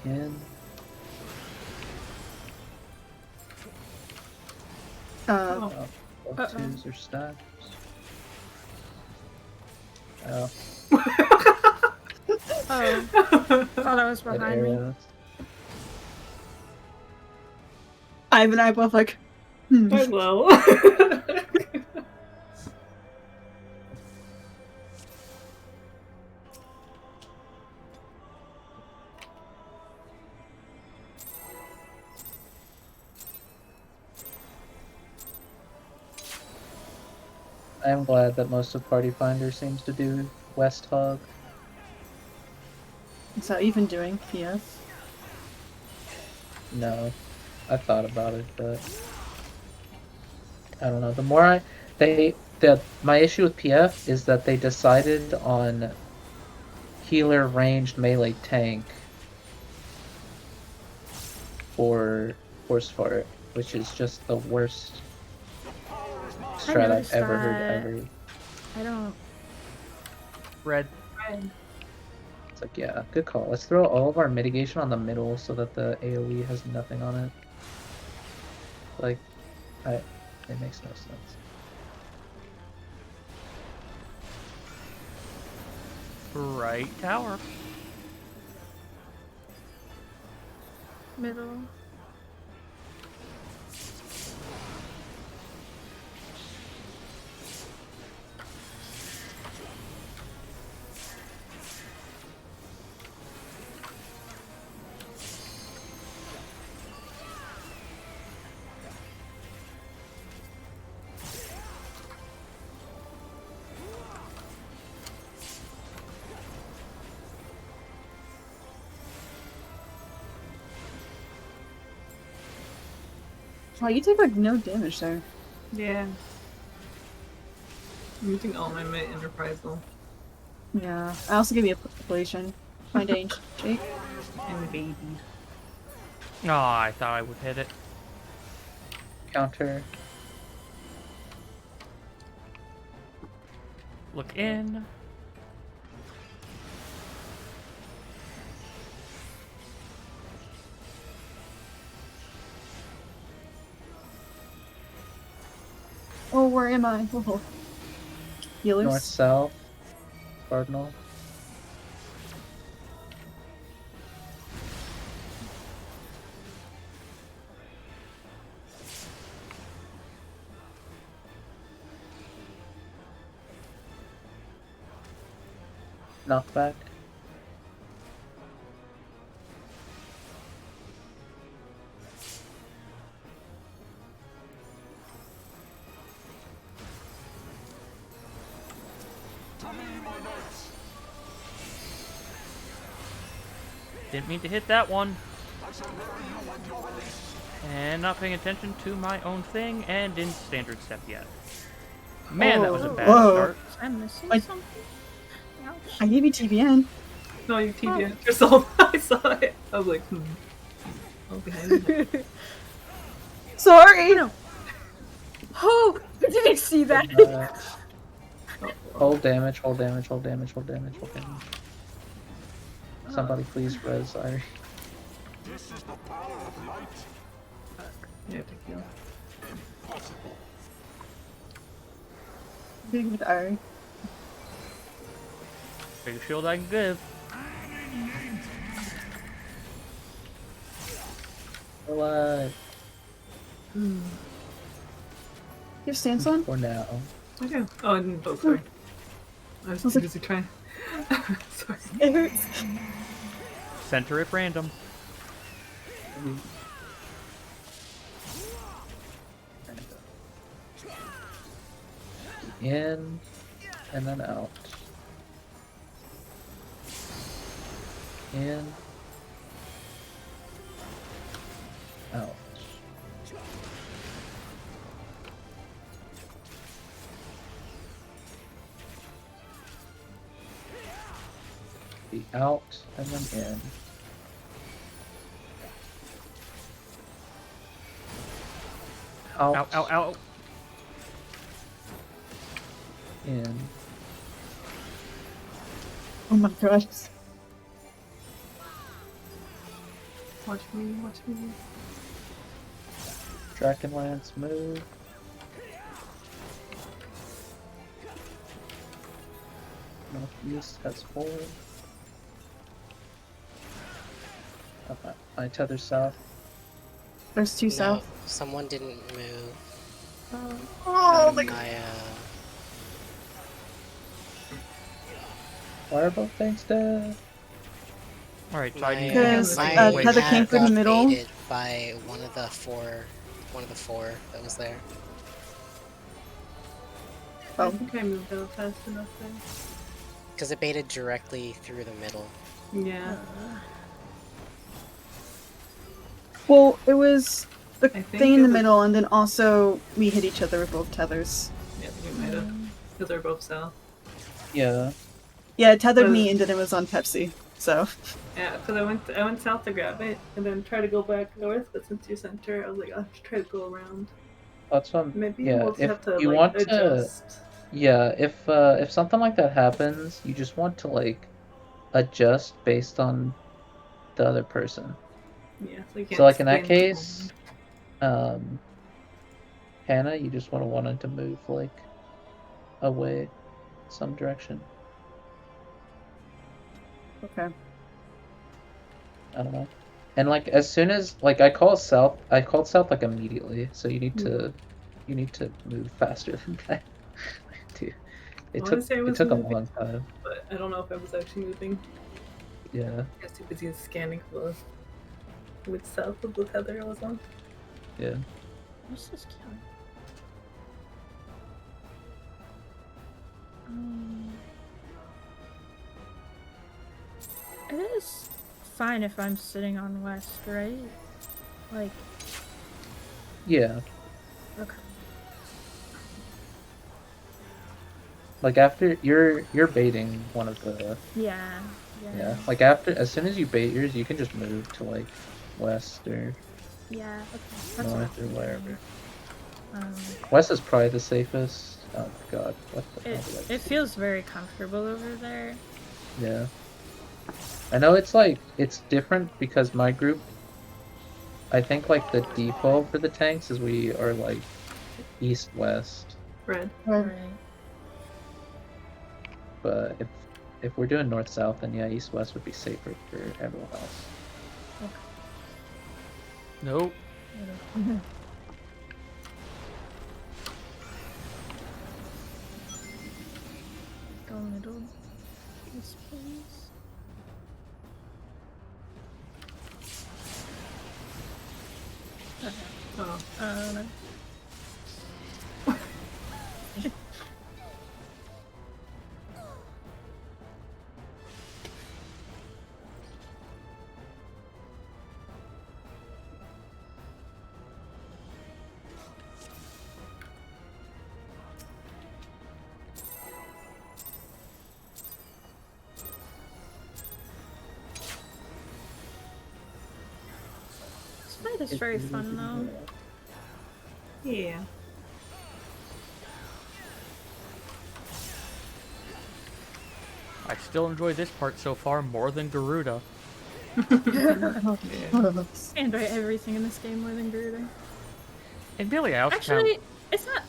In. Oh. Both twos are stacks. Oh, Oh, thought I was red behind me. arrows. Ivan and I both like, Hello. I am glad that most of Party Finder seems to do West Hug. Is that even doing PS? No, I thought about it, but I don't know. The more my issue with PF is that they decided on healer ranged melee tank for Horse Fart, which is just the worst strat I've noticed ever heard that. ever. I don't. Red. It's like, yeah, good call. Let's throw all of our mitigation on the middle so that the AoE has nothing on it. Like, it makes no sense. Right tower. Middle. Wow, you take like no damage there. Yeah. I'm using all my mid enterprisal. Yeah. I also give you a population. Find ancient shape. And baby. Oh, I thought I would hit it. Counter. Look in. Oh, where am I? Oh. Healers? North, south. Cardinal. Knockback. Didn't mean to hit that one. And not paying attention to my own thing, and in standard step yet. Man, that was a bad Whoa. start. I'm missing I- something. Ouch. I gave you TBN. No, you TBN yourself. I saw it. I was like, Oh, behind me. Sorry! No. Oh, I didn't see that. Hold damage, hold damage, hold damage, hold damage, hold damage. Somebody please res Ari. This is the power of light. Yeah, thank you. Big Ari. Biggest shield I can give. Alive. You have stance on? For now. I do. Oh, I didn't vote, sorry. I was too busy trying. Sorry. It hurts. Center at random. In and then out. In. Out. Be out and then in. Out. Ow, ow, ow. In. Oh my gosh. Watch me, watch me. Dragonlance move. Northeast has 4. Okay. I tether south. There's 2 No, south. someone didn't move. Oh my god. I, Why are both things dead? Alright, so my, I need Because, to Heather came ad through the got middle. baited by one of the four that was there. I Oh. think I moved out fast enough there. Because it baited directly through the middle. Yeah. Well, it was the I think thing in it the was- middle, and then also we hit each other with both tethers. Yeah, you might have. Because they're both south. Yeah. Yeah, it tethered Well- me, and then it was on Pepsi. So Yeah, because I went south to grab it and then try to go back north, but since you're center, I was like, I'll just try to go around. That's what. Maybe Yeah. we'll just If have to you like want adjust. to, yeah. If something like that happens, you just want to like adjust based on the other person. Yeah, so you can't So like in that stand case, Hannah, you just wanted to move like away some direction. okay. I don't know. And like as soon as like I called south like immediately. So you need to move faster than that. Dude, I it wanna took say I was a moving. long time. but I don't know if I was actually moving. Yeah, I was too busy scanning for which south of the tether I was on. yeah. What's this killing? It is fine if I'm sitting on west, right? Like, Yeah. okay. Like after you're baiting one of the Yeah. yeah. Like after as soon as you bait yours, you can just move to like west or Yeah. Okay. That's what north or I'm wherever. thinking. West is probably the safest. Oh my god, what the hell did I It see? feels very comfortable over there. Yeah. I know it's like it's different because my group I think like the default for the tanks is we are like east west. Red. Right. But if we're doing north south then yeah, east west would be safer for everyone else. Nope. Go middle. Yes, please. Oh. No. This fight is very fun though. Yeah. I still enjoy this part so far more than Garuda. I enjoy everything in this game more than Garuda. And Billy, I also Actually, it's not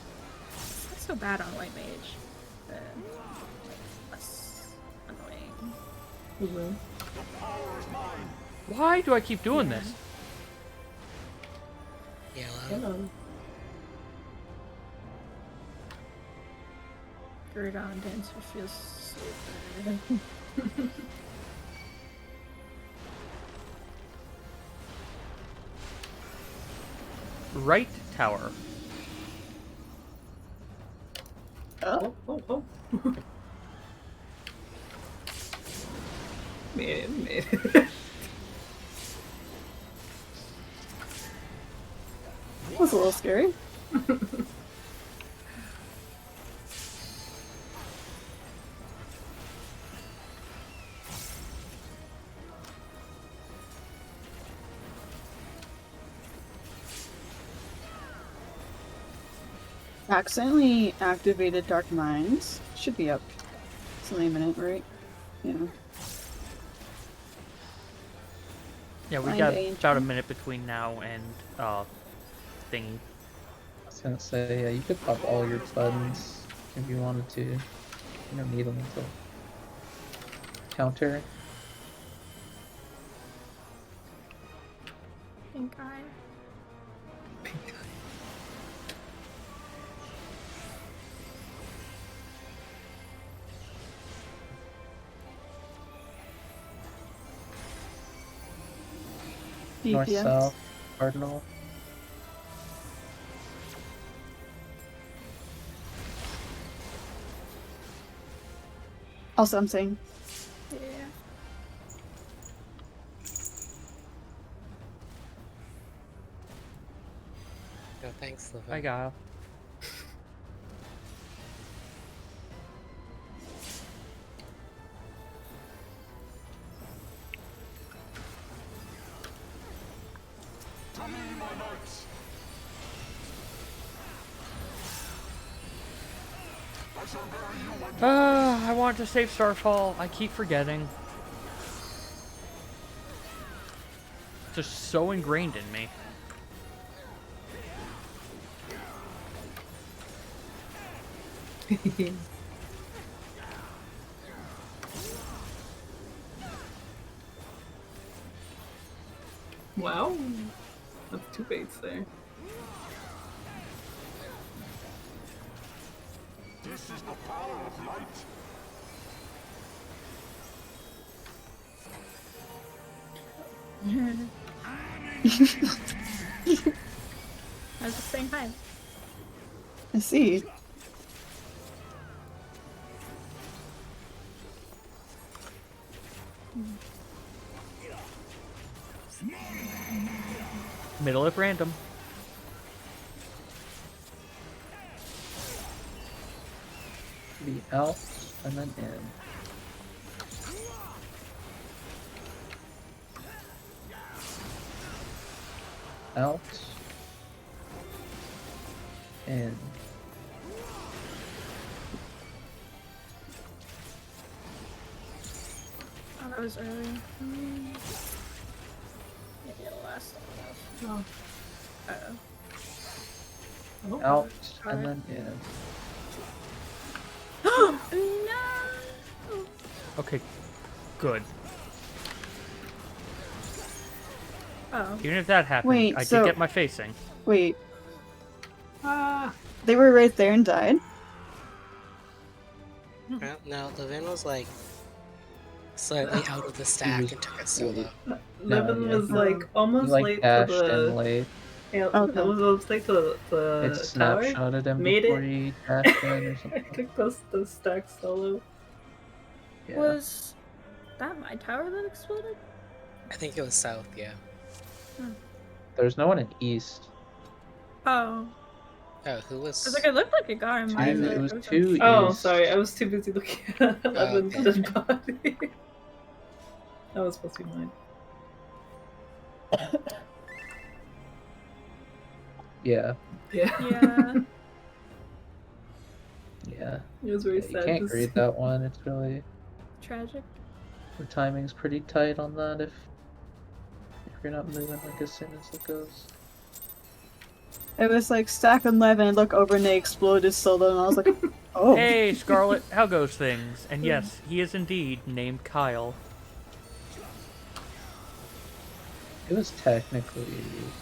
so bad on White Mage. Less annoying. Why do I keep doing this? Yellow. Garuda on Dancer feels so good. Right tower. Oh. Man. That was a little scary. Accidentally activated Dark Minds. Should be up. It's only a minute, right? Yeah. Yeah, we Find got ancient. about a minute between now and thingy. I was gonna say yeah, you could pop all your buttons if you wanted to. You don't need them until counter. Pink eye. North DPS. south, cardinal. Also, I'm saying. Yeah. No thanks, Liv. I got. To me, my knights. I shall bury you when I want to save Starfall. I keep forgetting. It's just so ingrained in me. Wow. That's 2 baits there. this is the power of light. I was just saying hi. I see. Middle at random. to be out and then in. Out. In. Oh, that was early. Maybe it'll last long enough. Uh-oh. Out and Alright. then in. No! Okay, good. Oh. Even if that happened, Wait, I so- did get my facing. Wait. They were right there and died? Well, no, Levin was like slightly out of the stack and took it solo. Levin yeah, was he- like almost He like late to dashed in the. late. Yeah, Okay. almost late to the It tower. snapshotted him Made before it. he dashed in or I something. took the stack solo. Yeah. Was that my tower that exploded? I think it was south, yeah. There's no one in east. Oh. Oh, who I was was? like, it looked like a guy in mine. It but was I was two Oh, east. sorry, I was too busy looking at Levin's okay. dead body. That was supposed to be mine. Yeah. Yeah. Yeah. Yeah. It was very You sad. can't to read see. that one. It's really Tragic. the timing's pretty tight on that if you're not moving like as soon as it goes. It was like stack 11 and look over and they exploded solo and I was like, oh. Hey, Scarlet, how goes things? And yes, he is indeed named Kyel. It was technically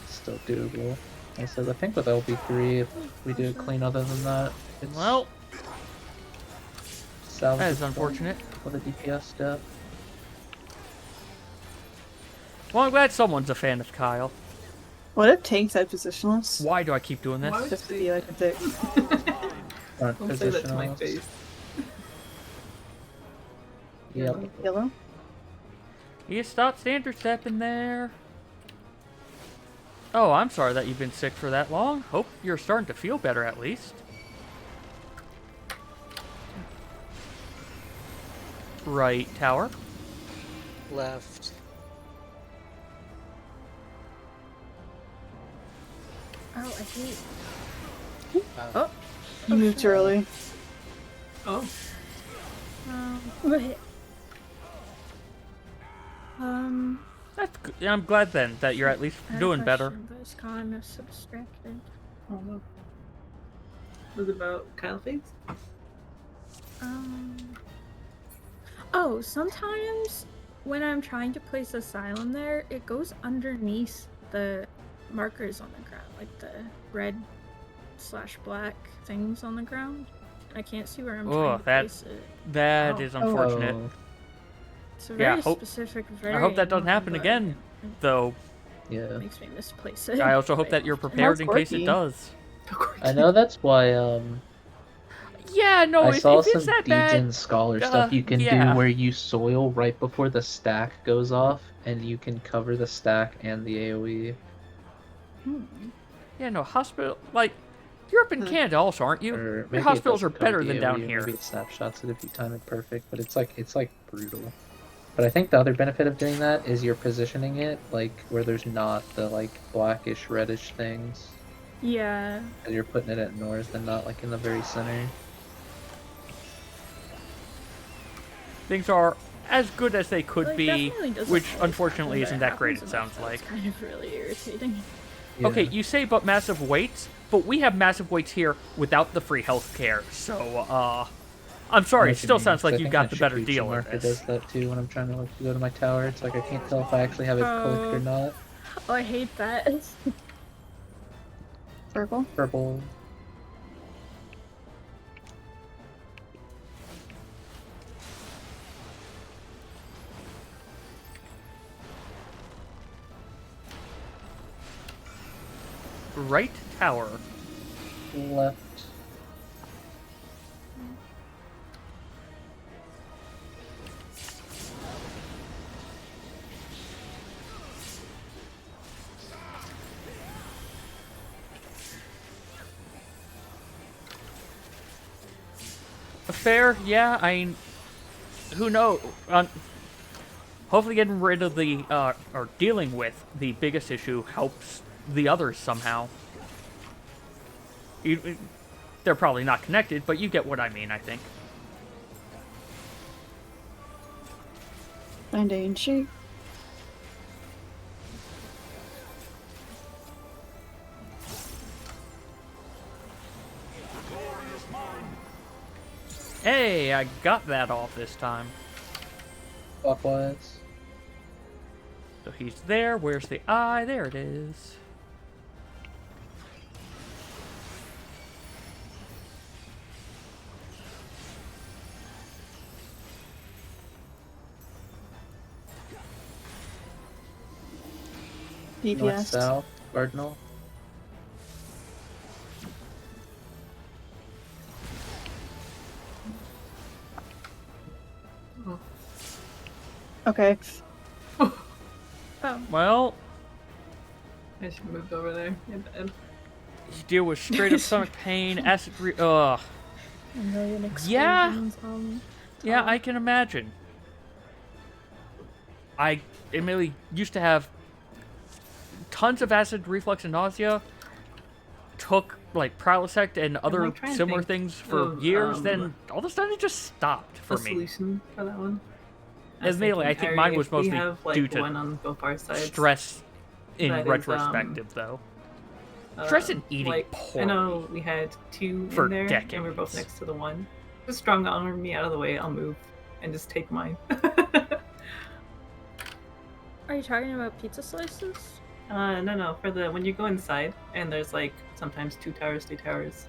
still doable. I said I think with LB3 if we do it clean other than that, it's Well, salvageable that is unfortunate. with a DPS step. Well, I'm glad someone's a fan of Kyle. What if tanks had positionals? Why do I keep doing this? Why? Just to be like a dick. Front Don't say that to my positionals. face. Yep. Yellow? You stop standard stepping there. Oh, I'm sorry that you've been sick for that long. Hope you're starting to feel better at least. Right tower. Left. Oh, I hate. Oh. You moved too early. Oh. Wait. That's good. Yeah, I'm glad then that you're at least I had a doing better. question, but it's kind of subtracted. Oh no. Was it about Kyle face? Oh, sometimes when I'm trying to place Asylum there, it goes underneath the markers on the ground, like the red/black things on the ground. I can't see where I'm trying to place it. That Oh. is unfortunate. Oh, It's a Yeah, very hope- specific I variant. hope that doesn't happen but again, though. yeah. It makes me misplace it. I also hope that you're prepared in case it quirky. does. I know that's why Yeah, no, I if, saw if it's some that Degen bad, Scholar stuff you can yeah. do where you soil right before the stack goes off and you can cover the stack and the AoE. yeah, no, hospital, like, you're up in Canada also, aren't you? Or Your maybe it hospitals are doesn't cover better the than down AoE, here. Maybe it snapshots it if you time it perfect, but it's like brutal. But I think the other benefit of doing that is you're positioning it like where there's not the like blackish reddish things. Yeah. And you're putting it at north and not like in the very center. Things are as good as they could Like, be, definitely doesn't which always unfortunately happen, isn't but that great, it happens sounds enough that like. It's kind of really irritating. Yeah. Okay, you say about massive weights, but we have massive weights here without the free healthcare, so, I'm sorry, it still sounds like you got the better deal with Marker this. does that too when I'm trying to like go to my tower. It's like I can't tell if I actually have it clicked or not. Oh, I hate that. Purple? Purple. Right tower. Left. Fair, yeah. Who knows? Hopefully, getting rid of the or dealing with the biggest issue helps the others somehow. They're probably not connected, but you get what I mean. I think. Find A and shape. Hey, I got that off this time. Clockwise. So he's there. Where's the eye? There it is. DPS. North, south, cardinal. Okay. Oh, Well, I should move over there. My bad. you deal with straight up stomach pain, acid ugh. a million Yeah. explosions. Yeah, I can imagine. I admittedly used to have tons of acid reflux and nausea. Took like Prilosec and other like, trying to similar think things for of, years. Then all of a sudden it just stopped for The me. solution for that one. Admittedly, I think mine was mostly we have, like, due to one on both our sides. stress in that is, retrospective, though. Stress and eating like, poorly. I know we had two For in there, and we're both decades. next to the one. Just strong arm me out of the way. I'll move and just take mine. Are you talking about pizza slices? No. For the when you go inside, and there's like sometimes 2 towers, 3 towers.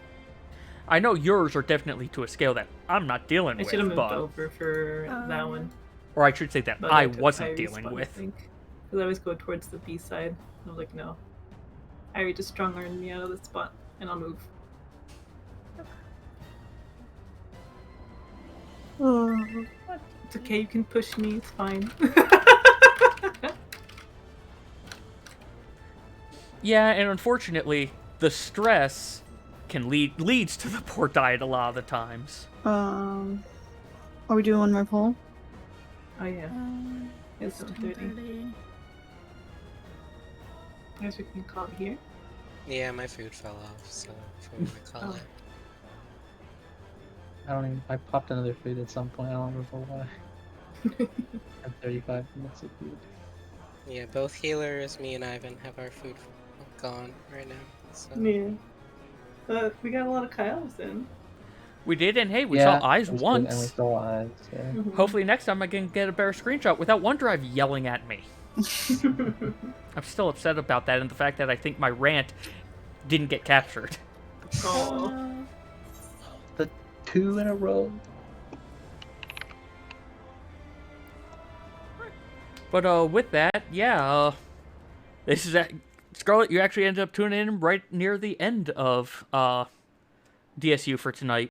I know yours are definitely to a scale that I'm not dealing I with, should have moved but over for that one. or I should say that But I took wasn't Iry's dealing spot, with. I think. Because I always go towards the B side. I was like, no. Iry just strong armed me out of the spot, and I'll move. Oh. It's okay, you can push me, it's fine. Yeah, and unfortunately, the stress can leads to the poor diet a lot of the times. Are we doing one more poll? Oh yeah, it's 7:30. 10:30. I guess we can call it here. Yeah, my food fell off, so if we want to call it. I popped another food at some point. I don't remember why. I'm 35 minutes of food. Yeah, both healers, me and Ivan, have our food gone right now. So. Yeah. But we got a lot of Kyles in. We did, and hey, we Yeah, saw eyes that's good, once. and we saw eyes. Yeah. Mm-hmm. Hopefully next time I can get a better screenshot without OneDrive yelling at me. I'm still upset about that and the fact that I think my rant didn't get captured. Oh. The 2 in a row. But with that, yeah, this is Scarlet. You actually ended up tuning in right near the end of DSU for tonight.